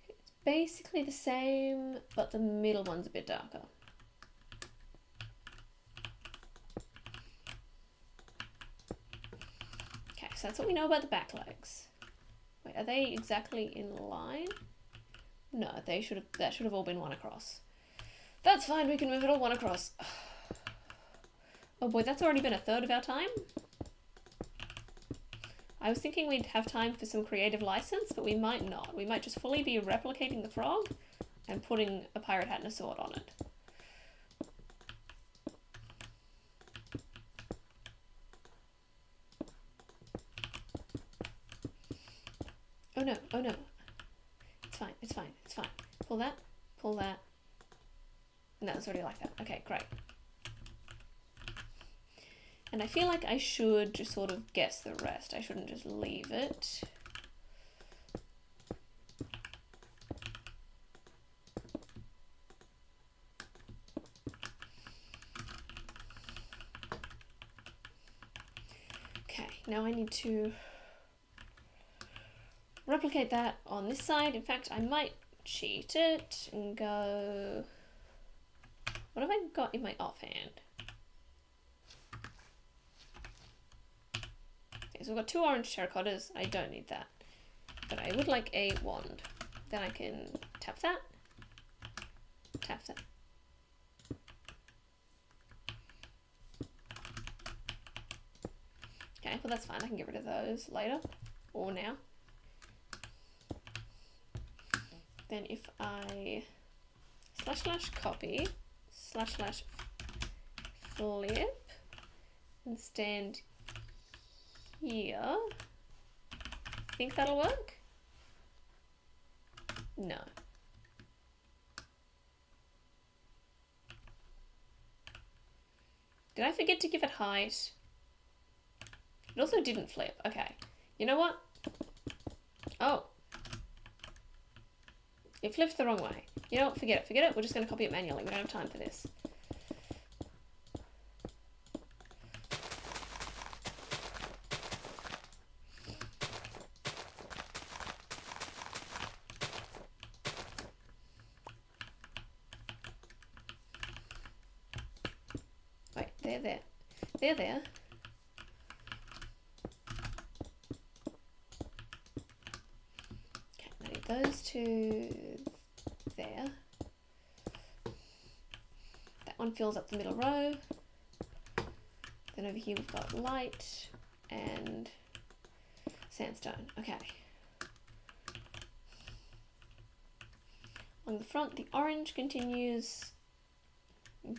It's basically the same, but the middle one's a bit darker. Okay, so that's what we know about the back legs. Wait, are they exactly in line? No, that should have all been 1 across. That's fine, we can move it all 1 across. Oh boy, that's already been 1/3 of our time. I was thinking we'd have time for some creative license, but we might not. We might just fully be replicating the frog and putting a pirate hat and a sword on it. Oh no, oh no. It's fine, it's fine, it's fine. Pull that, and that was already like that. Okay, great. And I feel like I should just sort of guess the rest. I shouldn't just leave it. Okay, now I need to replicate that on this side. In fact, I might cheat it and go... What have I got in my offhand? Okay, so we've got 2 orange terracottas. I don't need that. But I would like a wand. Then I can tap that. Tap that. Okay, well that's fine. I can get rid of those later. Or now. Then if I / copy / flip and stand here, think that'll work? No. Did I forget to give it height? It also didn't flip. Okay. You know what? Oh. It flipped the wrong way. You know what? Forget it. Forget it. We're just going to copy it manually. We don't have time for this. Wait, they're there. They're there. Okay, I need those two there. That one fills up the middle row. Then over here we've got light and sandstone. Okay. On the front, the orange continues.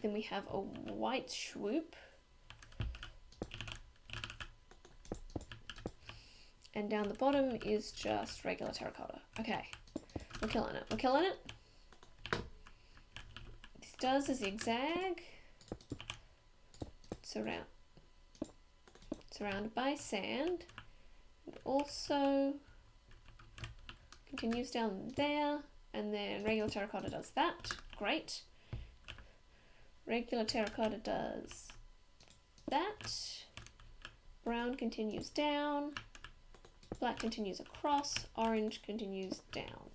Then we have a white swoop. And down the bottom is just regular terracotta. Okay, we're killing it. We're killing it. This does a zigzag. Surrounded by sand. It also continues down there. And then regular terracotta does that. Great. Regular terracotta does that. Brown continues down. Black continues across. Orange continues down.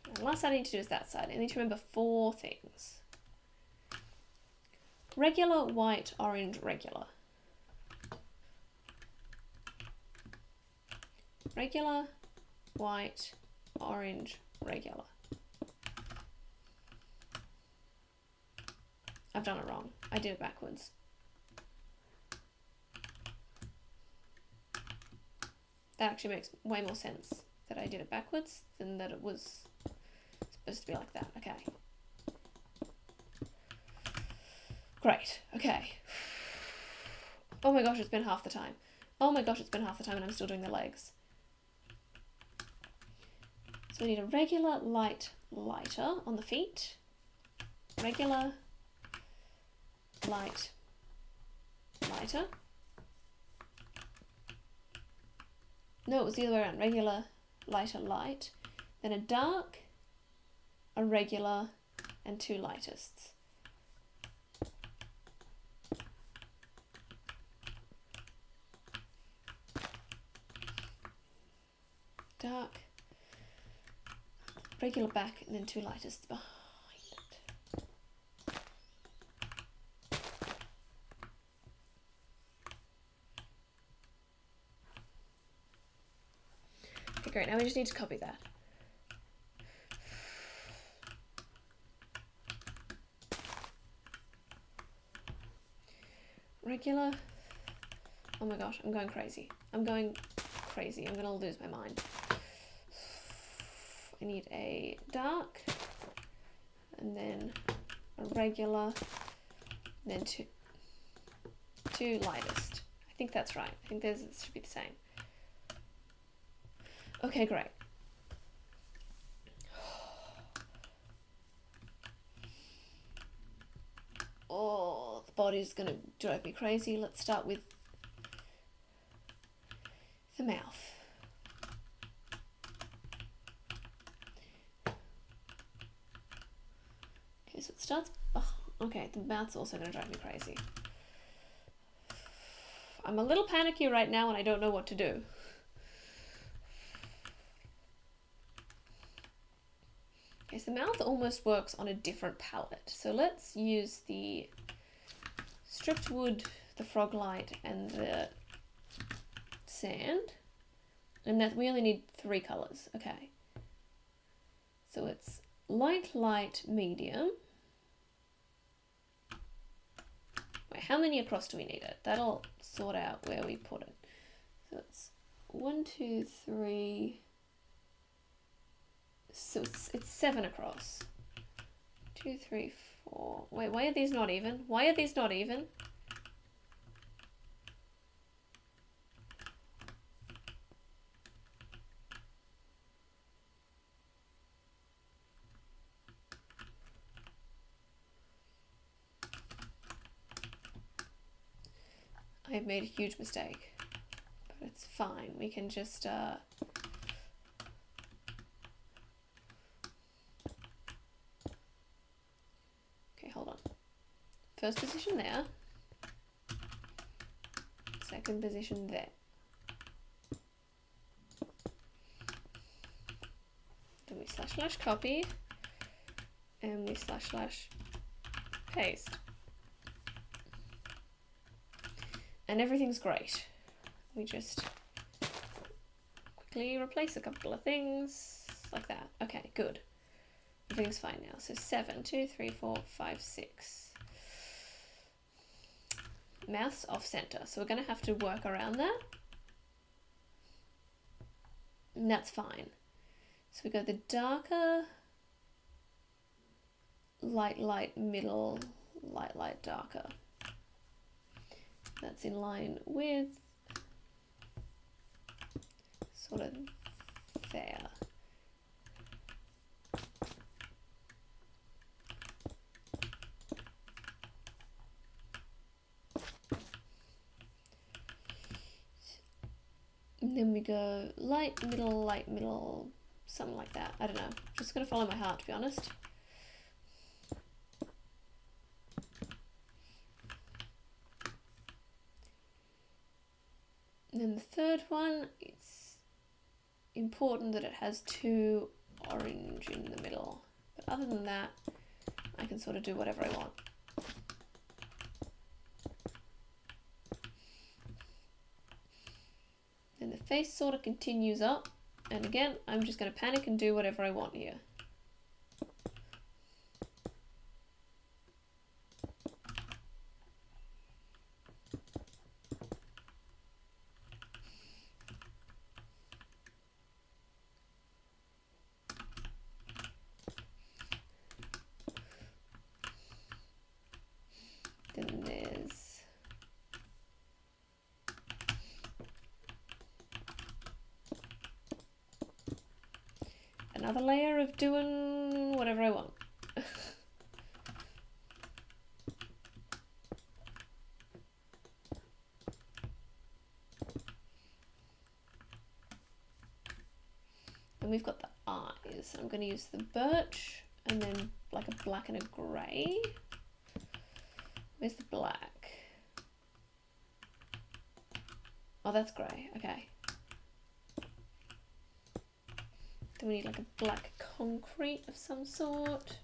And the last I need to do is that side. I need to remember 4 things. Regular, white, orange, regular. Regular, white, orange, regular. I've done it wrong. I did it backwards. That actually makes way more sense that I did it backwards than that it was supposed to be like that. Okay. Great. Okay. Oh my gosh, it's been half the time. Oh my gosh, it's been half the time and I'm still doing the legs. So we need a regular, light, lighter on the feet. Regular, light, lighter. No, it was the other way around. Regular, lighter, light. Then a dark, a regular, and 2 lightest. Dark, regular back, and then 2 lightest behind it. Okay, great. Now we just need to copy that. Regular. Oh my gosh, I'm going crazy. I'm going crazy. I'm gonna lose my mind. I need a dark, and then a regular, and then two lightest. I think that's right. I think it should be the same. Okay, great. Oh, the body's gonna drive me crazy. Let's start with the mouth. Okay, so it starts. Oh, okay, the mouth's also gonna drive me crazy. I'm a little panicky right now and I don't know what to do. Okay, so the mouth almost works on a different palette. So let's use the stripped wood, the frog light, and the sand. And that we only need 3 colors. Okay. So it's light, light, medium. Wait, how many across do we need it? That'll sort out where we put it. So it's 1, 2, 3. So it's 7 across. 2, 3, 4. Wait, why are these not even? Why are these not even? I've made a huge mistake, but it's fine. We can just okay, hold on. First position there. Second position there. Then we / copy and we / paste. And everything's great. We just quickly replace a couple of things like that. Okay, good. Everything's fine now. So 7, 2, 3, 4, 5, 6. Mouth's off center. So we're going to have to work around that. And that's fine. So we go the darker, light, light, middle, light, light, darker. That's in line with sort of there. And then we go light, middle, something like that. I don't know. Just gonna follow my heart, to be honest. And then the third one, it's important that it has 2 orange in the middle. But other than that, I can sort of do whatever I want. Then the face sort of continues up. And again, I'm just going to panic and do whatever I want here. Then there's another layer of doing whatever I want. And we've got the eyes. I'm going to use the birch and then like a black and a grey. Where's the black? Oh, that's grey. Okay. Then we need like a black concrete of some sort.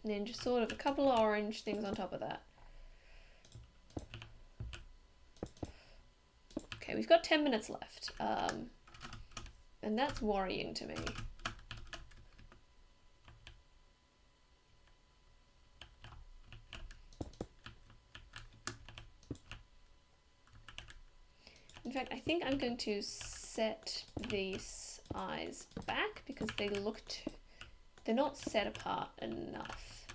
And then just sort of a couple of orange things on top of that. Okay, we've got 10 minutes left. And that's worrying to me. In fact, I think I'm going to set these eyes back because they're not set apart enough.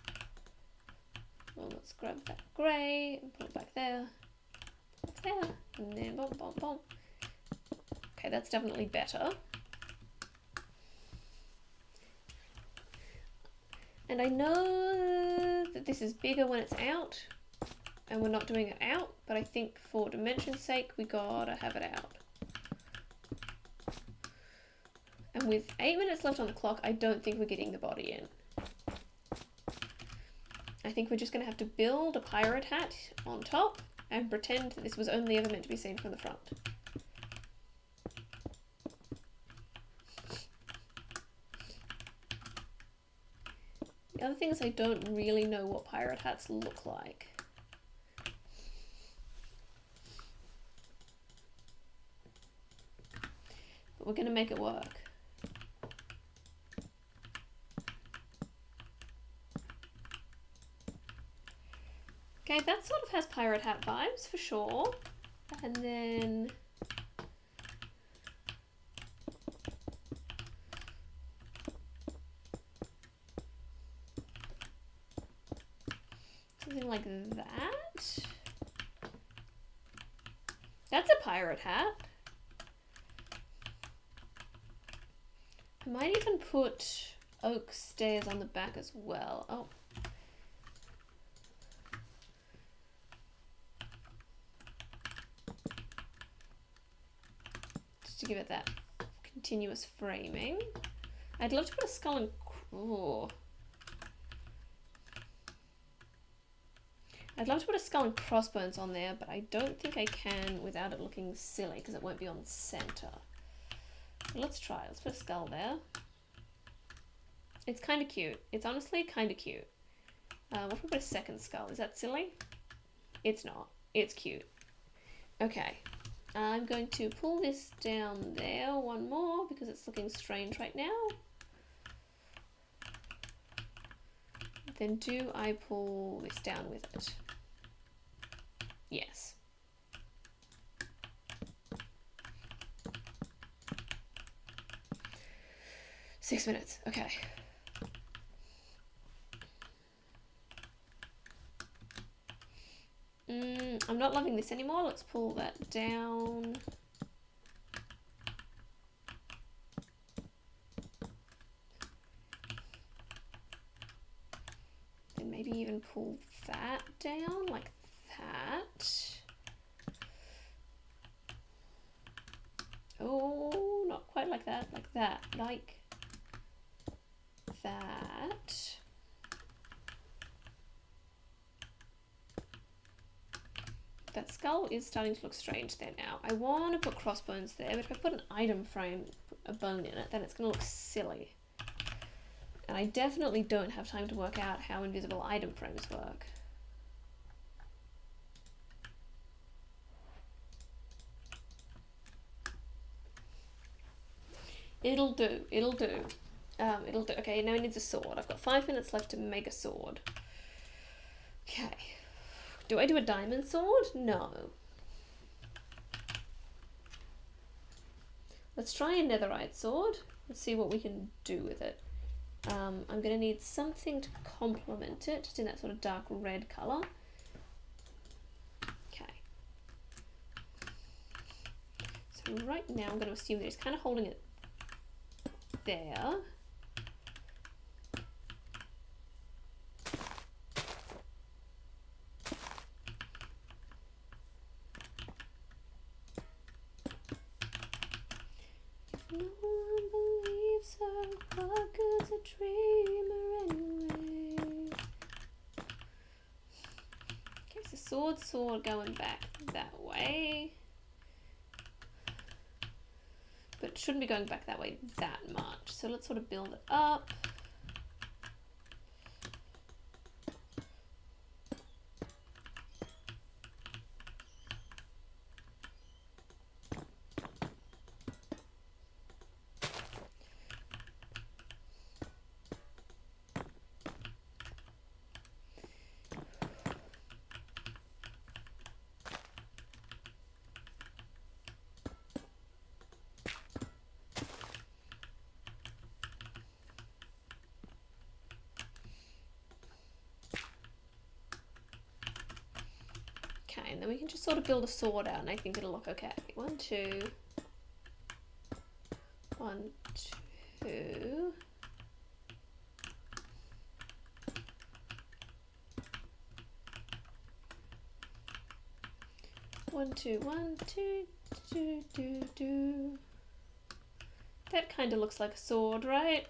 Well, let's grab that grey and put it back there, and then boom, boom, boom. Okay, that's definitely better. And I know that this is bigger when it's out, and we're not doing it out, but I think for dimension's sake, we gotta have it out. And with 8 minutes left on the clock, I don't think we're getting the body in. I think we're just gonna have to build a pirate hat on top and pretend that this was only ever meant to be seen from the front. The other thing is I don't really know what pirate hats look like. But we're going to make it work. Okay, that sort of has pirate hat vibes for sure. And then something like that. That's a pirate hat. I might even put oak stairs on the back as well. Oh. Just to give it that continuous framing. I'd love to put a skull and... Oh. I'd love to put a skull and crossbones on there, but I don't think I can without it looking silly because it won't be on center. Let's try. Let's put a skull there. It's kind of cute. It's honestly kind of cute. What if we put a second skull? Is that silly? It's not. It's cute. Okay. I'm going to pull this down there one more because it's looking strange right now. Then do I pull this down with it? Yes. Six minutes. Okay. I'm not loving this anymore. Let's pull that down. Then maybe even pull that down like that. Oh, not quite like that. Like that. Like that. That skull is starting to look strange there now. I want to put crossbones there, but if I put an item frame, put a bone in it, then it's going to look silly. And I definitely don't have time to work out how invisible item frames work. It'll do. It'll do. It'll do. Okay, now it needs a sword. I've got 5 minutes left to make a sword. Okay. Do I do a diamond sword? No. Let's try a netherite sword. Let's see what we can do with it. I'm going to need something to complement it, just in that sort of dark red colour. Okay. So right now I'm going to assume that he's kind of holding it there. No one believes her, what good's a dreamer anyway? Okay, so sword going back that way. But it shouldn't be going back that way that much. So let's sort of build it up. And then we can just sort of build a sword out and I think it'll look okay. 1, 2. 1, 2. One, two, 1, 2, 2, 2, 2. That kind of looks like a sword, right?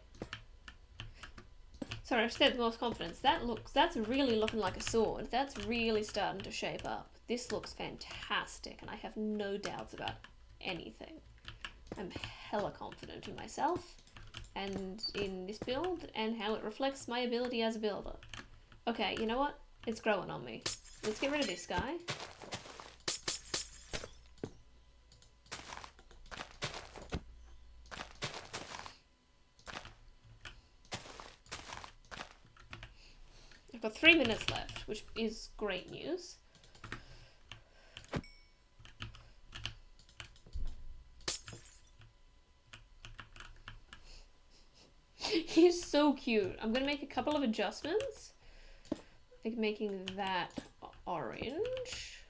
Sorry, I said with more confidence. That's really looking like a sword. That's really starting to shape up. This looks fantastic, and I have no doubts about anything. I'm hella confident in myself, and in this build, and how it reflects my ability as a builder. Okay, you know what? It's growing on me. Let's get rid of this guy. I've got 3 minutes left, which is great news. He's so cute. I'm gonna make a couple of adjustments. Like making that orange.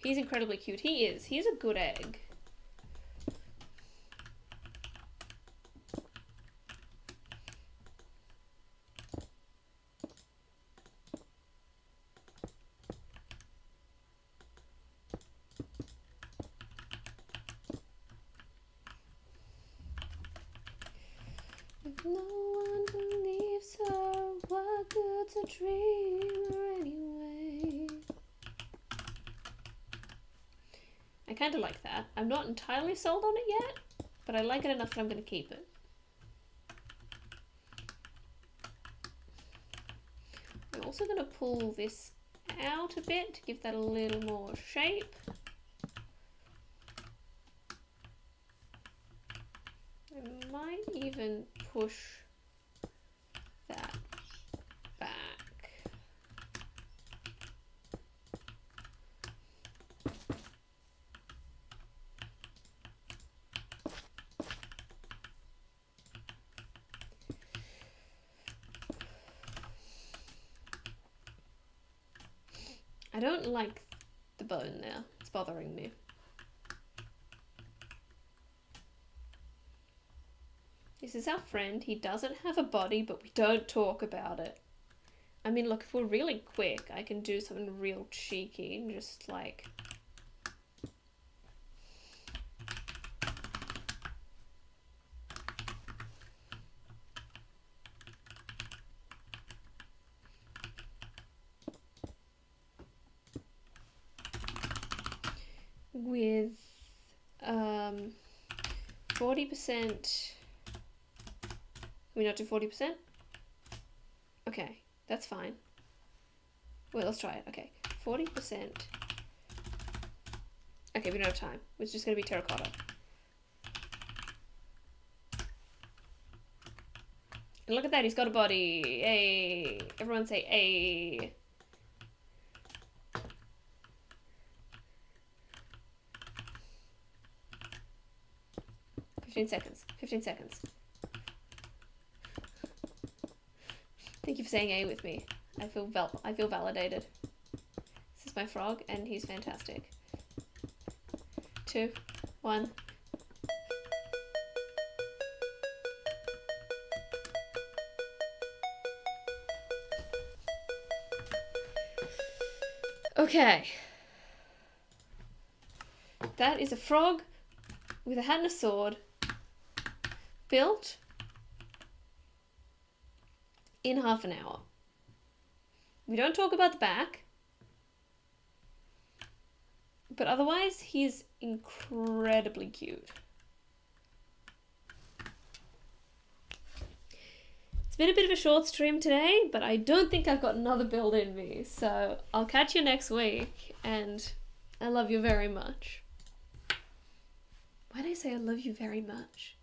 He's incredibly cute. He is. He's a good egg. If no one believes her, what good's a dreamer anyway? I kind of like that. I'm not entirely sold on it yet, but I like it enough that I'm going to keep it. I'm also going to pull this out a bit to give that a little more shape. I might even push that back. I don't like the bone there. It's bothering me. This is our friend. He doesn't have a body, but we don't talk about it. I mean, look, if we're really quick, I can do something real cheeky and just like... with 40%... Can we not do 40%? Okay, that's fine. Wait, let's try it. Okay, 40%. Okay, we don't have time. It's just gonna be terracotta. And look at that, he's got a body. Hey, everyone say hey. "15 seconds. 15 seconds. Thank you for saying A with me. I feel validated. This is my frog, and he's fantastic. 2, 1. Okay. That is a frog with a hat and a sword, built in half an hour. We don't talk about the back, but otherwise he's incredibly cute. It's been a bit of a short stream today, but I don't think I've got another build in me, so I'll catch you next week, and I love you very much. Why did I say I love you very much?